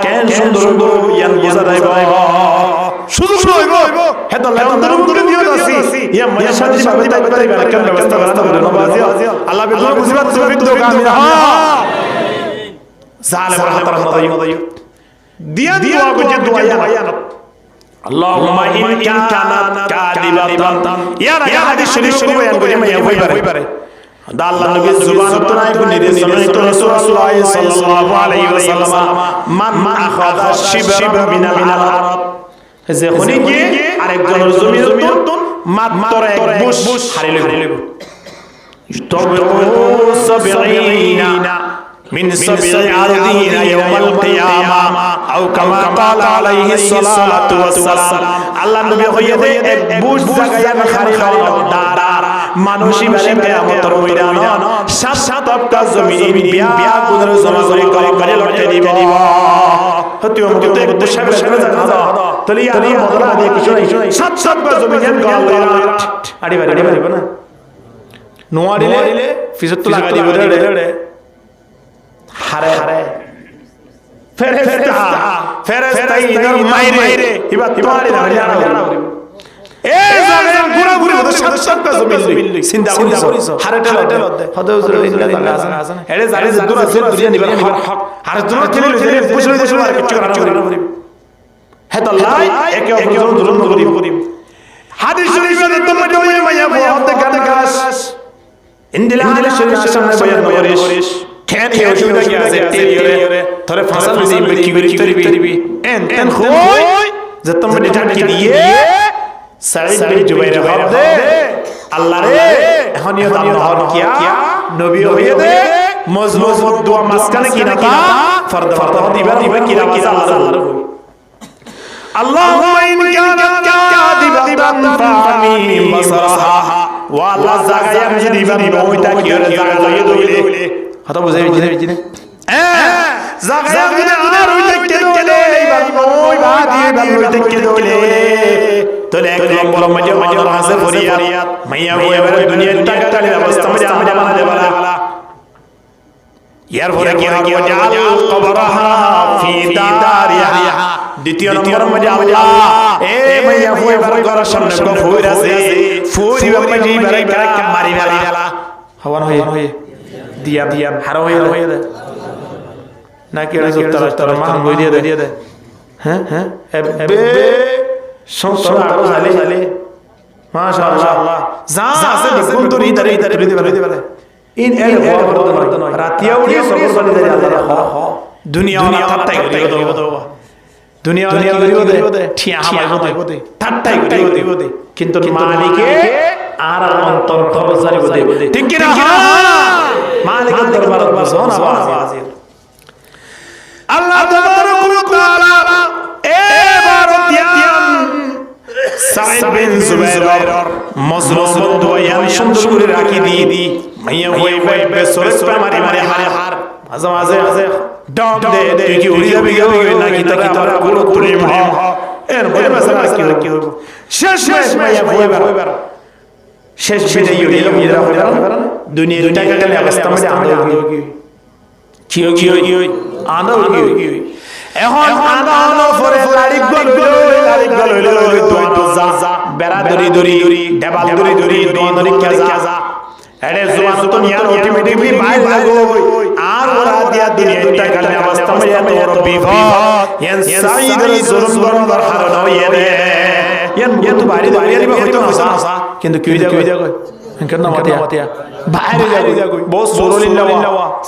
কেন সুন্দর ইয়ান বোঝা যাইব শুধু হইব হেদ লাইন করে দিও দাসি ইয়া মায়া শান্তি ভাবে তাই পারিবা কেন ব্যবস্থা করে নবাজি আল্লাহ বে দোয়া বুঝিবা তৌফিক দাও কামিল জালেম হাতার মদাইও দিয়া দোয়া করতে দোয়া ইয়ানত আল্লাহুম্মা ইন কানাত কাদিবাতান ইয়া হাদিস শরীফ বয়ান করি মাইয়া হইবারে আল্লাহ নবী জুবান তো নাই বলি রে সনাইতো রাসূলুল্লাহ সাল্লাল্লাহু আলাইহি ওয়াসাল্লাম মান আখাযা শিবরা মিনাল আরব যে খনি কি আরেকজনের জমির তুন মাত্র এক বুশ হারিয়ে লইব ইস্তাবিউ সাবিঈনা من سبع عرضين يوم القيامة أو كما قال عليه الصلاة والسلام الله نبي خيده بوش زغيان خارخ دارا মানুষই বলে কিয়ামতের ময়দানে সাত সাত অক্টা জমিন বিয়া গুণের জমা করে লটে দিব হতিও মতে একটু সামনে জানা তাহলে ইয়ার মদলা দিয়ে কিছু নাই সাত সাত বার জমিন গাল আড়ি বাড়ি না নোয়া দিলে ফিসত তো লাগা দিব রে হারে ফেরেশতা ইনার মাইরে ইবা তোমারি না জানা এই জায়গায় পুরো পুরো সাতটা জমিন চিন্তা করিছো হারেটা লদে হদে ইল্লা জানা আছে এরে জানে দূর আছে দুনিয়া নিবার হক আর দূর থেকে বুঝলে আর কিছু করা না হেত আল্লাহ একে অপরের দূর করিম হাদিস শরীফে তোমরা ওই মায়া বহুত গান গাস ইনদিলা হাদিস শরীফের সামনে বয়ান করিস কেন এই অসুবিধা কি আছে টেরিয়রে তোরে ফাসাল দিবি কি করিবি এন কই যে তোমরা এটা কি দিয়ে সাইদ বিন জুবাইর হদে আল্লাহ রে এখন ইয়া দাম কিয়া নবী হয়ে দে মজমুজ দোয়া মাসকানে কি না ফরদ দিবা কি না আল্লাহ اللهم إن كانت كاذبة فعني بصرها والله زغيا مجدبا بويتا كير زغيا يدولي هذا بوزي بيجي زغيا كده আর ওইটা কেদলে এইবার ওই বাদি ওইটা কেদলে তোলে এক নম্বর মজে মজে হাসে ফরিয়াত মাইয়া এবারে দুনিয়ার টাকা টাকা ব্যবস্থা মজে আমরা বানাতে বলা ইয়ার পরে কি হয় জাল কবরহা ফি দারিহা দ্বিতীয় নম্বর মজে আল্লাহ এ মাইয়া ফুয়েবার ঘরের সামনে গো ফুইর আছে ফুইর বাজি বারে মারি ফেলা হওয়ার হয়ে দিয়া হার হয়ে দে না কি রে তোর মান বই দিয়ে দে হ্যাঁ এবে সংসার আরো জালে মাশাআল্লাহ যা আছে কোন দরি ইদারে দিবে ইন এর বর্তমান রাতিয়া উড়ি সবর বনে যায় আল্লাহ দুনিয়া ওয়ালা তাত্তাই করিও দো দুনিয়া করিও দে ঠিয়া হামাইব দে তাত্তাই করিও দে কিন্তু মালিকে আর অন্তর খবর জানিব দে ঠিক কি না মালিকের দরবার বসো না আওয়াজ আল্লাহ তাবারাক ওয়া তাআলা এবার দিয়ান সাইদ বিন জুবাইর মজলুম দোয়ান সুন্দর করে রাখি দি মাইয়া হই বেসরে মারি হার মাঝে ডক দে কি উড়ি যাবে নাকি তোরা পুরো তুলে এর বলে মাসলা কি হইব শেষ মাইয়া হইবার শেষ বিদায় হইল মিরা হইবার দুনিয়ার টাকা গেলে অবস্থা মধ্যে আমরা কি হই আনা কি এখন আনা পরে লাড়ি গল হইল তো যা বেড়া দরি দেবাল দরি দরি কাজা এরে জোয়ান তো নিয়ার অটোমেটিকলি বাইরে লাগো আর ওরা দিয়া দুনিয়ার টাকা গেলে অবস্থা মধ্যে তোর বিপদ ইয়ান সাইদের জুলুম বরাবর হারানো ইয়ে ইয়ান তো বাইরে দিবা হইতো না কিন্তু কি কই কেন মাটিয়া বাইরে যা কই বহুত সোরলিল্লাহ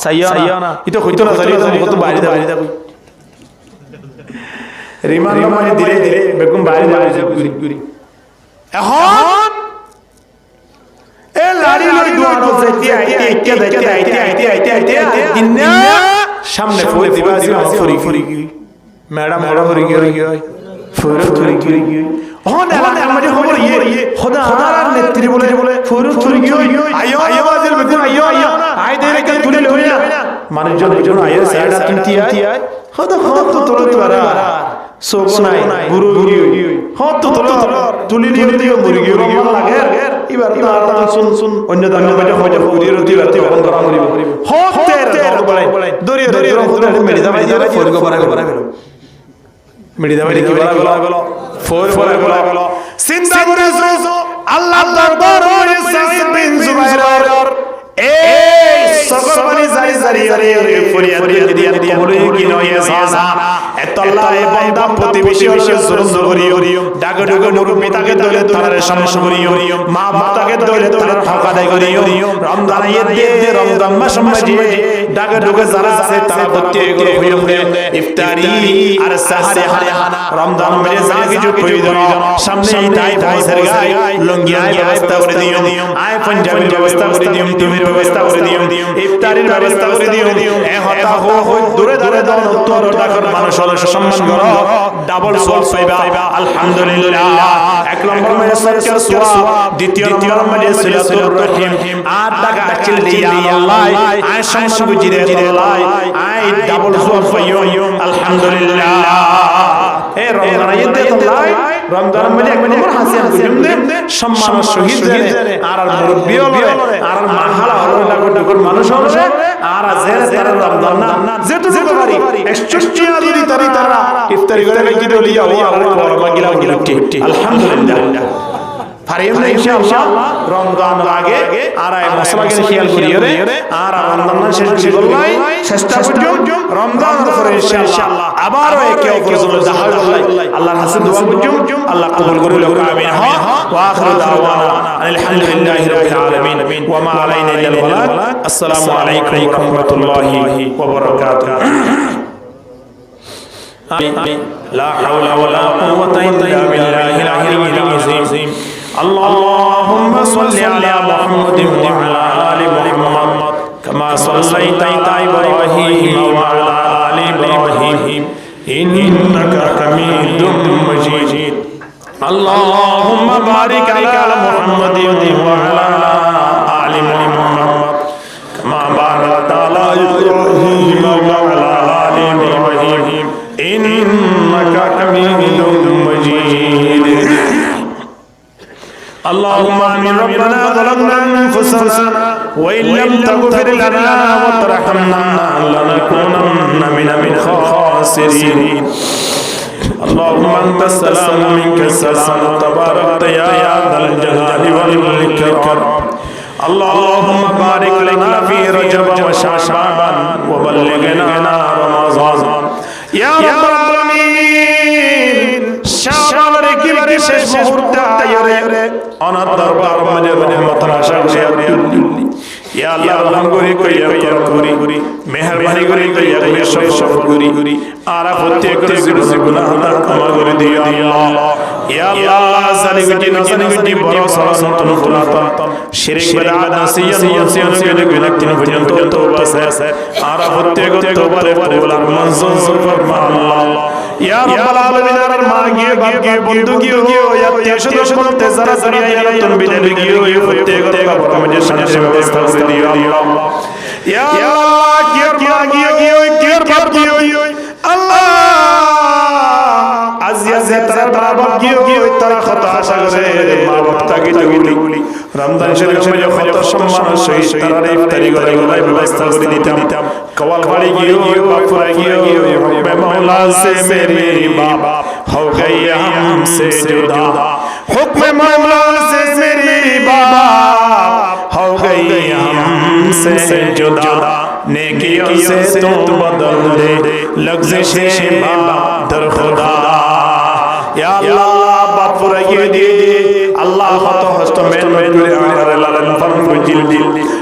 সাইয়ানা ইতো হইতো না জানি তো বাইরে যা কই রিমান মানে ধীরে বেগম বাইরে যা গুরি এখন এ লাড়ি লই দুয়ানো যেতে আইতে দিনা সামনে ফুল দিবা ফুরি ম্যাডাম ফুরি কি ফোরে থুরি গিয়ে হন এলাকার মাঝে খবর ইয়ে খোদা আর নেত্রী বলে ফোরে থুরি গিয়ে আয়ো আওয়াজের ভিতর আয়ো আই দে রেখে তুলে লই না মানুষজন একজন আয়ো সাইডা তিনটি আয় খোদা তো তোলে তোরা সোক নাই গুরু গিয়ে হত তো তুলি দিয়ে মুরগি রমান লাগে এবার তা শুন অন্য দান মাঝে হয়তো গুরিয়ে রতি রাতে বন্ধ করিব হতে বড় দরিয়ে খোদা মেডি দাবাই দিয়ে ফোর গো বাড়া গেল মেডি দাবাই কি বাড়া গেল ফোর বাড়া গেল চিন্তা করেছো আল্লাহ দরবারে সাইদ বিন জুবাইর এই সকলবানি জারি ফরিয়াদ দিয়ে কবরে কি নয় সানা এত আল্লাহ এই বান্দা প্রতিবেশী হইছে জুলুম করিও ডাগে নুরু পিতাকে দলে তারে সম্মান করিও মা বাবাকে দলে তারে হক আদায় করিও রমজান ঈদে রমজান মাস মাঝে ডাগে যারা আছে তারা করতে হইও ইফতারি আর সাহারি হানা রমজান মাঝে যা কিছু প্রয়োজন সামনে তাই পৌঁছার গায় লঙ্গি আয় ব্যবস্থা করে দিও আয় পাঞ্জাবির ব্যবস্থা করে দিও তুমি ব্যবস্থা করে দিও ইফতারির ব্যবস্থা করে দিও এ হতা হই দূরে দাও তোর ডাকর মানুষ হলো সম্মান করো ডাবল সওয়াব পাইবা আলহামদুলিল্লাহ এক নম্বর মে সদকার সওয়াব দ্বিতীয় নম্বর মে সিলাতুর রহিম আর টাকা চিল দিয়া আল্লাহ আয় সম্মান বুঝিরে আল্লাহ আয় ডাবল সওয়াব পাইও আলহামদুলিল্লাহ এ রমজান ঈদে আল্লাহ রমজান মধ্যে এক নম্বর হাসিয়ান বুঝিমনে সম্মান শহীদ জানে আর মুরব্বি হলো আর মাহালা হলো ডাকর মানুষ হলো আর জেরে তার রমজান না যেটুকু পারি এক্সট্রা আদরি তারা ইফতারি করে কি দলিয়া ও আর মাগিলা আলহামদুলিল্লাহ ফারিম না ইনশাআল্লাহ রমজান আগে আর এই মশলাকে খেয়াল করিও রে আর রমজান শেষ করলাই চেষ্টা করুন রমজান পরে ইনশাআল্লাহ আবারো একে অপরের জন্য দাহাল আল্লাহর কাছে দোয়া করুন আল্লাহ কবুল করুন আমিন ওয়া আখিরু দাওয়ানা আলহামদুলিল্লাহি রাব্বিল আলামিন ওয়া মা আলাইনা ইল্লাল বালাগ আসসালামু আলাইকুম ওয়া রাহমাতুল্লাহি ওয়া বারাকাতুহু لا حول ولا قوة إلا بالله العلي العظيم اللهم صل على محمد وعلى آل محمد كما صليت على إبراهيم وعلى آل إبراهيم إنك حميد مجيد اللهم بارك على محمد وعلى آل محمد كما باركت على إبراهيم وعلى آل إبراهيم إنك حميد مجيد اللهم آمين ربنا ظلمنا أنفسنا وإن لم تغفر لنا وترحمنا لنكونن من الخاسرين اللهم أنت السلام منك السلام تباركت يا ذا الجلال والإكرام اللهم بارك لنا في رجب وشعبان وبلغنا رمضان يا رب العالمين শাবানের একেবারে শেষ মুহূর্তে আয়রে অনার দরবার মাঝে রহমত আশা করে ইয়া আল্লাহ রহম করি মেহেরবানি করে সব করি আর প্রত্যেক জীবনে গুনাহ ক্ষমা করে দিও আল্লাহ ইয়া আল্লাহ জালিগুটি নসানিগুটি বড় সরাসন ফুলাতাম শিরক বিদআত নাসিয়ান গেলে বিলকিন পর্যন্ত তওবা আছে আর প্রত্যেক তওবারে কবুল আর মঞ্জুর ফরমা আল্লাহ ইয়া রাব্বাল আলামিন আর মা গিয়ে বাপ গিয়ে বন্ধু গিয়ে আত্মীয় স্বজন করতে যারা দুনিয়ায় নতুন বিদায় গিয়ে প্রত্যেক কবর মধ্যে শান্তির ব্যবস্থা করে দিও আল্লাহ ইয়া আল্লাহ কিয়ার মা গিয়ে কিয়ার বাপ গিয়ে আল্লাহ আজিয়া তারা বাপ গিয়ে তারা খতা আশা করে মা বাপ তাকে গুলি রমজান শরীফ মে কত সম্মান সহিত তারা ইফতারি করে ব্যবস্থা করে দিতাম কওয়াল বাড়ি গিয়ে বাপুরা গিয়ে হুকমে মওলা সে মেরে বাপ हो गई हमसे जुदा हुक्म मौला से मेरी बाप हो गई हमसे जुदा नेकियों से तू बदल दे लग्ज़िशे बाप दर खुदा या अल्लाह बाप रहिए दे अल्लाह तो हस्त में করে আর লালন পালন করে দিল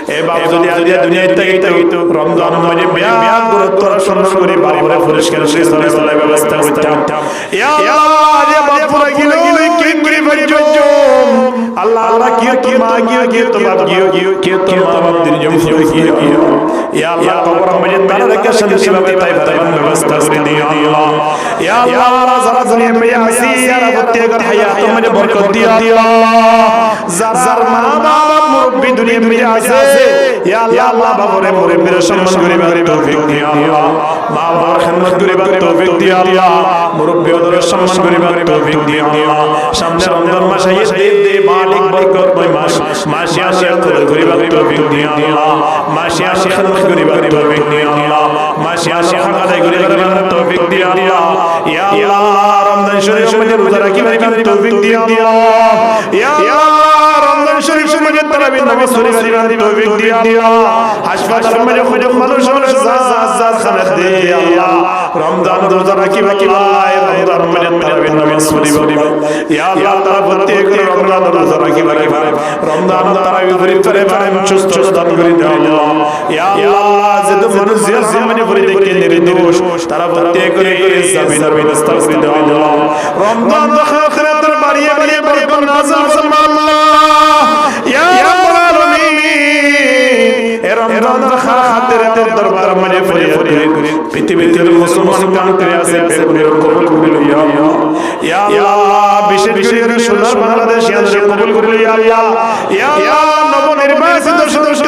এ বাপ যদি আজ দুনিয়া থেকে তো রমজান মাসে ব্যাগ গুরুত্ব সম্মান করে বাড়ি পরিষ্কার করে চলার ব্যবস্থা করতাম ইয়া আল্লাহ যে বাপ রাখিল কি করে পর্যন্ত আল্লাহ আল্লাহ কিও কি মা কিও কি তো বাপ কিও তো মা বাপ দিন জম কিও ইয়া আল্লাহ কবর মধ্যে তারা রেখে শান্তি ভাবে তাইবান ব্যবস্থা করে দিও আল্লাহ ইয়া আল্লাহ যারা দুনিয়া মে আসি আর প্রত্যেকের হায়াত মধ্যে বরকত দিও আল্লাহ যার মা বাপ মুরব্বি দুনিয়া মে আছে ইয়া আল্লাহ বাবরে মুরব্বির সম্মান করিবার তৌফিক দিও আল্লাহ মা বাবার খিদমত করিবার তৌফিক দিও আল্লাহ মুরব্বিদের সম্মান করিবার তৌফিক দিও আল্লাহ সামনে রমজান মাস আইছে দে মালিক বরকতময় মাস মাসে আসে কবুল করিবার তৌফিক দিও আল্লাহ মাসে আসে খিদমত করিবার তৌফিক দিও আল্লাহ মাসে আসে হক আদায় করিবার তৌফিক দিও আল্লাহ ইয়া আল্লাহ রমজান শরীফের মধ্যে রোজা রাখিবার তৌফিক দিও আল্লাহ ইয়া আল্লাহ রমজান শরীফের মধ্যে তারাবির নামাজ পড়িবার তৌফিক দিও আল্লাহ হাসপাতালের মধ্যে খুব মানুষের জাত খানা দে আল্লাহ রমজান রোজা রাখিবার রমজান মধ্যে তারাবির নামাজ পড়িবার ইয়া আল্লাহ তারা প্রত্যেক রমজান রোজা রাখিবার রমজান তারাবি পড়িবার সুস্থ দান করে দাও আল্লাহ ইয়া আল্লাহ যত মানুষ জিয়ামনে পড়ে দেখে নির্দোষ তারা প্রত্যেক জামিনের ব্যবস্থা করে দাও আল্লাহ রমজান আখিরাতের বাড়িয়ে বাড়িয়ে বরকত নাযিল ফরমা আল্লাহ ইয়া রাব্বুল আলামিন এ রমজান খাতিরে তোর দরবার মধ্যে ফরিয়াদ করি পৃথিবীর মুসলমান কান করে আছে বেগুনের কবুল করে ইয়া আল্লাহ ইয়া আল্লাহ বিশেষ করে সোনার বাংলাদেশ ইয়াদের কবুল করে ইয়া আল্লাহ ইয়া আল্লাহ নবনির্বাচিত সরকার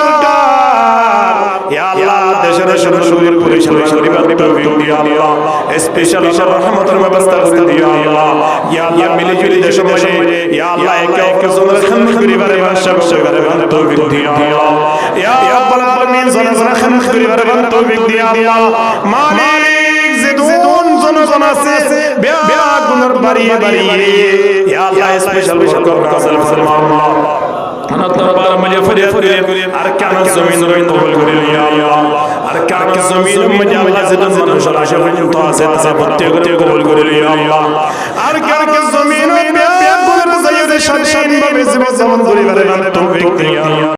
ইয়া আল্লাহ দেশের সুন্দর পরিচালনা করিবার তৌফিক দিও আল্লাহ স্পেশাল রহমতের ব্যবস্থা করে দিও আল্লাহ ইয়া আল্লাহ মিলিজুলি দেশের মধ্যে ইয়া আল্লাহ একে অপরের খিদমত করিবার করিবার তৌফিক দিও আল্লাহ ইয়া রাব্বুল আলামিন জনগণ খিদমত করিবার তৌফিক দিও আল্লাহ মালিক জিদুন জনগণ আছে বেয়া গুনার বাড়িয়ে বাড়িয়ে ইয়া আল্লাহ স্পেশাল বরকত নাযিল ফরমা আল্লাহ আনা দরবার মধ্যে ফরিয়াদ করি আর কান জমিন কবুল করে ইয়া আল্লাহ আর কান জমিন মধ্যে আল্লাহ জিদুন মানুষের আশা পর্যন্ত আছে তারা প্রত্যেককে কবুল করে ইয়া আল্লাহ আর কান জমিন মধ্যে গুনার যায়রে শান ভাবে জীবন যাপন করিবার তৌফিক দিও